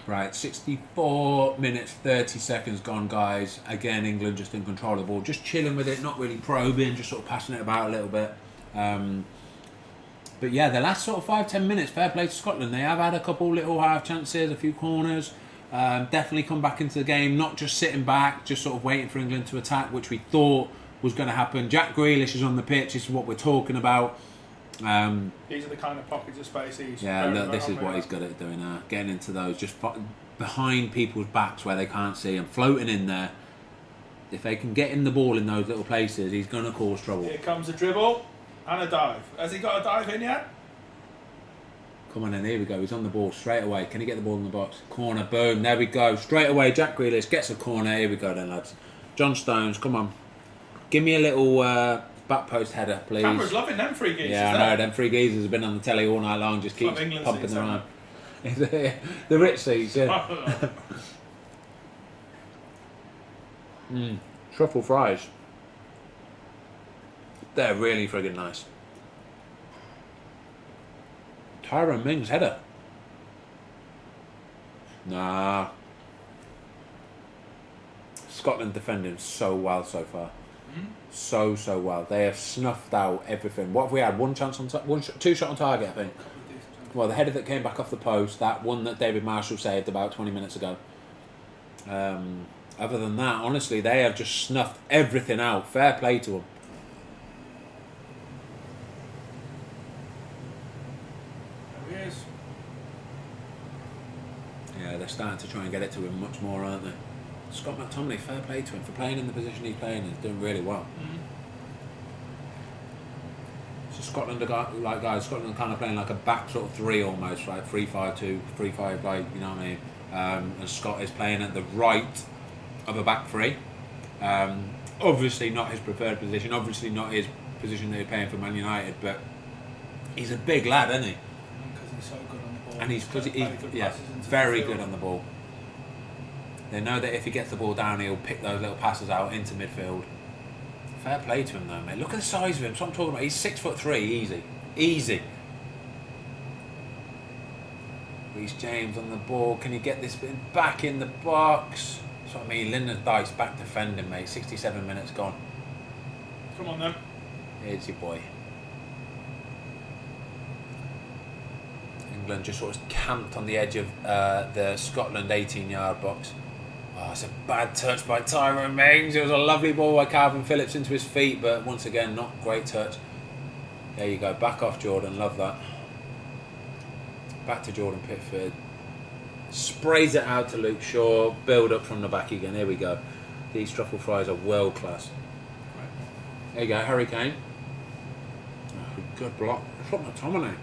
Right, 64 minutes, 30 seconds gone, guys. Again, England just in control of the ball. Just chilling with it, not really probing, just sort of passing it about a little bit. But yeah, the last sort of 5-10 minutes, fair play to Scotland. They have had a couple little half chances, a few corners. Definitely come back into the game, not just sitting back, just sort of waiting for England to attack, which we thought was going to happen. Jack Grealish is on the pitch. This is what we're talking about. These are the kind of pockets of space he's... Yeah, look, this is what he's good at doing now. Getting into those, just behind people's backs where they can't see and floating in there. If they can get him the ball in those little places, he's going to cause trouble. Here comes a dribble and a dive. Has he got a dive in yet? Come on in, here we go. He's on the ball straight away. Can he get the ball in the box? Corner, boom, there we go. Straight away, Jack Grealish gets a corner. Here we go then, lads. John Stones, come on. Give me a little back post header, please. Cameron's loving them free geezers. Yeah, I know. Them free geezers have been on the telly all night long. Just keep pumping them around. The rich seats, yeah. Truffle fries. They're really friggin' nice. Tyrone Mings header. Nah. Scotland defending so well so far. So well. They have snuffed out everything. What have we had? One chance on two shot on target, I think. Well, the header that came back off the post, that one that David Marshall saved about 20 minutes ago. Other than that, honestly, they have just snuffed everything out. Fair play to them. There he is. Yeah, they're starting to try and get it to him much more, aren't they? Scott McTominay, fair play to him for playing in the position he's playing. He's doing really well. So Scotland are guys. Scotland are kind of playing like a back sort of three almost, right? 3-5-2, 3-5, like, you know what I mean? And Scott is playing at the right of a back three. Obviously not his preferred position. Obviously not his position that he's playing for Man United. But he's a big lad, isn't he? Because he's so good on the ball. And he's very good on the ball. They know that if he gets the ball down, he'll pick those little passes out into midfield. Fair play to him though, mate. Look at the size of him. That's what I'm talking about. He's 6'3", easy. Reece James on the ball. Can he get this bit back in the box? That's what I mean. Lyndon Dice back defending, mate. 67 minutes gone. Come on then. Here's your boy. England just sort of camped on the edge of the Scotland 18-yard box. Oh, it's a bad touch by Tyrone Mings. It was a lovely ball by Calvin Phillips into his feet, but once again, not great touch. There you go. Back off, Jordan. Love that. Back to Jordan Pickford. Sprays it out to Luke Shaw. Build up from the back again. Here we go. These truffle fries are world class. There you go. Harry Kane. Oh, good block. Shot McTominay.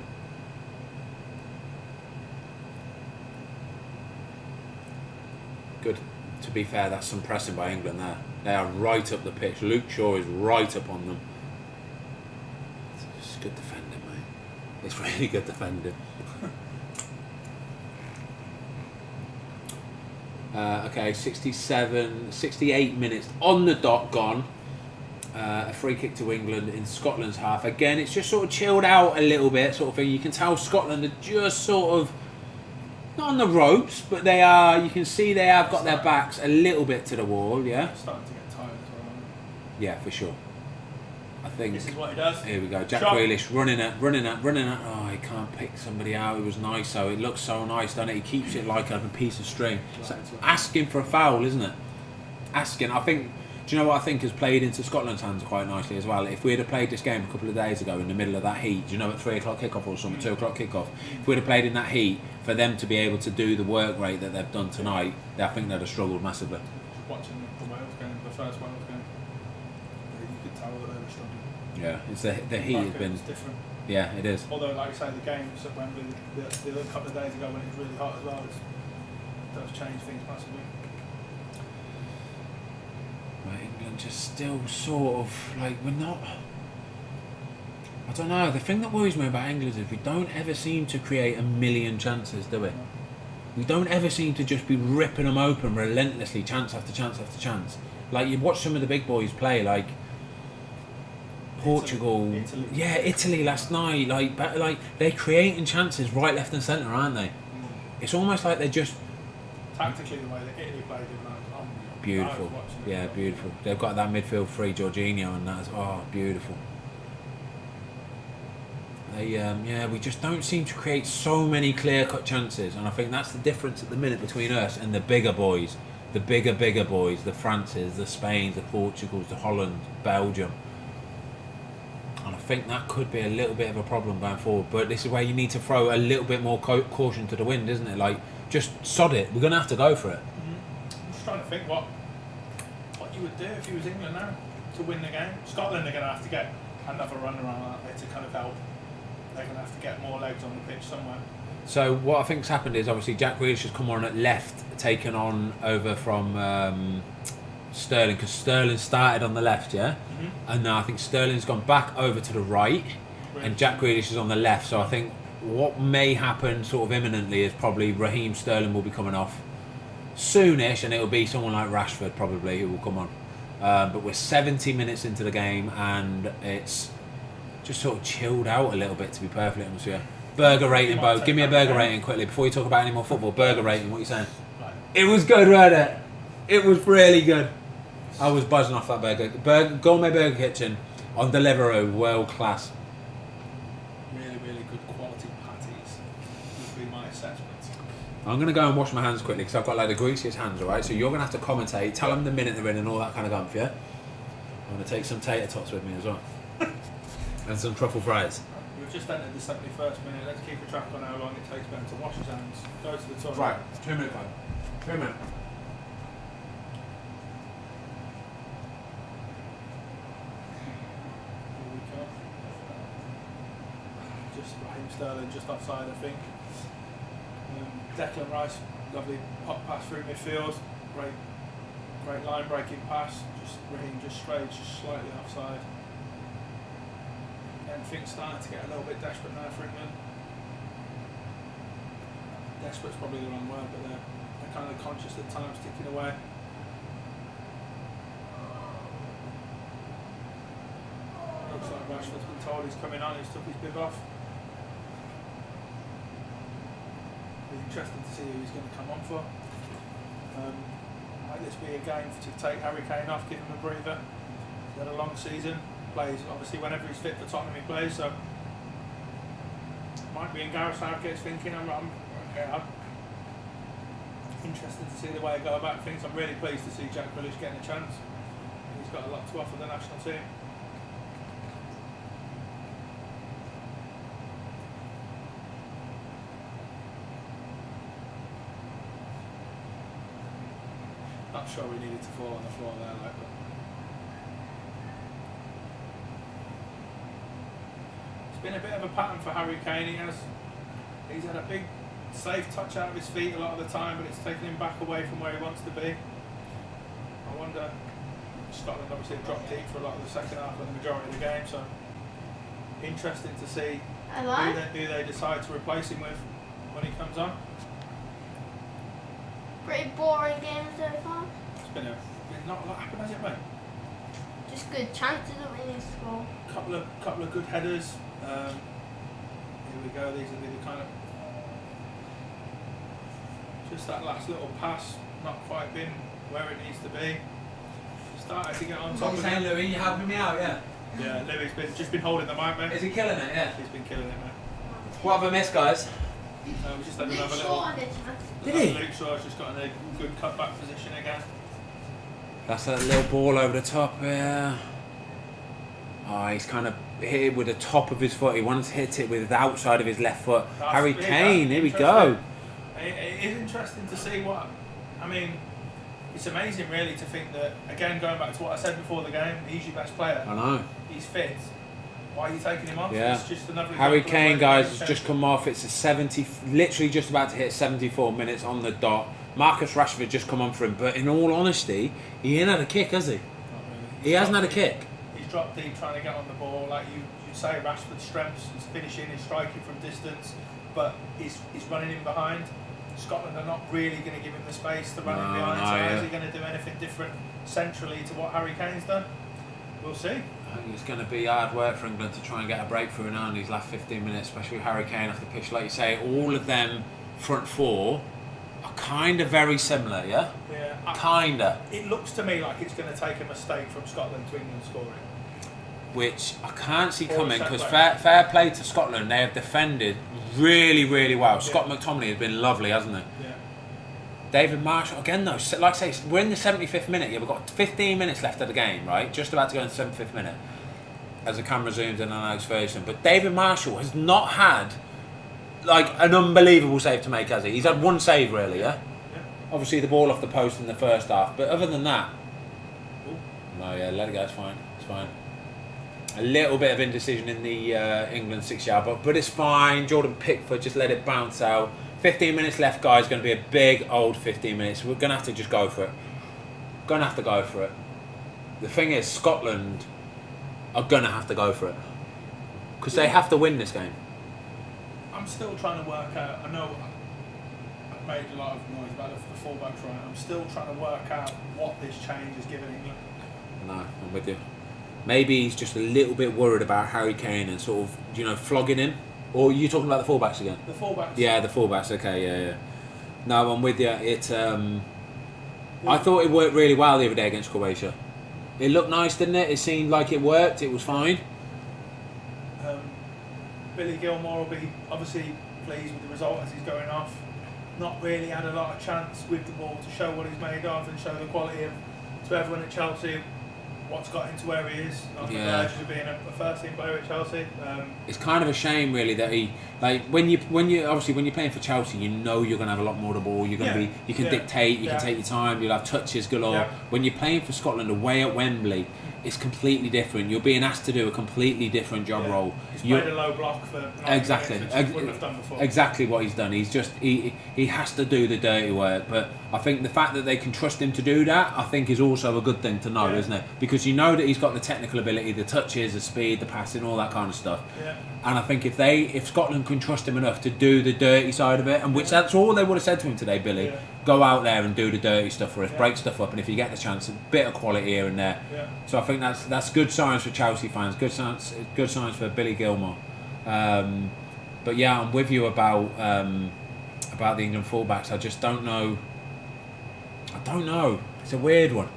Good. To be fair, that's some pressing by England there. They are right up the pitch. Luke Shaw is right up on them. It's good defending, mate. It's really good defending. Okay, 68 minutes on the dot gone. a free kick to England in Scotland's half. Again, it's just sort of chilled out a little bit, sort of thing. You can tell Scotland are just sort of not on the ropes, but they are. You can see they have got their backs a little bit to the wall. Yeah. They're starting to get tired as well. Aren't Yeah, for sure. I think they? This is what he does. here we go. Jack Shot. Grealish running it. Oh, he can't pick somebody out. It was nice though. It looks so nice, doesn't it? He keeps it like a piece of string. So asking for a foul, isn't it? Asking. I think. Do you know what I think has played into Scotland's hands quite nicely as well? If we had played this game a couple of days ago in the middle of that heat, do you know, at 3 o'clock kickoff or something, 2 o'clock kickoff, if we'd have played in that heat, for them to be able to do the work rate that they've done tonight, I think they'd have struggled massively. Watching the Wales game, the first Wales game, you could tell that they were struggling. Yeah, it's the heat has been. It's different. Yeah, it is. Although, like you say, the games at Wembley the other couple of days ago when it was really hot as well, it does change things massively. Well, England just still sort of like we're not. I don't know. The thing that worries me about England is we don't ever seem to create a million chances, do we? We don't ever seem to just be ripping them open relentlessly, chance after chance after chance. Like you watch some of the big boys play, like Portugal, Italy last night. Like they're creating chances right, left, and centre, aren't they? It's almost like they're just Tactically, the way that Italy played it, beautiful. Yeah, beautiful. They've got that midfield free, Jorginho, and that as well. Oh, beautiful. They, we just don't seem to create so many clear-cut chances, and I think that's the difference at the minute between us and the bigger boys, the bigger boys, the Frances, the Spains, the Portugals, the Holland, Belgium. And I think that could be a little bit of a problem going forward. But this is where you need to throw a little bit more caution to the wind, isn't it? Like, just sod it. We're going to have to go for it. I'm just trying to think what you would do if you was England now to win the game. Scotland are going to have to get another run around, aren't they, to kind of help. They're going to have to get more legs on the pitch somewhere. So what I think's happened is obviously Jack Grealish has come on at left, taken on over from Sterling, because Sterling started on the left, yeah? And now I think Sterling's gone back over to the right, and Jack Grealish is on the left. So I think what may happen sort of imminently is probably Raheem Sterling will be coming off soonish, and it'll be someone like Rashford probably who will come on. But we're 70 minutes into the game, and it's just sort of chilled out a little bit, to be perfectly honest with you. Burger rating, Bo. Give me a burger rating quickly before you talk about any more football. Burger rating, what are you saying? It was good, wasn't it? It was really good. I was buzzing off that burger. Gourmet Burger Kitchen on Deliveroo, world class. Really, really good quality patties would be my assessment. I'm going to go and wash my hands quickly because I've got like the greasiest hands, alright? So you're going to have to commentate, tell them the minute they're in and all that kind of gumph, yeah? I'm going to take some tater tots with me as well. And some truffle fries. We've just entered the 71st minute. Let's keep a track on how long it takes Ben to wash his hands. Go to the toilet. Right, 2 minutes, man. 2 minutes. Here we go. Just Raheem Sterling just offside, I think. Declan Rice, lovely pop pass through midfield. Great line breaking pass. Just Raheem just strayed, just slightly offside. And things starting to get a little bit desperate now for England. Desperate's probably the wrong word, but they're kind of conscious that time's ticking away. Looks like Rashford's been told he's coming on, he's took his bib off. Be interesting to see who he's going to come on for. Might this be a game to take Harry Kane off, give him a breather? He's had a long season. Plays obviously whenever he's fit for Tottenham he plays, so might be in Gareth Southgate's thinking. I'm interested to see the way they go about things. I'm really pleased to see Jack Grealish getting a chance. He's got a lot to offer the national team. Not sure we needed to fall on the floor there, like, but been a bit of a pattern for Harry Kane. He's had a big safe touch out of his feet a lot of the time, but it's taken him back away from where he wants to be. I wonder, Scotland obviously dropped deep for a lot of the second half of the majority of the game, so interesting to see who they decide to replace him with when he comes on. Pretty boring game so far. It's been not a lot happened, has it, mate? Just good chances of winning score. Couple of good headers. Here we go. These will be the kind of just that last little pass, not quite been where it needs to be. Started to get on top of it. Louis, you helping me out, yeah? Yeah, Louis just been holding the mic, mate. Is he killing it? Yeah. He's been killing it, mate. What have I missed, guys? We just had Luke another Shaw little. had a chance. Did he? Luke Shaw's just got in a good cutback position again. That's that little ball over the top, yeah. Oh, he's kind of hit it with the top of his foot. He wanted to hit it with the outside of his left foot. Harry Kane, here we go. It is interesting to see what. I mean, it's amazing, really, to think that, again, going back to what I said before the game, he's your best player. I know. He's fit. Why are you taking him off? Yeah. It's just another Harry example of Kane, where guys, he's has just come off. It's a 70, literally just about to hit 74 minutes on the dot. Marcus Rashford just come on for him, but in all honesty, he ain't had a kick, has he? Not really. He hasn't had a kick. He's dropped deep trying to get on the ball. Like you say, Rashford's strengths, he's finishing, he's striking from distance, but he's running in behind. Scotland are not really going to give him the space to run in behind, so how is he going to do anything different centrally to what Harry Kane's done? We'll see. I think it's going to be hard work for England to try and get a breakthrough now in these last 15 minutes, especially with Harry Kane off the pitch. Like you say, all of them front four are kind of very similar, yeah? Yeah. Kinda. It looks to me like it's going to take a mistake from Scotland to England scoring. Which I can't see Or coming set because play. fair play to Scotland. They have defended really, really well. Yeah. Scott McTominay has been lovely, hasn't he? Yeah. David Marshall, again though, like I say, we're in the 75th minute. Yeah, we've got 15 minutes left of the game, right? Just about to go into the 75th minute as the camera zooms in on Alex Ferguson. But David Marshall has not had like an unbelievable save to make, has he? He's had one save really, yeah? Yeah. Obviously the ball off the post in the first half, but other than that, Ooh. no, yeah, let it go, it's fine. It's fine. A little bit of indecision in the England 6-yard box, but it's fine. Jordan Pickford just let it bounce out. 15 minutes left, guys. Going to be a big old 15 minutes. We're going to have to just go for it. Going to have to go for it. The thing is, Scotland are going to have to go for it because they have to win this game. I'm still trying to work out. I know I've made a lot of noise about the fullbacks, right? I'm still trying to work out what this change has given England. No, I'm with you. Maybe he's just a little bit worried about Harry Kane and sort of, flogging him. Or are you talking about the fullbacks again? The fullbacks. Yeah, the fullbacks. Okay, yeah. No, I'm with you. I thought it worked really well the other day against Croatia. It looked nice, didn't it? It seemed like it worked. It was fine. Billy Gilmore will be obviously pleased with the result as he's going off. Not really had a lot of chance with the ball to show what he's made of and show the quality of to everyone at Chelsea what's got him to where he is. On the verge of being a first team player at Chelsea. It's kind of a shame, really, that he when you're playing for Chelsea, you know you're going to have a lot more of the ball. You're going to be, you can dictate, you can take your time, you'll have touches galore. Yeah. When you're playing for Scotland away at Wembley, it's completely different. You're being asked to do a completely different job role. He's played a low block for 90 minutes, which he wouldn't have done before. Exactly what he's done. He's just he has to do the dirty work. But I think the fact that they can trust him to do that, I think, is also a good thing to know, isn't it? Because you know that he's got the technical ability, the touches, the speed, the passing, all that kind of stuff. Yeah. And I think if Scotland can trust him enough to do the dirty side of it, and which that's all they would have said to him today, Billy. Yeah. Go out there and do the dirty stuff for us, break stuff up, and if you get the chance, a bit of quality here and there. Yeah. So I think that's good signs for Chelsea fans, good signs for Billy Gilmore. But yeah, I'm with you about the England fullbacks. I just don't know. I don't know. It's a weird one.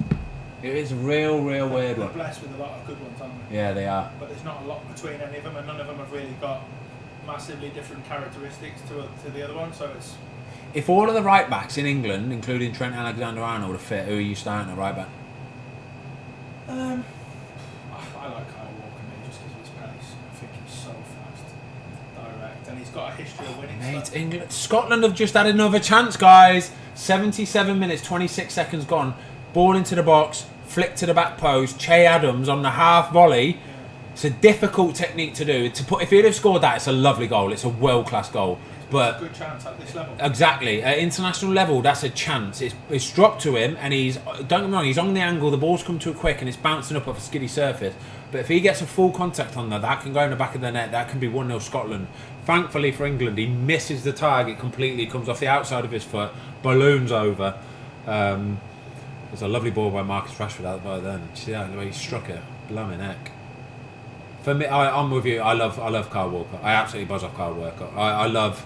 It is a real weird one. They're blessed with a lot of good ones, aren't they? Yeah, they are. But there's not a lot between any of them, and none of them have really got massively different characteristics to the other one. So it's. If all of the right backs in England, including Trent Alexander-Arnold, are fit, who are you starting at right back? I like Kyle Walker, mate, just because of his pace. I think he's so fast, direct, and he's got a history of winning stuff. Scotland have just had another chance, guys. 77 minutes, 26 seconds gone. Ball into the box, flick to the back post. Che Adams on the half volley. Yeah. It's a difficult technique to do. If he'd have scored that, it's a lovely goal. It's a world-class goal. But it's a good chance at this level. Exactly. At international level, that's a chance. It's dropped to him, and don't get me wrong, he's on the angle, the ball's come too quick, and it's bouncing up off a skiddy surface. But if he gets a full contact on that can go in the back of the net, that can be 1-0 Scotland. Thankfully for England, he misses the target completely, comes off the outside of his foot, balloons over. There's a lovely ball by Marcus Rashford out by then. See that, the way he struck it? Blimmin' heck. For me, I'm with you. I love Kyle Walker. I absolutely buzz off Kyle Walker. I love...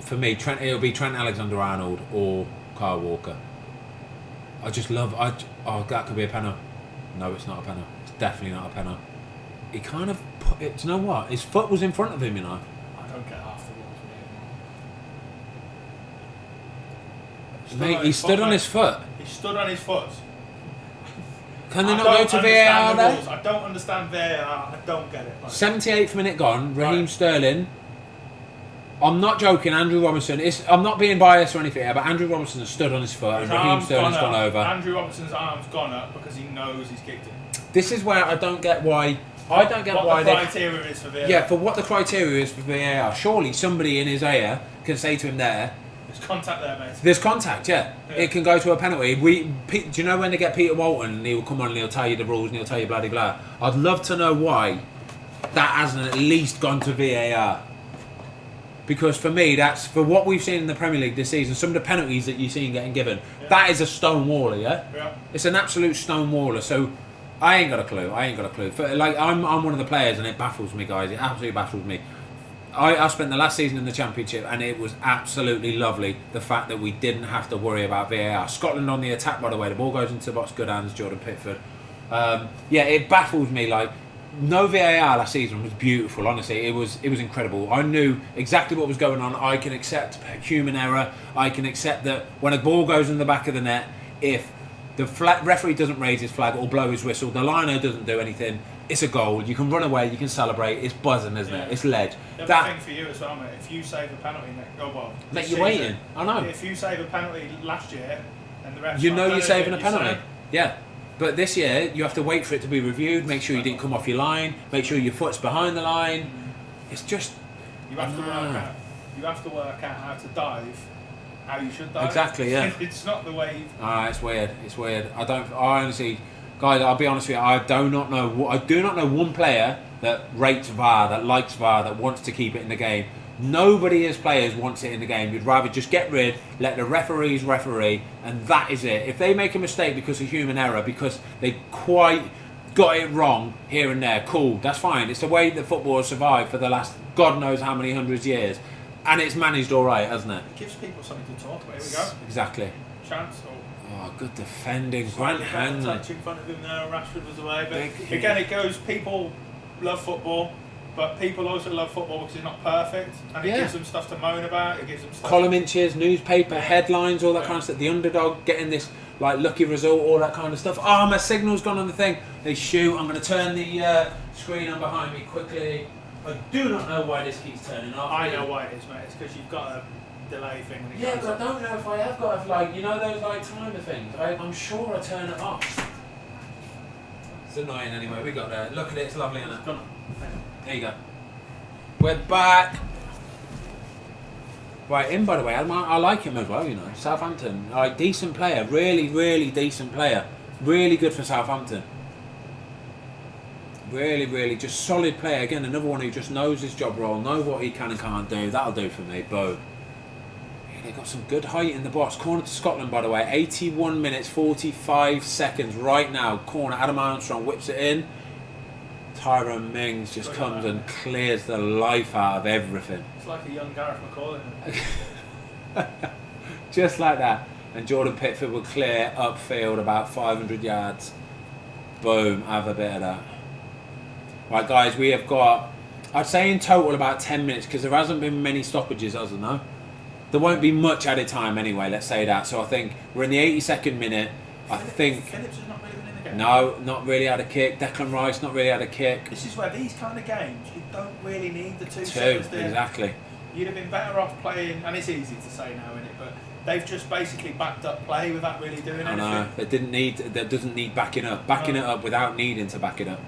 For me, it'll be Trent Alexander-Arnold or Kyle Walker. I just love... Oh, that could be a penalty. No, it's not a penalty. It's definitely not a penalty. He kind of put it... Do you know what? His foot was in front of him, you know. I don't get half the rules with Mate, he stood on his foot. He stood on his foot. Can they not go to VAR there? I don't understand VAR. I don't get it. 78th minute gone. Raheem Sterling. I'm not joking. Andrew Robinson. I'm not being biased or anything here, but Andrew Robinson has stood on his foot and Raheem Sterling's gone over. Andrew Robinson's arm's gone up because he knows he's kicked it. This is where I don't get why. I don't get what why the criteria is for VAR. Yeah, for what the criteria is for VAR. Surely somebody in his ear can say to him there. There's contact there, mate. There's contact, yeah. It can go to a penalty. Do you know when they get Peter Walton and he'll come on and he'll tell you the rules and he'll tell you blah blah blah. I'd love to know why that hasn't at least gone to VAR. Because for me, that's for what we've seen in the Premier League this season. Some of the penalties that you've seen getting given, that is a stone waller, yeah. It's an absolute stone waller. So I ain't got a clue. I'm one of the players, and it baffles me, guys. It absolutely baffles me. I spent the last season in the Championship, and it was absolutely lovely, the fact that we didn't have to worry about VAR. Scotland on the attack, by the way. The ball goes into the box, good hands, Jordan Pickford. It baffles me. No VAR last season was beautiful, honestly. It was incredible. I knew exactly what was going on. I can accept human error. I can accept that when a ball goes in the back of the net, if the referee doesn't raise his flag or blow his whistle, the liner doesn't do anything, it's a goal. You can run away, you can celebrate. It's buzzing, isn't it? It's ledge. The thing for you as well, mate, if you save a penalty, mate, you're waiting. I know. If you save a penalty last year and the rest, you know you're saving a penalty. Yeah. But this year, you have to wait for it to be reviewed, make sure you didn't come off your line, make sure your foot's behind the line. It's just... You have to work out how to dive, how you should dive. Exactly, yeah. It's not the way... It's weird. I honestly... Guys, I'll be honest with you, I do not know one player that rates VAR, that likes VAR, that wants to keep it in the game. Nobody as players wants it in the game. You'd rather just get rid, let the referees referee, and that is it. If they make a mistake because of human error, because they quite got it wrong here and there, cool, that's fine. It's the way that football has survived for the last God knows how many hundreds of years. And it's managed all right, hasn't it? It gives people something to talk about. Here we go. Exactly. Chance. Oh, good defending. Grant Hanlon. Touch in front of him there, Rashford was away. But again, it goes, people love football. But people also love football because it's not perfect, and it gives them stuff to moan about. It gives them stuff column inches, newspaper headlines, all that kind of stuff. The underdog getting this lucky result, all that kind of stuff. Oh, my signal's gone on the thing. They shoot. I'm going to turn the screen on behind me quickly. I do not know why this keeps turning off. I know why it is, mate. It's because you've got a delay thing. When it but I don't know if I have got those timer things. I'm sure I turn it off. It's annoying anyway. We got there. Look at it. It's lovely, isn't it? There you go. We're back. Right, by the way, I like him as well, you know. Southampton, decent player, really, really decent player. Really good for Southampton. Really, really, just solid player. Again, another one who just knows his job role, know what he can and can't do. That'll do for me, boom. Yeah, they got some good height in the box. Corner to Scotland, by the way. 81 minutes, 45 seconds right now. Corner, Adam Armstrong whips it in. Tyrone Mings just comes and clears the life out of everything. It's like a young Gareth McCall, isn't it? Just like that. And Jordan Pickford will clear upfield about 500 yards. Boom, have a bit of that. Right, guys, we have got, I'd say in total about 10 minutes, because there hasn't been many stoppages, has there, no? There won't be much added time anyway, let's say that. So I think we're in the 82nd minute. Phillips has not really been in the game. No, not really had a kick. Declan Rice not really had a kick. This is where these kind of games, you don't really need the two centres there. Exactly. You'd have been better off playing, and it's easy to say now, isn't it? But they've just basically backed up play without really doing anything. I know. That doesn't need backing up. Backing it up without needing to back it up.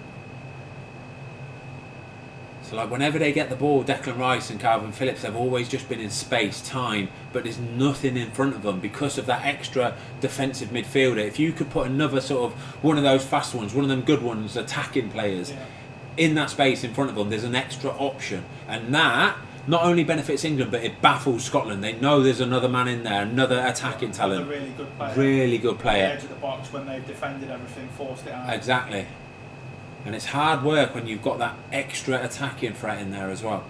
So whenever they get the ball, Declan Rice and Calvin Phillips, they've always just been in space, time, but there's nothing in front of them because of that extra defensive midfielder. If you could put another sort of one of those fast ones, one of them good ones, attacking players in that space in front of them, there's an extra option. And that not only benefits England, but it baffles Scotland. They know there's another man in there, another attacking talent. A really good player. Really good player. On the edge of the box when they've defended everything, forced it out. Exactly. And it's hard work when you've got that extra attacking threat in there as well.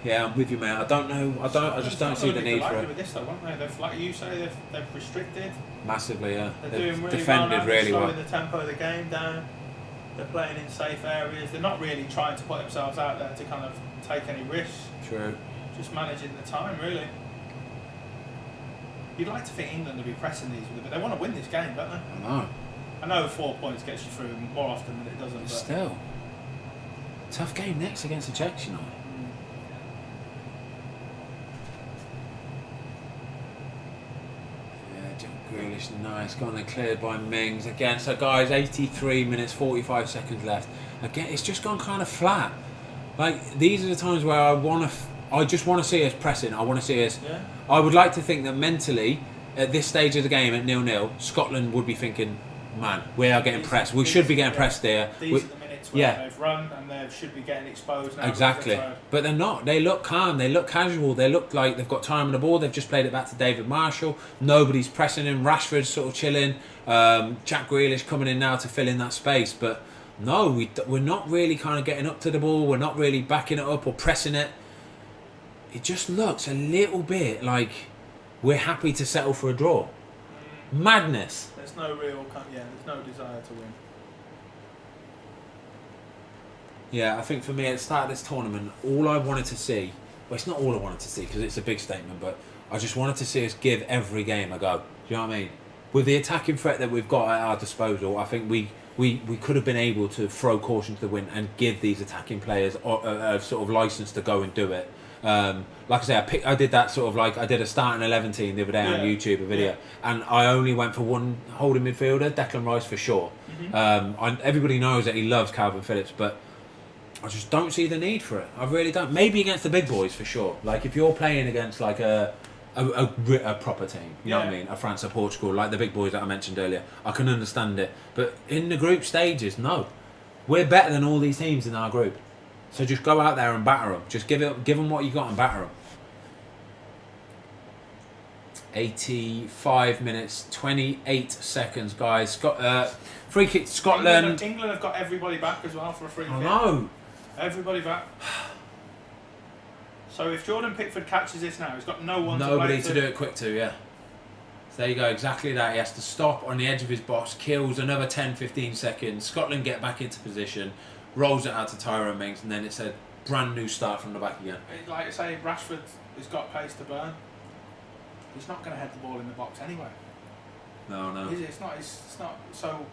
Yeah, I'm with you, mate. I don't know. I just don't see the need for it. With this, though, won't they? They've, like you say, they've restricted. Massively, yeah. They're They've doing really defended well now. really well. They're slowing the tempo of the game down. They're playing in safe areas. They're not really trying to put themselves out there to kind of take any risks. True. Just managing the time, really. You'd like to think England would be pressing these, but they want to win this game, don't they? I know 4 points gets you through more often than it doesn't. But Still. Tough game next against the Czechs, you know. Grealish, nice, gone and cleared by Mings again. So guys, 83 minutes, 45 seconds left. Again, it's just gone kind of flat. Like, these are the times where I just want to see us pressing. I want to see us. Yeah. I would like to think that mentally, at this stage of the game, at 0-0, Scotland would be thinking, man, we are getting pressed. We should be getting pressed there. These are the minutes where they've run and they should be getting exposed now. Exactly. But they're not. They look calm. They look casual. They look like they've got time on the ball. They've just played it back to David Marshall. Nobody's pressing him. Rashford's sort of chilling. Jack Grealish coming in now to fill in that space. But no, we're not really kind of getting up to the ball. We're not really backing it up or pressing it. It just looks a little bit like we're happy to settle for a draw. Madness. There's no real, there's no desire to win. Yeah, I think for me at the start of this tournament, all I wanted to see, well, it's not all I wanted to see because it's a big statement, but I just wanted to see us give every game a go. Do you know what I mean? With the attacking threat that we've got at our disposal, I think we could have been able to throw caution to the wind and give these attacking players a sort of license to go and do it. Like I say, I did that sort of like I did a starting 11 team the other day on YouTube, a video, and I only went for one holding midfielder, Declan Rice for sure. Everybody knows that he loves Calvin Phillips, but I just don't see the need for it. I really don't. Maybe against the big boys for sure. Like if you're playing against like a proper team, you know what I mean, a France or Portugal, like the big boys that I mentioned earlier, I can understand it. But in the group stages, no, we're better than all these teams in our group. So just go out there and batter them. Just give them what you got and batter them. 85 minutes, 28 seconds, guys. Free kick to Scotland. England have got everybody back as well for a free kick. I know. Everybody back. So if Jordan Pickford catches this now, he's got nobody to do it quick to, yeah. So there you go, exactly that. He has to stop on the edge of his box, kills another 10-15 seconds. Scotland get back into position, rolls it out to Tyrone Mings, and then it's a brand new start from the back again. Like I say, Rashford has got pace to burn. He's not going to head the ball in the box anyway. No. It's not. So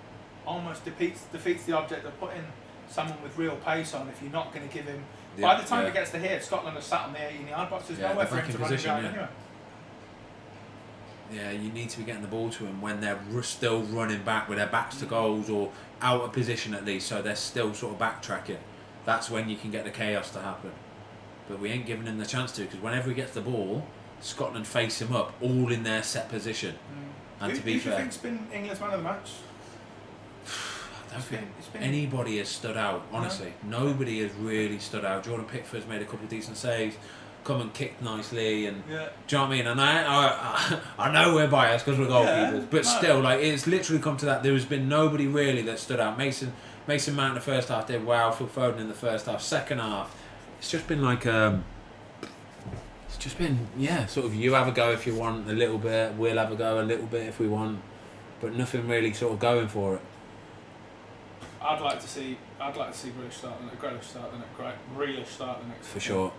almost defeats the object of putting someone with real pace on if you're not going to give him. By the time it gets to here, Scotland are sat on the 18-yard box. There's nowhere for him to run down anyway. Yeah, you need to be getting the ball to him when they're still running back with their backs to goals or out of position at least, so they're still sort of backtracking. That's when you can get the chaos to happen. But we ain't giving him the chance to, because whenever he gets the ball, Scotland face him up, all in their set position. And to be fair, who do you think's been England's man of the match? I don't think anybody has stood out, honestly. No. Nobody has really stood out. Jordan Pickford's made a couple of decent saves, come and kicked nicely, and do you know what I mean? And I know we're biased because we're goalkeepers, but still, like, it's literally come to that. There has been nobody really that stood out. Mason Mount in the first half did well. Phil Foden in the first half. Second half, it's just been like it's just been sort of you have a go if you want a little bit, we'll have a go a little bit if we want, but nothing really sort of going for it. I'd like to see Grealish start the next. For sure.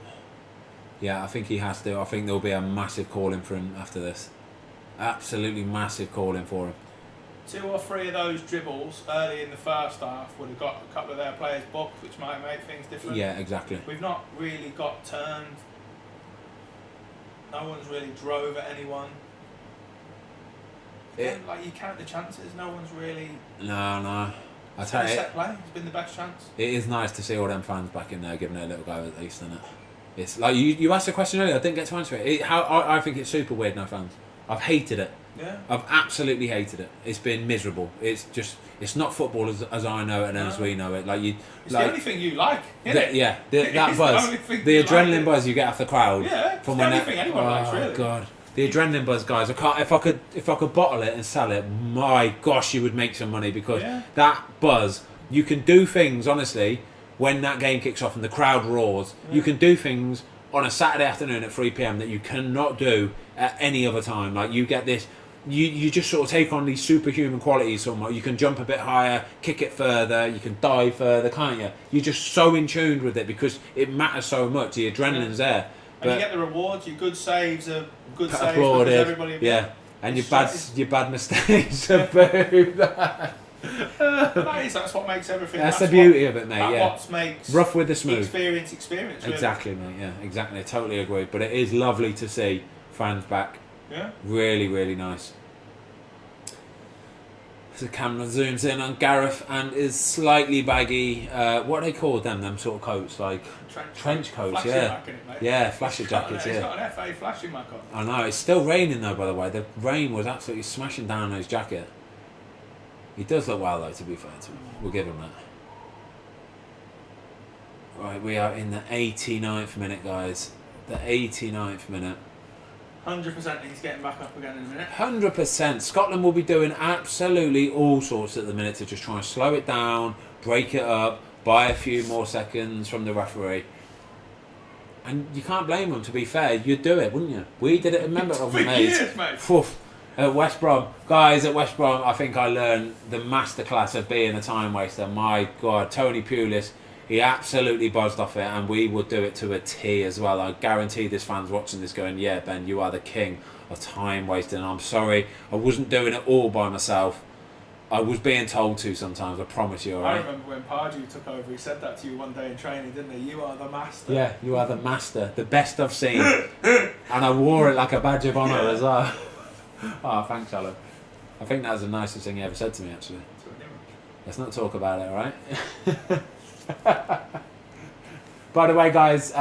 Yeah, I think he has to. I think there'll be a massive calling for him after this. Absolutely massive calling for him. 2 or 3 of those dribbles early in the first half would have got a couple of their players booked, which might make things different. Yeah, exactly. We've not really got turned. No one's really drove at anyone. Again, like, you count the chances, no one's really. No. It's been a set play. It's been the best chance. It is nice to see all them fans back in there giving it a little go at least, isn't it? It's like you asked a question earlier. I didn't get to answer it. I think it's super weird, no fans. I've hated it. Yeah. I've absolutely hated it. It's been miserable. It's not football as I know it and as we know it. Like you, It's the only thing you like, isn't it? Yeah, that It's buzz, the only thing the you adrenaline like. buzz you get off the crowd. Yeah, it's from the when only thing anyone likes, really. Oh god, the adrenaline buzz, guys. I can't. If I could bottle it and sell it, my gosh, you would make some money because that buzz. You can do things honestly when that game kicks off and the crowd roars. Yeah. You can do things on a Saturday afternoon at 3 p.m. that you cannot do at any other time. Like you get this. You just sort of take on these superhuman qualities somewhat. You can jump a bit higher, kick it further, you can dive further, can't you? You're just so in tune with it because it matters so much. The adrenaline's there. And you get the rewards. Your good saves are good saves applauded, because everybody. Yeah, and your bad mistakes are booed. That's what makes everything. That's the beauty of it, mate. What makes rough with the smooth. Experience. Really. Exactly, mate. Yeah, exactly. I totally agree. But it is lovely to see fans back. Yeah. Really, really nice. So the camera zooms in on Gareth and is slightly baggy. What are they called them sort of coats? Like trench coats, yeah. Yeah, flasher jackets, He's got an FA flashing mark on. I know, it's still raining though, by the way. The rain was absolutely smashing down on his jacket. He does look well though, to be fair to him. We'll give him that. Right, we are in the 89th minute, guys. The 89th minute. 100% he's getting back up again in a minute. 100%. Scotland will be doing absolutely all sorts at the minute to just try and slow it down, break it up, buy a few more seconds from the referee. And you can't blame them, to be fair. You'd do it, wouldn't you? We did it, remember? For years, mate. At West Brom. Guys, at West Brom, I think I learned the masterclass of being a time waster. My God, Tony Pulis, he absolutely buzzed off it, and we would do it to a T as well. I guarantee this fan's watching this going, yeah, Ben, you are the king of time wasting. I'm sorry, I wasn't doing it all by myself. I was being told to sometimes, I promise you, alright? I remember when Pardew took over, he said that to you one day in training, didn't he? You are the master. Yeah, you are the master, the best I've seen. And I wore it like a badge of honour as well. Oh, thanks, Alan. I think that was the nicest thing he ever said to me, actually. Let's not talk about it, alright? By the way, guys,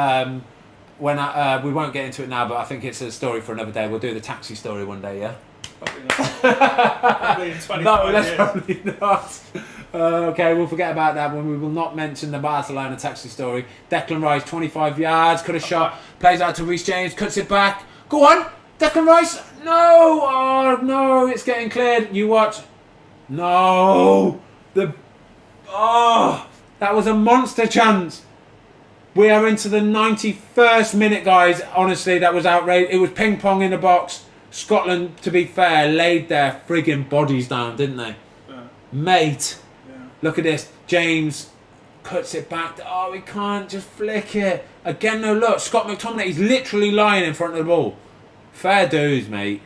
when we won't get into it now, but I think it's a story for another day. We'll do the taxi story one day, yeah? Probably not. Probably in 25 no, let's years. probably not. Okay, we'll forget about that one. We will not mention the Barcelona taxi story. Declan Rice, 25 yards, could have shot, plays out to Reece James, cuts it back. Go on, Declan Rice. No, oh no, it's getting cleared. You watch. No, that was a monster chance. We are into the 91st minute, guys. Honestly, that was outrageous. It was ping pong in the box. Scotland, to be fair, laid their frigging bodies down, didn't they? Yeah. Mate, Yeah. look at this. James cuts it back. Oh, he can't just flick it. Again, no, look. Scott McTominay, he's literally lying in front of the ball. Fair dues, mate.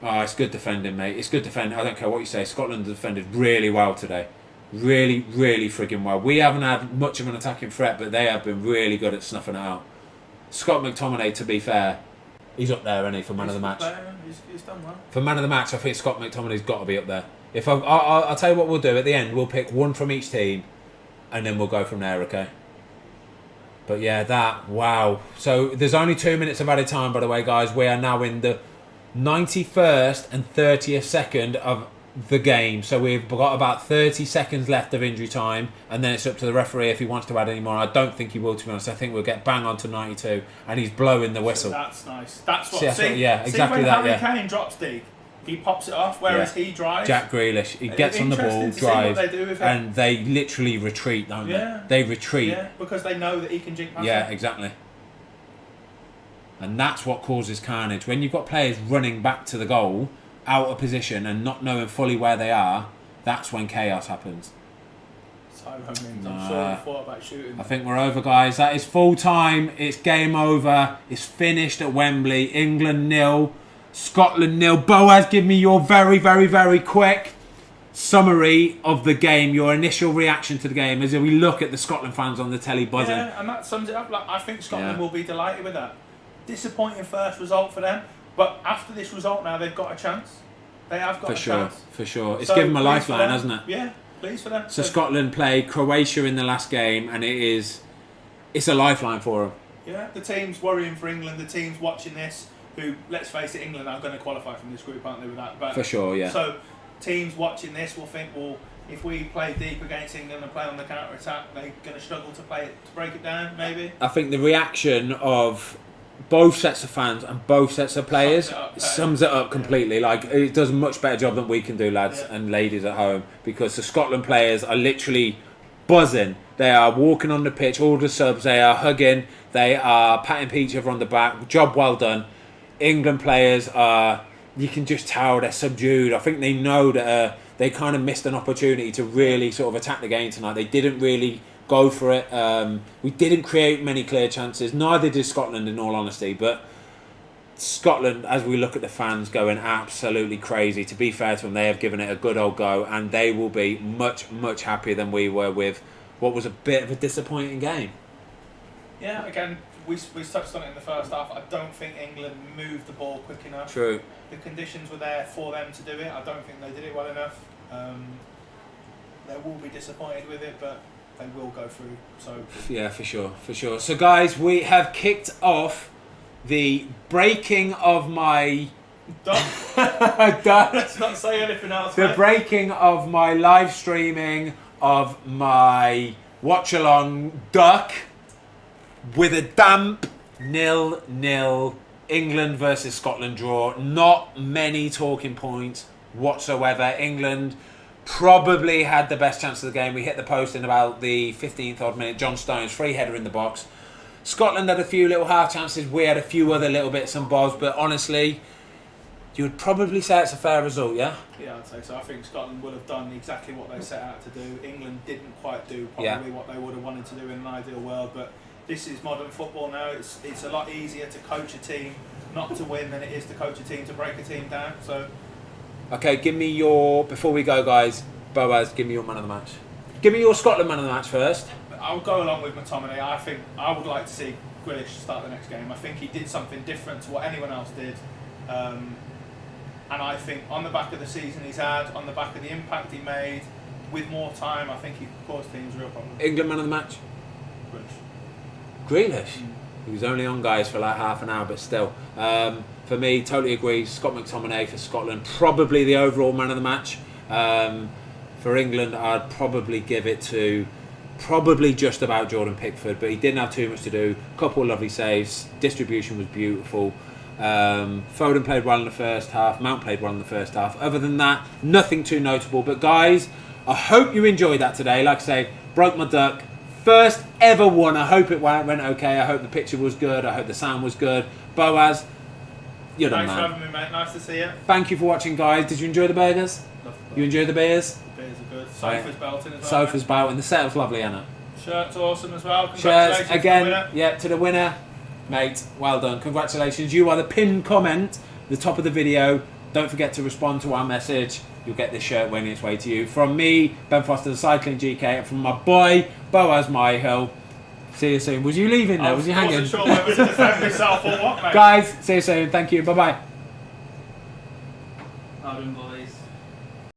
Oh, it's good defending, mate. It's good defending. I don't care what you say. Scotland defended really well today. Really, really frigging well. We haven't had much of an attacking threat, but they have been really good at snuffing it out. Scott McTominay, to be fair, he's up there, isn't he, for man of the match? He's done well. For man of the match, I think Scott McTominay's got to be up there. If I'll tell you what we'll do at the end. We'll pick one from each team, and then we'll go from there. Okay. But yeah, wow. So there's only 2 minutes of added time, by the way, guys. We are now in the 91st and 30th second of the game. So we've got about 30 seconds left of injury time, and then it's up to the referee if he wants to add any more. I don't think he will, to be honest. I think we'll get bang on to 92, and he's blowing the whistle. So that's nice. That's what. Yeah, exactly when that. Harry Kane drops deep, he pops it off, whereas he drives. Jack Grealish, he gets on the ball, drives, and they literally retreat, don't they? They retreat. Yeah, because they know that he can jink past Yeah, them. exactly. And that's what causes carnage. When you've got players running back to the goal, out of position, and not knowing fully where they are, that's when chaos happens. I'm sure he thought about shooting. I think we're over, guys. That is full time. It's game over. It's finished at Wembley. England 0, Scotland 0. Boaz, give me your very, very, very quick summary of the game. Your initial reaction to the game as we look at the Scotland fans on the telly buzzing. Yeah, and that sums it up. Like, I think Scotland will be delighted with that. Disappointing first result for them, but after this result now, they've got a chance. They have got a chance. For sure. It's given them a lifeline, hasn't it? Yeah. Please for them. So Scotland play Croatia in the last game, and it's a lifeline for them. Yeah, the team's worrying for England. The team's watching this. who, let's face it, England are going to qualify from this group, aren't they, with that? But For sure, yeah. So teams watching this will think, well, if we play deep against England and play on the counter-attack, they're going to struggle to break it down, maybe? I think the reaction of both sets of fans and both sets of players sums it up completely. Like, it does a much better job than we can do, lads and ladies at home, because the Scotland players are literally buzzing. They are walking on the pitch, all the subs, they are hugging, they are patting each other on the back. Job well done. England players are, you can just tell they're subdued. I think they know that they kind of missed an opportunity to really sort of attack the game tonight. They didn't really go for it. We didn't create many clear chances. Neither did Scotland, in all honesty. But Scotland, as we look at the fans, going absolutely crazy. To be fair to them, they have given it a good old go, and they will be much, much happier than we were with what was a bit of a disappointing game. Yeah, again, we touched on it in the first half. I don't think England moved the ball quick enough. True. The conditions were there for them to do it. I don't think they did it well enough. They will be disappointed with it, but they will go through. So yeah, for sure. So guys, we have kicked off the breaking of my let's not say anything else. The mate. breaking of my live streaming of my watch along duck with a damp 0-0 England versus Scotland draw. Not many talking points whatsoever. England probably had the best chance of the game. We hit the post in about the 15th odd minute. John Stones, free header in the box. Scotland had a few little half chances. We had a few other little bits and bobs. But honestly, you would probably say it's a fair result, yeah? Yeah, I'd say so. I think Scotland would have done exactly what they set out to do. England didn't quite do probably what they would have wanted to do in an ideal world. But this is modern football now. It's a lot easier to coach a team not to win than it is to coach a team to break a team down. So, okay, give me your, before we go, guys, Boaz, give me your man of the match. Give me your Scotland man of the match first. I'll go along with McTominay. I think I would like to see Grealish start the next game. I think he did something different to what anyone else did. And I think on the back of the season he's had, on the back of the impact he made, with more time, I think he caused teams real problems. England man of the match? Grealish. He was only on, guys, for like half an hour, but still. For me, totally agree. Scott McTominay for Scotland, probably the overall man of the match. For England, I'd probably give it to probably just about Jordan Pickford, but he didn't have too much to do. Couple of lovely saves. Distribution was beautiful. Foden played well in the first half. Mount played well in the first half. Other than that, nothing too notable. But guys, I hope you enjoyed that today. Like I say, broke my duck. First ever one. I hope it went okay. I hope the picture was good. I hope the sound was good. Boaz, you're the man. Thanks for having me, mate. Nice to see you. Thank you for watching, guys. Did you enjoy the burgers? You enjoy the beers? The beers are good. Sofa's belting as well. Sofa's belting. The setup's lovely, Anna. Shirt's awesome as well. Shirts Congratulations again. To the winner. Mate, well done. Congratulations. You are the pinned comment, the top of the video. Don't forget to respond to our message. You'll get this shirt winging its way to you. From me, Ben Foster, TheCyclingGK, and from my boy, Boaz Myhill. See you soon. Was you leaving there? Was you hanging? I wasn't sure whether to defend myself or what, mate. Guys, see you soon. Thank you. Bye-bye. Pardon, boys.